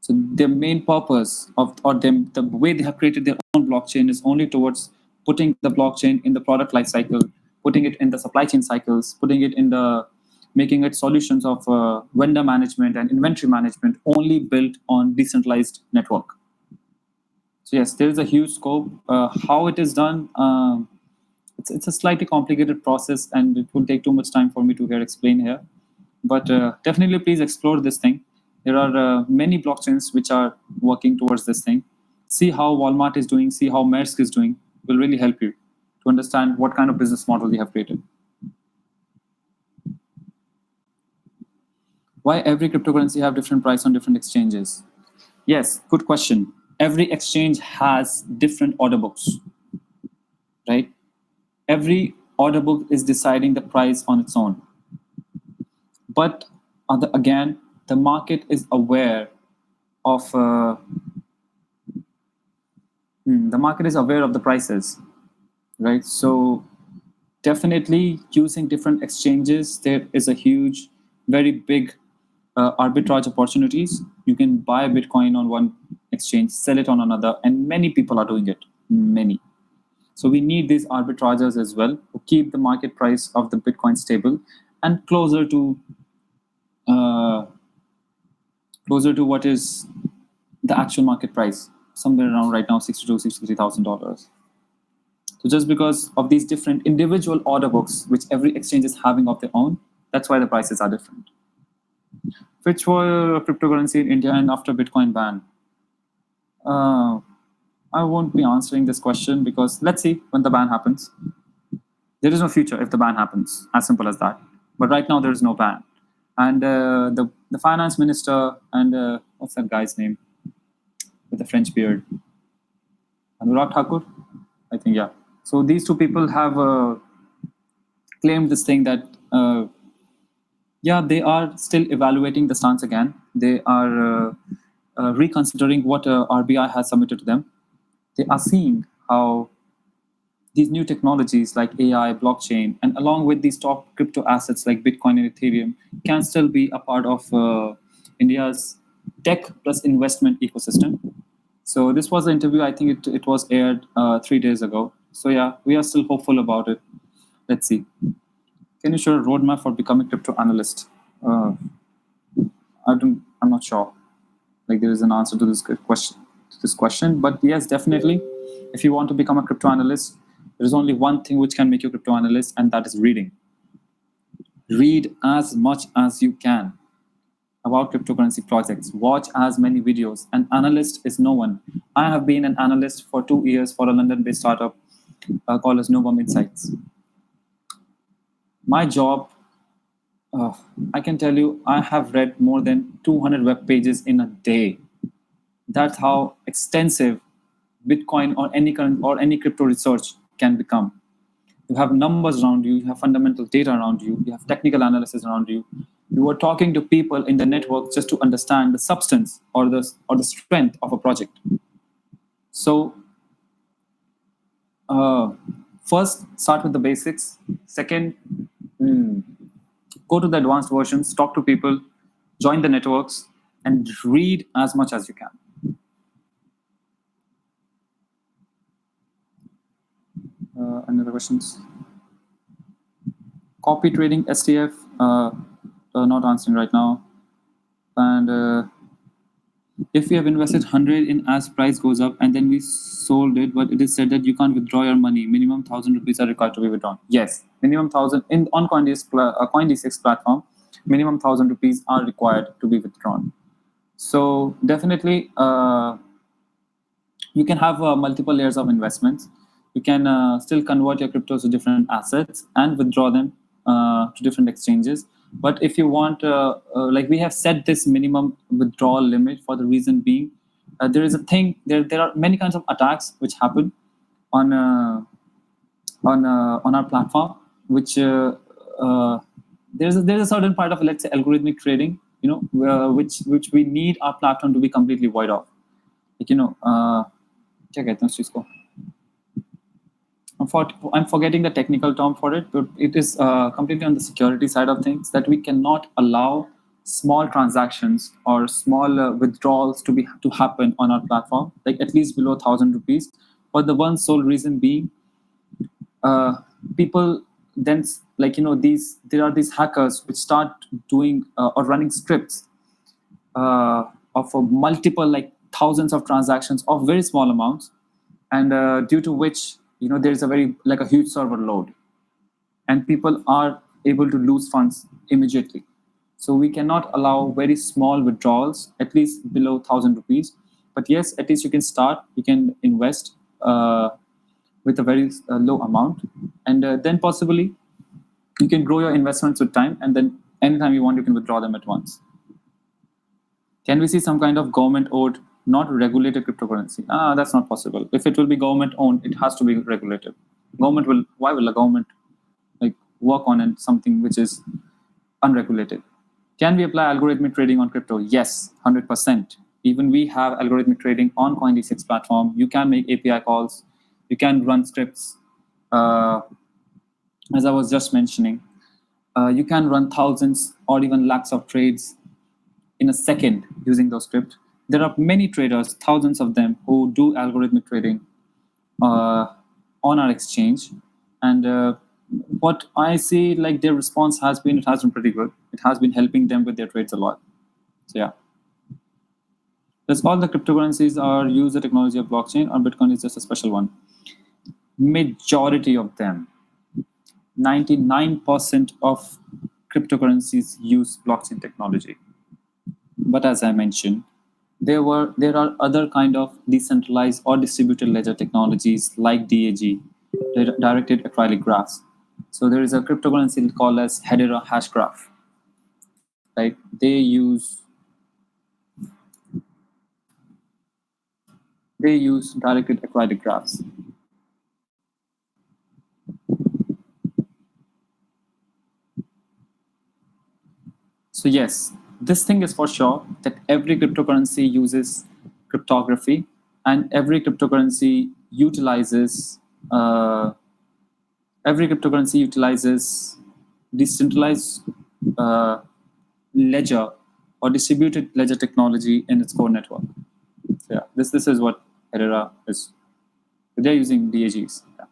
So their main purpose the way they have created their own blockchain is only towards putting the blockchain in the product life cycle, putting it in the supply chain cycles, putting it in the making it solutions of vendor management and inventory management, only built on decentralized network. So yes, there is a huge scope. How it is done, it's a slightly complicated process, and it will take too much time for me to explain here. But definitely, please explore this thing. There are many blockchains which are working towards this thing. See how Walmart is doing, see how Maersk is doing. Will really help you to understand what kind of business model they have created. Why every cryptocurrency have different price on different exchanges? Yes, good question. Every exchange has different order books, right? Every order book is deciding the price on its own. But again, the market is aware of the prices, right? So definitely using different exchanges, there is a huge, very big arbitrage opportunities. You can buy Bitcoin on one exchange, sell it on another, and many people are doing it. Many. So we need these arbitrages as well to keep the market price of the Bitcoin stable and closer to what is the actual market price, somewhere around right now $63,000. So just because of these different individual order books, which every exchange is having of their own, that's why the prices are different. Which were cryptocurrency in India and after Bitcoin ban? I won't be answering this question because let's see when the ban happens. There is no future if the ban happens, as simple as that. But right now there is no ban. And the finance minister and what's that guy's name with the French beard? Anurag Thakur, I think, yeah. So these two people have claimed this thing that they are still evaluating the stance again. They are reconsidering what RBI has submitted to them. They are seeing how these new technologies like AI, blockchain, and along with these top crypto assets like Bitcoin and Ethereum can still be a part of India's tech plus investment ecosystem. So this was the interview. I think it was aired 3 days ago. So yeah, we are still hopeful about it. Let's see. Can you show a roadmap for becoming crypto analyst? I'm not sure. Like there is an answer to this question. But yes, definitely, if you want to become a crypto analyst, there is only one thing which can make you a crypto analyst, and that is reading. Read as much as you can about cryptocurrency projects. Watch as many videos. An analyst is no one. I have been an analyst for 2 years for a London-based startup called as Novum Insights. My job, I can tell you, I have read more than 200 web pages in a day. That's how extensive Bitcoin or any crypto research can become. You have numbers around you, you have fundamental data around you, you have technical analysis around you. You are talking to people in the network just to understand the substance or the strength of a project. So first, start with the basics. Second, go to the advanced versions, talk to people, join the networks, and read as much as you can. Any other questions? Copy trading, STF, not answering right now. And if we have invested 100 in as price goes up and then we sold it, but it is said that you can't withdraw your money, minimum 1,000 rupees are required to be withdrawn. Yes, minimum 1,000 on CoinDesk platform, minimum 1,000 rupees are required to be withdrawn. So definitely, you can have multiple layers of investments. You can still convert your cryptos to different assets and withdraw them to different exchanges. But if you want, like we have set this minimum withdrawal limit for the reason being, there is a thing. There are many kinds of attacks which happen on our platform, which there's a certain part of, let's say, algorithmic trading, which we need our platform to be completely void of. Like क्या कहते हैं उस चीज को? I'm forgetting the technical term for it, but it is completely on the security side of things, that we cannot allow small transactions or small withdrawals to happen on our platform, like at least below 1,000 rupees. For the one sole reason being, people then, like there are these hackers which start doing or running scripts of multiple, like thousands of transactions of very small amounts, and due to which there's a like a huge server load, and people are able to lose funds immediately. So we cannot allow very small withdrawals, at least below 1,000 rupees. But yes, at least you can start, you can invest with a very low amount, and then possibly you can grow your investments with time, and then anytime you want, you can withdraw them at once. Can we see some kind of government-owned, not regulated cryptocurrency? That's not possible. If it will be government-owned, it has to be regulated. Why will a government like work on something which is unregulated? Can we apply algorithmic trading on crypto? Yes, 100%. Even we have algorithmic trading on CoinD6 platform. You can make API calls. You can run scripts. As I was just mentioning, you can run thousands or even lakhs of trades in a second using those scripts. There are many traders, thousands of them, who do algorithmic trading on our exchange. And what I see, like their response has been pretty good. It has been helping them with their trades a lot. So yeah. Does all the cryptocurrencies are use the technology of blockchain, or Bitcoin is just a special one? Majority of them, 99% of cryptocurrencies use blockchain technology. But as I mentioned, there are other kind of decentralized or distributed ledger technologies like DAG, directed acrylic graphs. So there is a cryptocurrency called as Hedera Hashgraph. Right? They use directed acrylic graphs. So yes, this thing is for sure that every cryptocurrency uses cryptography, and every cryptocurrency utilizes decentralized ledger or distributed ledger technology in its core network. So yeah, this is what Hedera is. They're using DAGs. Yeah.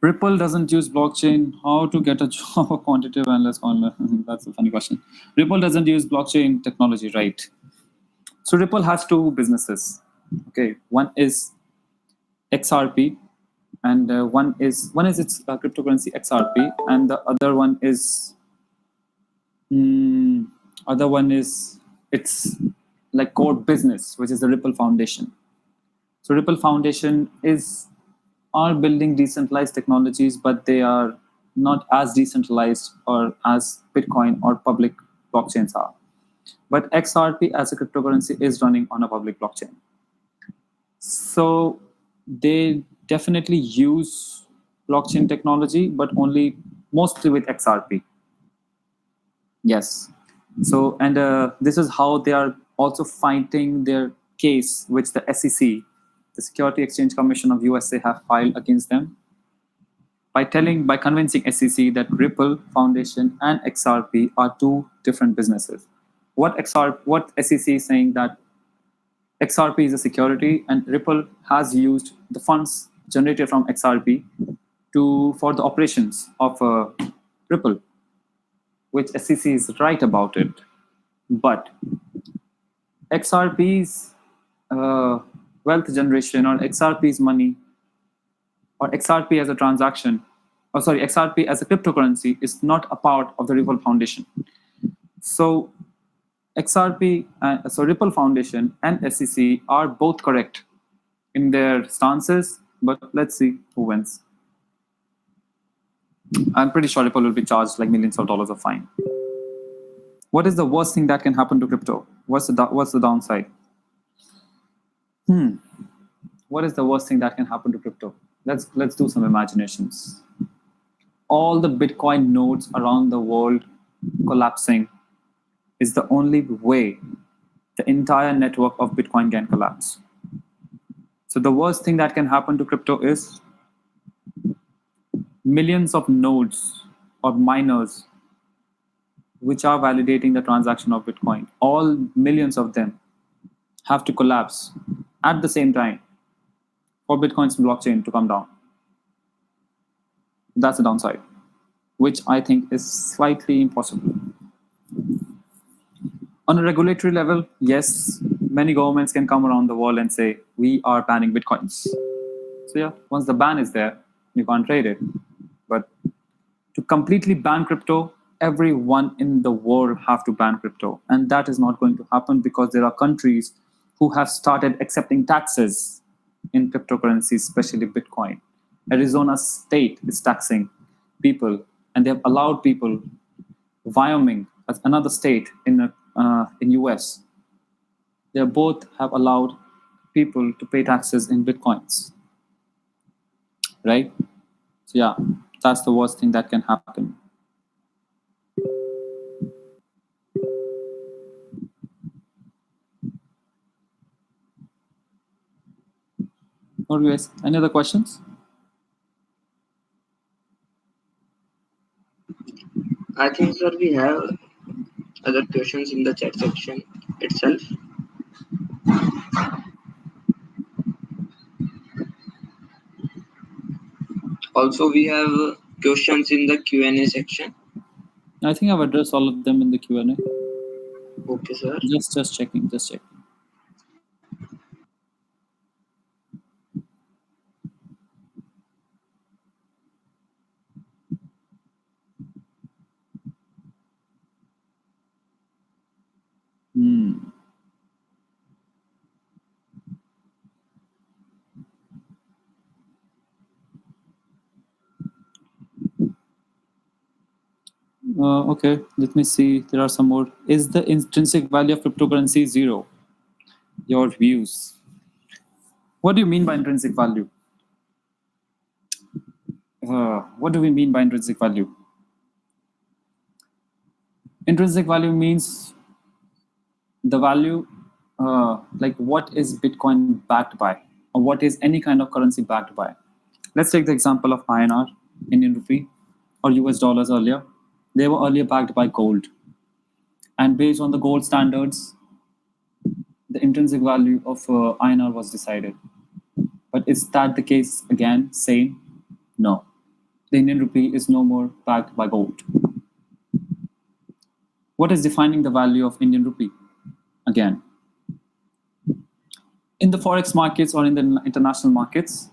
Ripple doesn't use blockchain. How to get a job of quantitative analyst online? That's a funny question. Ripple doesn't use blockchain technology, right? So Ripple has two businesses. Okay, one is XRP, and one is its cryptocurrency XRP, and the other one is its like core business, which is the Ripple Foundation. So Ripple Foundation are building decentralized technologies, but they are not as decentralized or as Bitcoin or public blockchains are. But XRP as a cryptocurrency is running on a public blockchain. So they definitely use blockchain technology, but mostly with XRP. Yes. So, and this is how they are also fighting their case, which the SEC, the Security Exchange Commission of USA, have filed against them by convincing SEC that Ripple Foundation and XRP are two different businesses. What SEC is saying that XRP is a security, and Ripple has used the funds generated from XRP for the operations of Ripple, which SEC is right about it. But XRP's wealth generation, or XRP's money, or XRP as a transaction, XRP as a cryptocurrency is not a part of the Ripple Foundation. So Ripple Foundation and SEC are both correct in their stances, but let's see who wins. I'm pretty sure Ripple will be charged like millions of dollars of fine. What is the worst thing that can happen to crypto? What's the downside? What is the worst thing that can happen to crypto? Let's do some imaginations. All the Bitcoin nodes around the world collapsing is the only way the entire network of Bitcoin can collapse. So the worst thing that can happen to crypto is millions of nodes or miners which are validating the transaction of Bitcoin. All millions of them have to collapse at the same time for Bitcoin's blockchain to come down. That's the downside, which I think is slightly impossible. On a regulatory level, yes, many governments can come around the world and say, we are banning Bitcoins. So yeah, once the ban is there, you can't trade it. But to completely ban crypto, everyone in the world have to ban crypto. And that is not going to happen because there are countries who have started accepting taxes in cryptocurrencies, especially Bitcoin. Arizona state is taxing people, and they have allowed people. Wyoming, as another state in US, they both have allowed people to pay taxes in Bitcoins, right? So yeah, that's the worst thing that can happen. Or guys, any other questions? I think, sir, we have other questions in the chat section itself. Also, we have questions in the Q&A section. I think I've addressed all of them in the Q&A. Okay, sir. Just checking. Okay, let me see. There are some more. Is the intrinsic value of cryptocurrency zero? Your views. What do you mean by intrinsic value? What do we mean by intrinsic value? Intrinsic value means the value, like what is Bitcoin backed by, or what is any kind of currency backed by. Let's take the example of INR, Indian rupee, or US dollars earlier. They were earlier backed by gold. And based on the gold standards, the intrinsic value of INR was decided. But is that the case again? Same? No. The Indian rupee is no more backed by gold. What is defining the value of Indian rupee? Again, in the forex markets or in the international markets,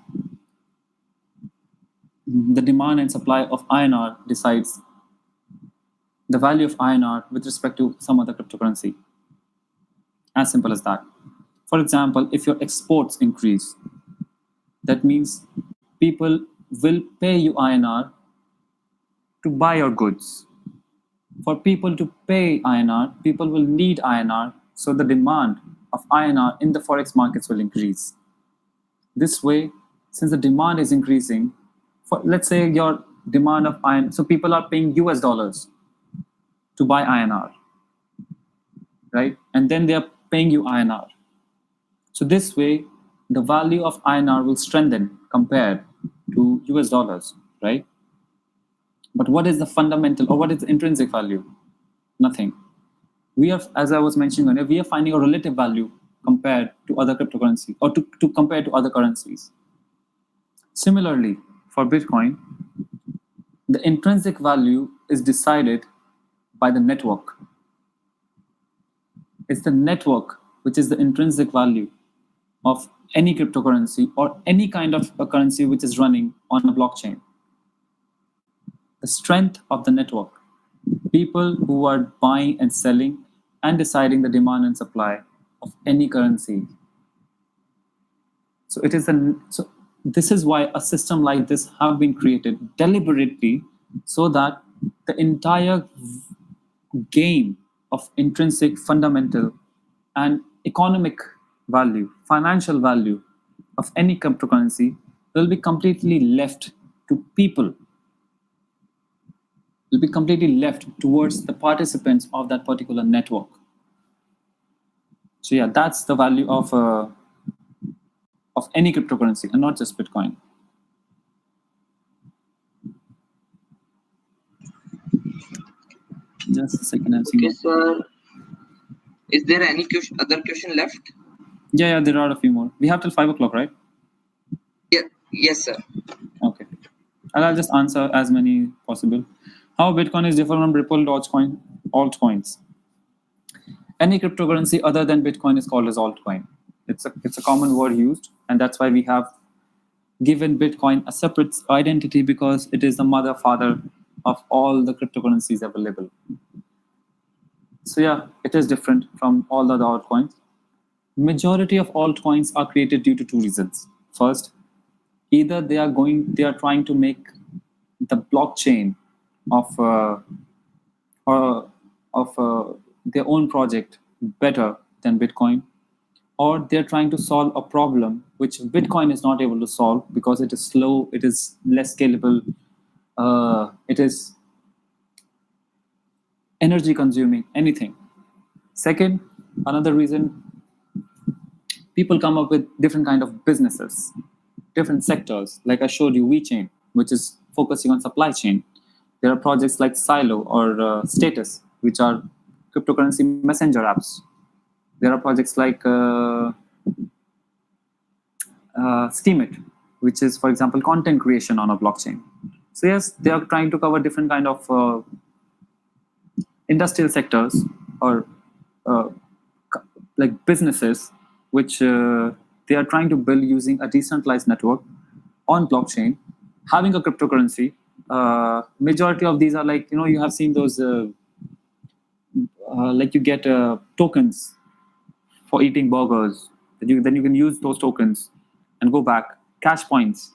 the demand and supply of INR decides the value of INR with respect to some other cryptocurrency. As simple as that. For example, if your exports increase, that means people will pay you INR to buy your goods. For people to pay INR, people will need INR, so the demand of INR in the forex markets will increase. This way, since the demand is increasing, for let's say your demand of INR, so people are paying US dollars to buy INR, right? And then they are paying you INR. So this way, the value of INR will strengthen compared to US dollars, right? But what is the fundamental or what is the intrinsic value? Nothing. We are, as I was mentioning earlier, we are finding a relative value compared to other cryptocurrency or to compare to other currencies. Similarly, for Bitcoin, the intrinsic value is decided by the network. It's the network which is the intrinsic value of any cryptocurrency or any kind of a currency which is running on a blockchain. The strength of the network, people who are buying and selling and deciding the demand and supply of any currency. So this is why a system like this have been created deliberately, so that the entire game of intrinsic, fundamental, and economic value, financial value of any cryptocurrency will be completely left to people, will be completely left towards the participants of that particular network. So yeah, that's the value of any cryptocurrency, and not just Bitcoin. Just a second, I'm seeing. Okay, sir. Is there any other question left? Yeah, there are a few more. We have till 5 o'clock, right? Yeah. Yes, sir. Okay. And I'll just answer as many possible. How Bitcoin is different from Ripple altcoins? Any cryptocurrency other than Bitcoin is called as altcoin. It's a common word used, and that's why we have given Bitcoin a separate identity, because it is the mother father of all the cryptocurrencies available. So yeah, it is different from all the other altcoins. Majority of altcoins are created due to two reasons. First, either they are trying to make the blockchain of their own project better than Bitcoin, or they're trying to solve a problem which Bitcoin is not able to solve because it is slow, it is less scalable, it is energy consuming, anything. Second, another reason, people come up with different kind of businesses, different sectors. Like I showed you, WeChain, which is focusing on supply chain. There are projects like Silo or Status, which are cryptocurrency messenger apps. There are projects like Steemit, which is, for example, content creation on a blockchain. So yes, they are trying to cover different kind of industrial sectors or uh, like businesses, which they are trying to build using a decentralized network on blockchain, having a cryptocurrency. Majority of these are like, you have seen those, like you get tokens for eating burgers. Then you can use those tokens and go back. Cash points.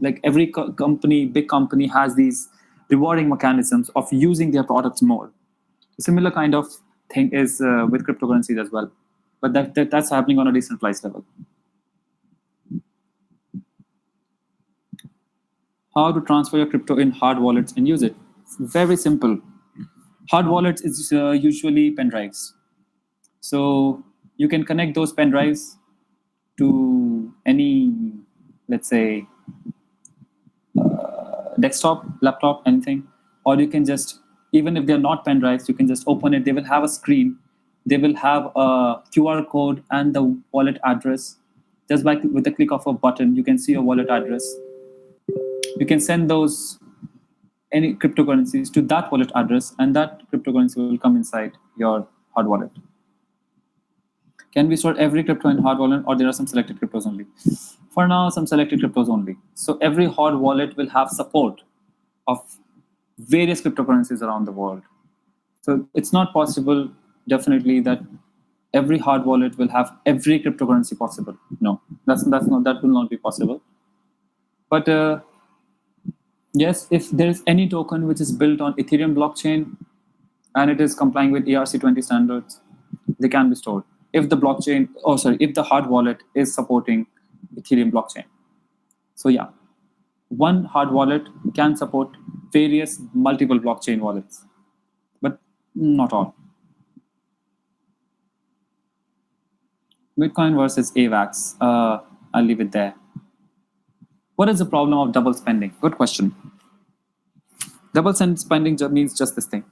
Like every company, big company, has these rewarding mechanisms of using their products more. A similar kind of thing is with cryptocurrencies as well, but that's happening on a decentralized level. How to transfer your crypto in hard wallets and use it? It's very simple. Hard wallets is usually pen drives. So you can connect those pen drives to any, let's say, desktop, laptop, anything. Or you can just, even if they're not pen drives, you can just open it. They will have a screen. They will have a QR code and the wallet address. Just with the click of a button, you can see your wallet address. You can send those any cryptocurrencies to that wallet address, and that cryptocurrency will come inside your hard wallet. Can we store every crypto in hard wallet, or there are some selected cryptos only? For now, some selected cryptos only. So every hard wallet will have support of various cryptocurrencies around the world. So it's not possible, definitely, that every hard wallet will have every cryptocurrency possible. No, that will not be possible. But yes, if there is any token which is built on Ethereum blockchain and it is complying with ERC20 standards, they can be stored. If the if the hard wallet is supporting Ethereum blockchain. So yeah, one hard wallet can support various multiple blockchain wallets, but not all. Bitcoin versus AVAX. I'll leave it there. What is the problem of double spending? Good question. Double spending means just this thing.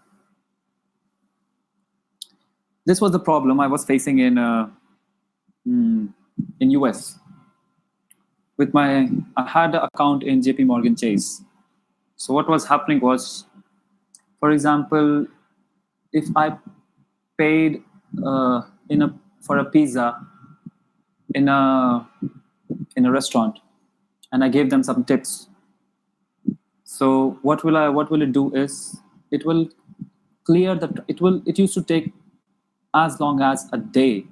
This was the problem I was facing in US. I had an account in JP Morgan Chase. So what was happening was, for example, if I paid for a pizza in a restaurant, and I gave them some tips. So what will it do is, it will clear that it used to take as long as a day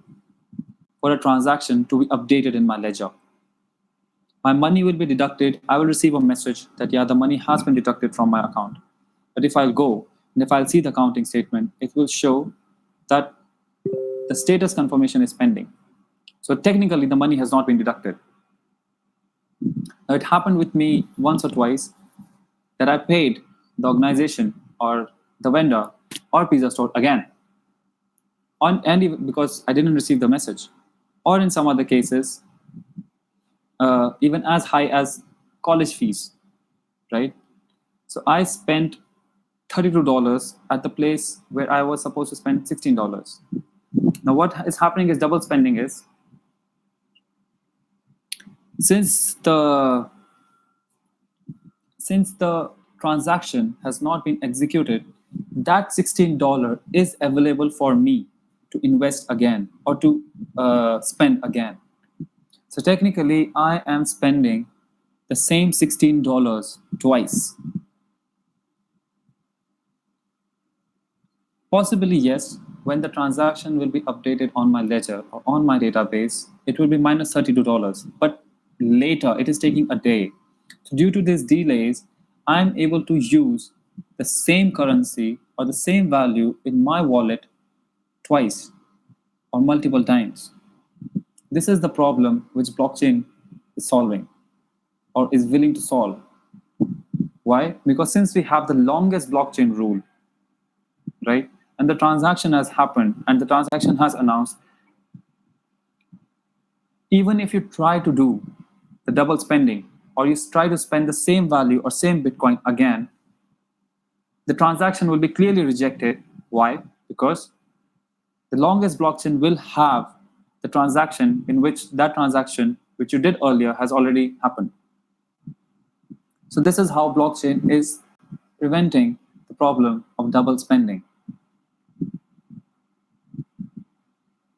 for a transaction to be updated in my ledger. My money will be deducted. I will receive a message that, yeah, the money has been deducted from my account. But if I'll go and if I'll see the accounting statement, it will show that the status confirmation is pending. So technically, the money has not been deducted. Now, it happened with me once or twice that I paid the organization or the vendor or pizza store again, and even because I didn't receive the message, or in some other cases, even as high as college fees, right? So I spent $32 at the place where I was supposed to spend $16. Now what is happening is double spending is, since the transaction has not been executed that $16 is available for me to invest again or to spend again. So technically, I am spending the same $16 twice. Possibly, yes, when the transaction will be updated on my ledger or on my database, it will be minus $32. But later, it is taking a day. So due to these delays, I'm able to use the same currency or the same value in my wallet twice or multiple times. This is the problem which blockchain is solving or is willing to solve. Why? Because since we have the longest blockchain rule, right, and the transaction has happened and the transaction has announced, even if you try to do the double spending or you try to spend the same value or same Bitcoin again, the transaction will be clearly rejected. Why? Because the longest blockchain will have the transaction in which that transaction which you did earlier has already happened. So this is how blockchain is preventing the problem of double spending.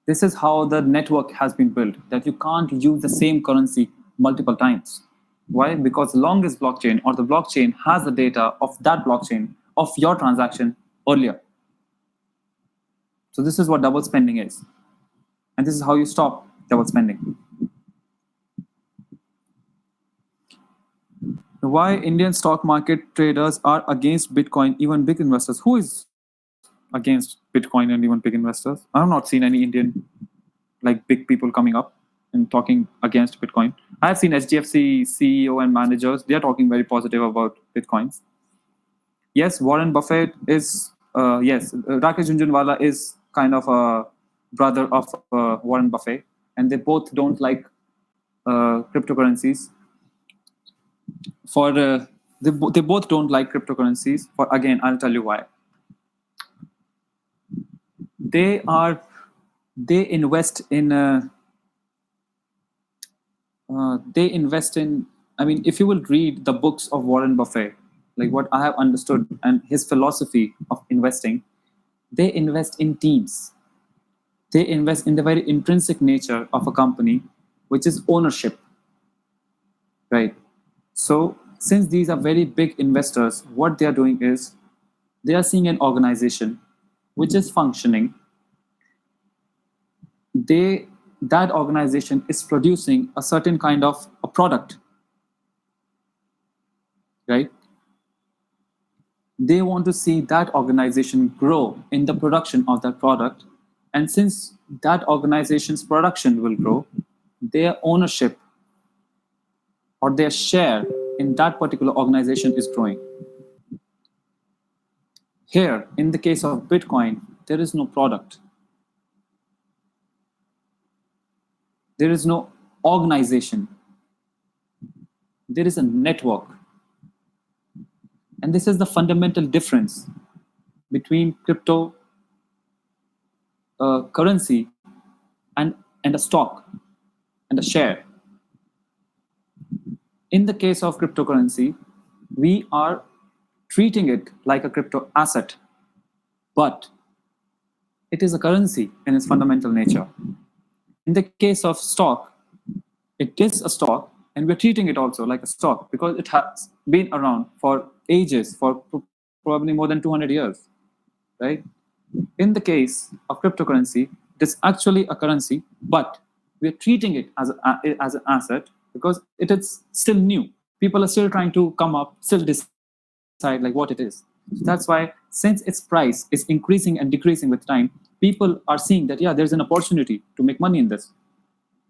This is how the network has been built, that you can't use the same currency multiple times. Why? Because the longest blockchain or the blockchain has the data of that blockchain of your transaction earlier. So this is what double spending is. And this is how you stop double spending. Why Indian stock market traders are against Bitcoin, even big investors? Who is against Bitcoin and even big investors? I have not seen any Indian like big people coming up and talking against Bitcoin. I have seen HDFC CEO and managers, they are talking very positive about Bitcoins. Yes, Warren Buffett is, Rakesh Jhunjhunwala is kind of a brother of Warren Buffett, and they both don't like cryptocurrencies. They both don't like cryptocurrencies. For again, I'll tell you why. They invest in I mean, if you will read the books of Warren Buffett, like what I have understood and his philosophy of investing, they invest in teams. They invest in the very intrinsic nature of a company, which is ownership, right? So since these are very big investors, what they are doing is they are seeing an organization which is functioning. That organization is producing a certain kind of a product, right? They want to see that organization grow in the production of that product. And since that organization's production will grow, their ownership or their share in that particular organization is growing. Here, in the case of Bitcoin, there is no product. There is no organization. There is a network. And this is the fundamental difference between crypto currency and a stock and a share. In the case of cryptocurrency, we are treating it like a crypto asset, but it is a currency in its fundamental nature. In the case of stock, it is a stock, and we're treating it also like a stock because it has been around for ages, for probably more than 200 years, right? In the case of cryptocurrency, it is actually a currency, but we're treating it as an asset because it is still new. People are still trying to come up, still decide like what it is. So that's why, since its price is increasing and decreasing with time, people are seeing that, yeah, there's an opportunity to make money in this.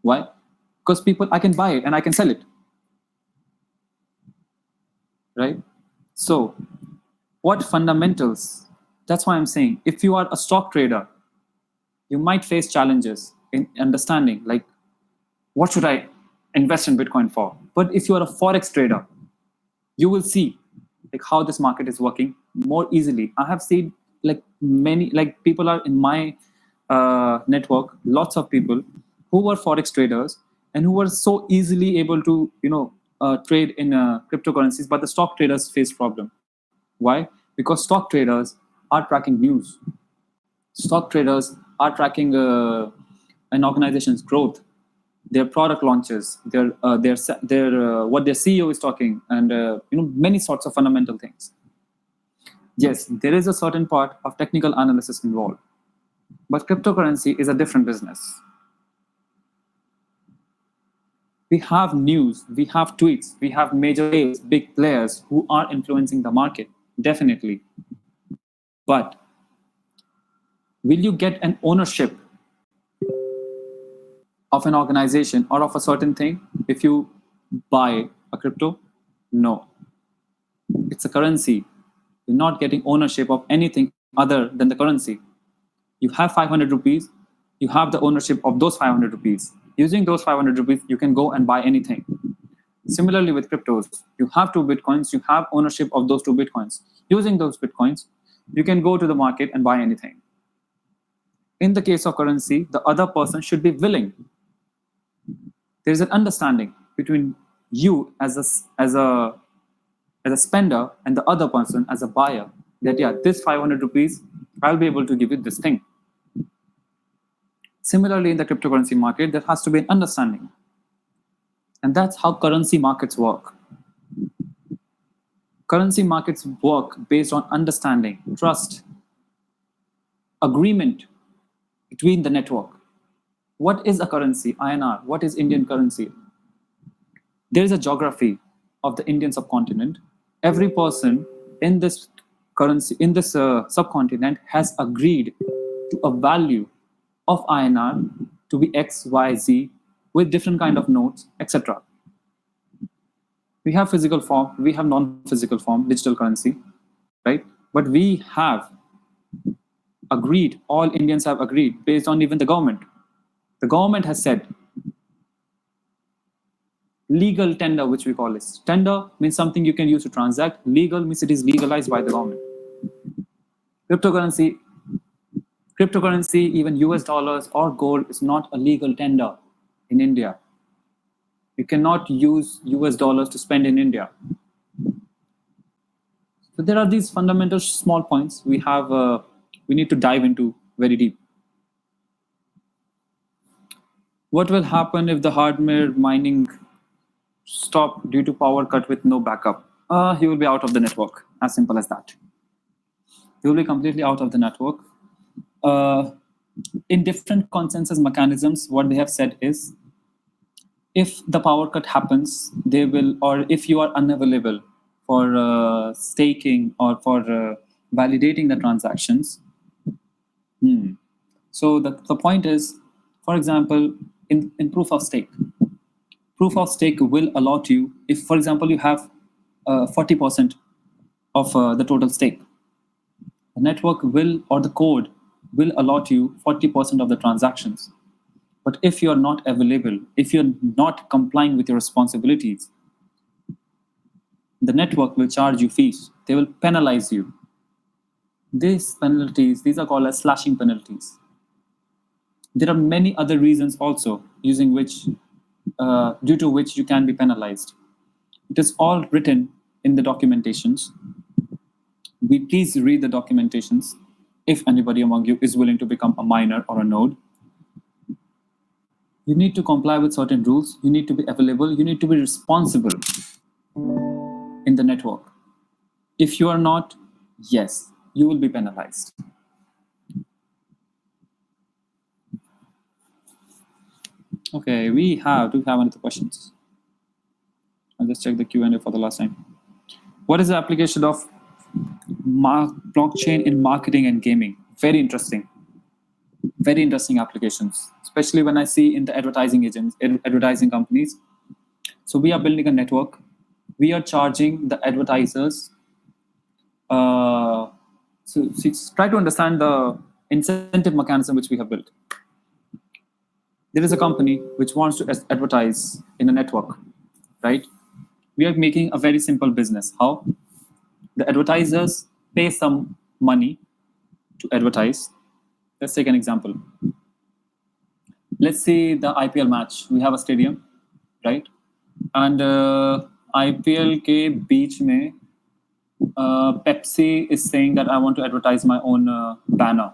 Why? Because I can buy it and I can sell it, right? So what fundamentals? That's why I'm saying, if you are a stock trader, you might face challenges in understanding, like, what should I invest in Bitcoin for? But if you are a Forex trader, you will see like how this market is working more easily. I have seen like many, like people are in my network, lots of people who were Forex traders and who were so easily able to, trade in cryptocurrencies, but the stock traders face problem. Why? Because stock traders are tracking news. Stock traders are tracking an organization's growth, their product launches, their what their CEO is talking, and many sorts of fundamental things. Yes, there is a certain part of technical analysis involved, but cryptocurrency is a different business. We have news, we have tweets, we have major players, big players who are influencing the market, definitely. But will you get an ownership of an organization or of a certain thing if you buy a crypto? No. It's a currency. You're not getting ownership of anything other than the currency. You have 500 rupees, you have the ownership of those 500 rupees. Using those 500 rupees, you can go and buy anything. Similarly with cryptos, you have 2 Bitcoins, you have ownership of those 2 Bitcoins. Using those Bitcoins, you can go to the market and buy anything. In the case of currency, the other person should be willing. There is an understanding between you as a spender and the other person as a buyer that, yeah, this 500 rupees, I'll be able to give you this thing. Similarly, in the cryptocurrency market, there has to be an understanding. And that's how currency markets work. Currency markets work based on understanding, trust, agreement between the network. What is a currency, INR? What is Indian currency? There is a geography of the Indian subcontinent. Every person in this currency, in this subcontinent, has agreed to a value of INR to be X, Y, Z with different kind of notes, etc. We have physical form, we have non-physical form, digital currency, right? But we have agreed, all Indians have agreed based on even the government. The government has said legal tender, which we call it. Tender means something you can use to transact. Legal means it is legalized by the government. Cryptocurrency, even US dollars or gold is not a legal tender in India. You cannot use US dollars to spend in India. So there are these fundamental small points we need to dive into very deep. What will happen if the hardware mining stop due to power cut with no backup? He will be out of the network. As simple as that. He will be completely out of the network. In different consensus mechanisms, what they have said is, if the power cut happens, they will, or if you are unavailable for staking or for validating the transactions. So the point is, for example, in proof of stake will allot you, if, for example, you have 40% of the total stake, the network will, or the code will allot you 40% of the transactions. But if you're not available, if you're not complying with your responsibilities, the network will charge you fees. They will penalize you. These penalties, these are called as slashing penalties. There are many other reasons also due to which you can be penalized. It is all written in the documentations. Please read the documentations if anybody among you is willing to become a miner or a node. You need to comply with certain rules. You need to be available. You need to be responsible in the network. If you are not, yes, you will be penalized. Okay, do we have any other questions? I'll just check the Q&A for the last time. What is the application of blockchain in marketing and gaming? Very interesting applications, especially when I see in the advertising companies. So we are building a network. We are charging the advertisers. So try to understand the incentive mechanism which we have built. There is a company which wants to advertise in a network, right? We are making a very simple business. How? The advertisers pay some money to advertise. Let's take an example. Let's say the IPL match. We have a stadium, right? And IPL के बीच में Pepsi is saying that I want to advertise my own banner,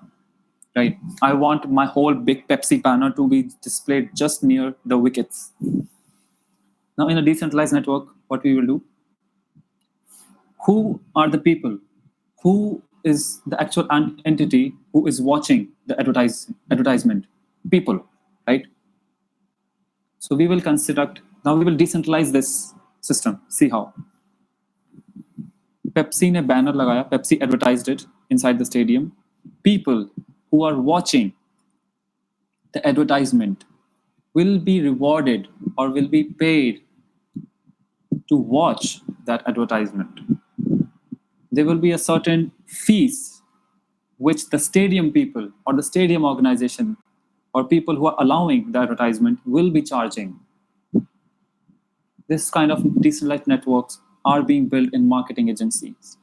right? I want my whole big Pepsi banner to be displayed just near the wickets. Now, in a decentralized network, what we will do? Who are the people? Who is the actual entity who is watching the advertisement? People, right? So we will construct, now we will decentralize this system. See how. Pepsi ne banner lagaya, Pepsi advertised it inside the stadium. People who are watching the advertisement will be rewarded or will be paid to watch that advertisement. There will be a certain fees which the stadium people or the stadium organization or people who are allowing the advertisement will be charging. This kind of decentralized networks are being built in marketing agencies.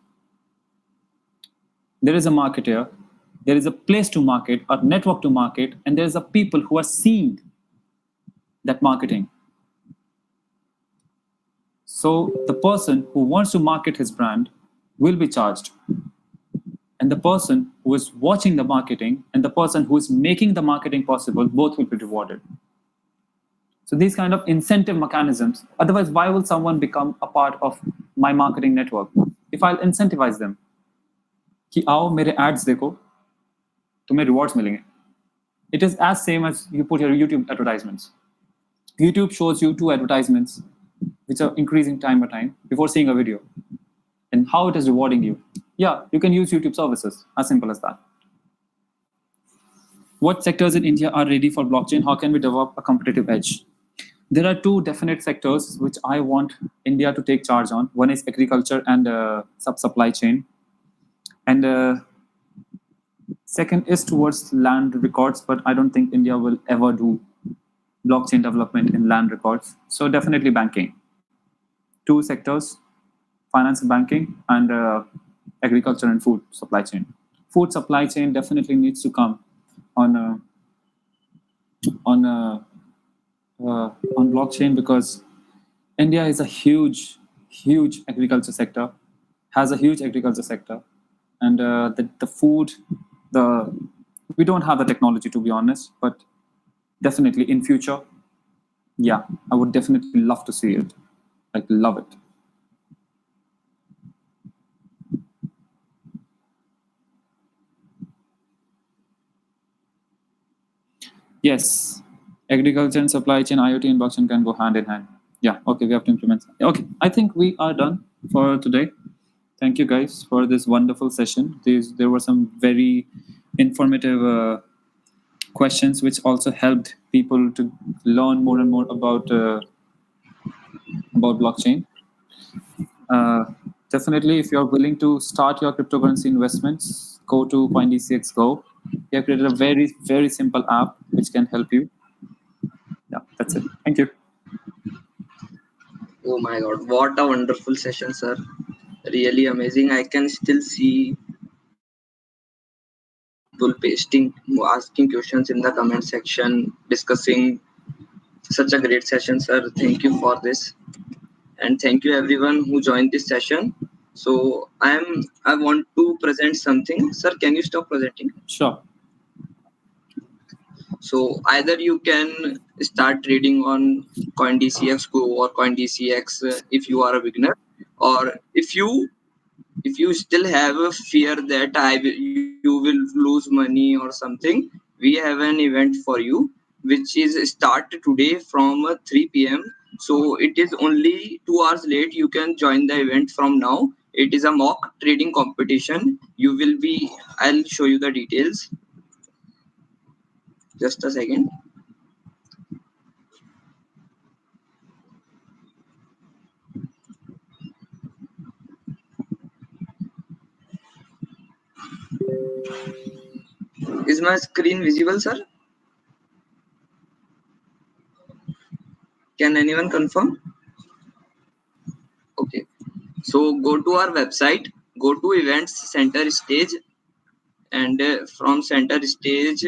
There is a marketer, there is a place to market, a network to market, and there is a people who are seeing that marketing. So the person who wants to market his brand will be charged. And the person who is watching the marketing and the person who is making the marketing possible, both will be rewarded. So these kind of incentive mechanisms, otherwise, why will someone become a part of my marketing network? If I'll incentivize them, कि आओ मेरे ads देखो, तुम्हें rewards मिलेंगे. It is as same as you put your YouTube advertisements. YouTube shows you 2 advertisements, which are increasing time by time before seeing a video. And how it is rewarding you. Yeah, you can use YouTube services, as simple as that. What sectors in India are ready for blockchain? How can we develop a competitive edge? There are 2 definite sectors which I want India to take charge on. One is agriculture and supply chain. And second is towards land records, but I don't think India will ever do blockchain development in land records. So definitely banking. 2 sectors, finance and banking, and agriculture and food supply chain. Food supply chain definitely needs to come on blockchain because India is a huge agriculture sector, has a huge agriculture sector, and the food, we don't have the technology, to be honest, but definitely in future, yeah, I would definitely love to see it, like love it. Yes, agriculture and supply chain, IoT and blockchain can go hand in hand. Yeah, okay, we have to implement. Okay, I think we are done for today. Thank you guys for this wonderful session. There were some very informative questions which also helped people to learn more and more about blockchain. Definitely, if you're willing to start your cryptocurrency investments, go to CoinDCX Go. We have created a very simple app which can help you. Yeah, that's it. Thank you. Oh my god, what a wonderful session, sir. Really amazing. I can still see people pasting, asking questions in the comment section, discussing. Such a great session, sir. Thank you for this. And thank you everyone who joined this session. So I want to present something. Sir, can you stop presenting? Sure. So either you can start trading on CoinDCX Go or CoinDCX if you are a beginner, or if you still have a fear that you will lose money or something, we have an event for you which is start today from 3 p.m. So it is only 2 hours late. You can join the event from now. It is a mock trading competition. I'll show you the details. Just a second. Is my screen visible, sir? Can anyone confirm? Okay. So go to our website, go to events center stage, and from center stage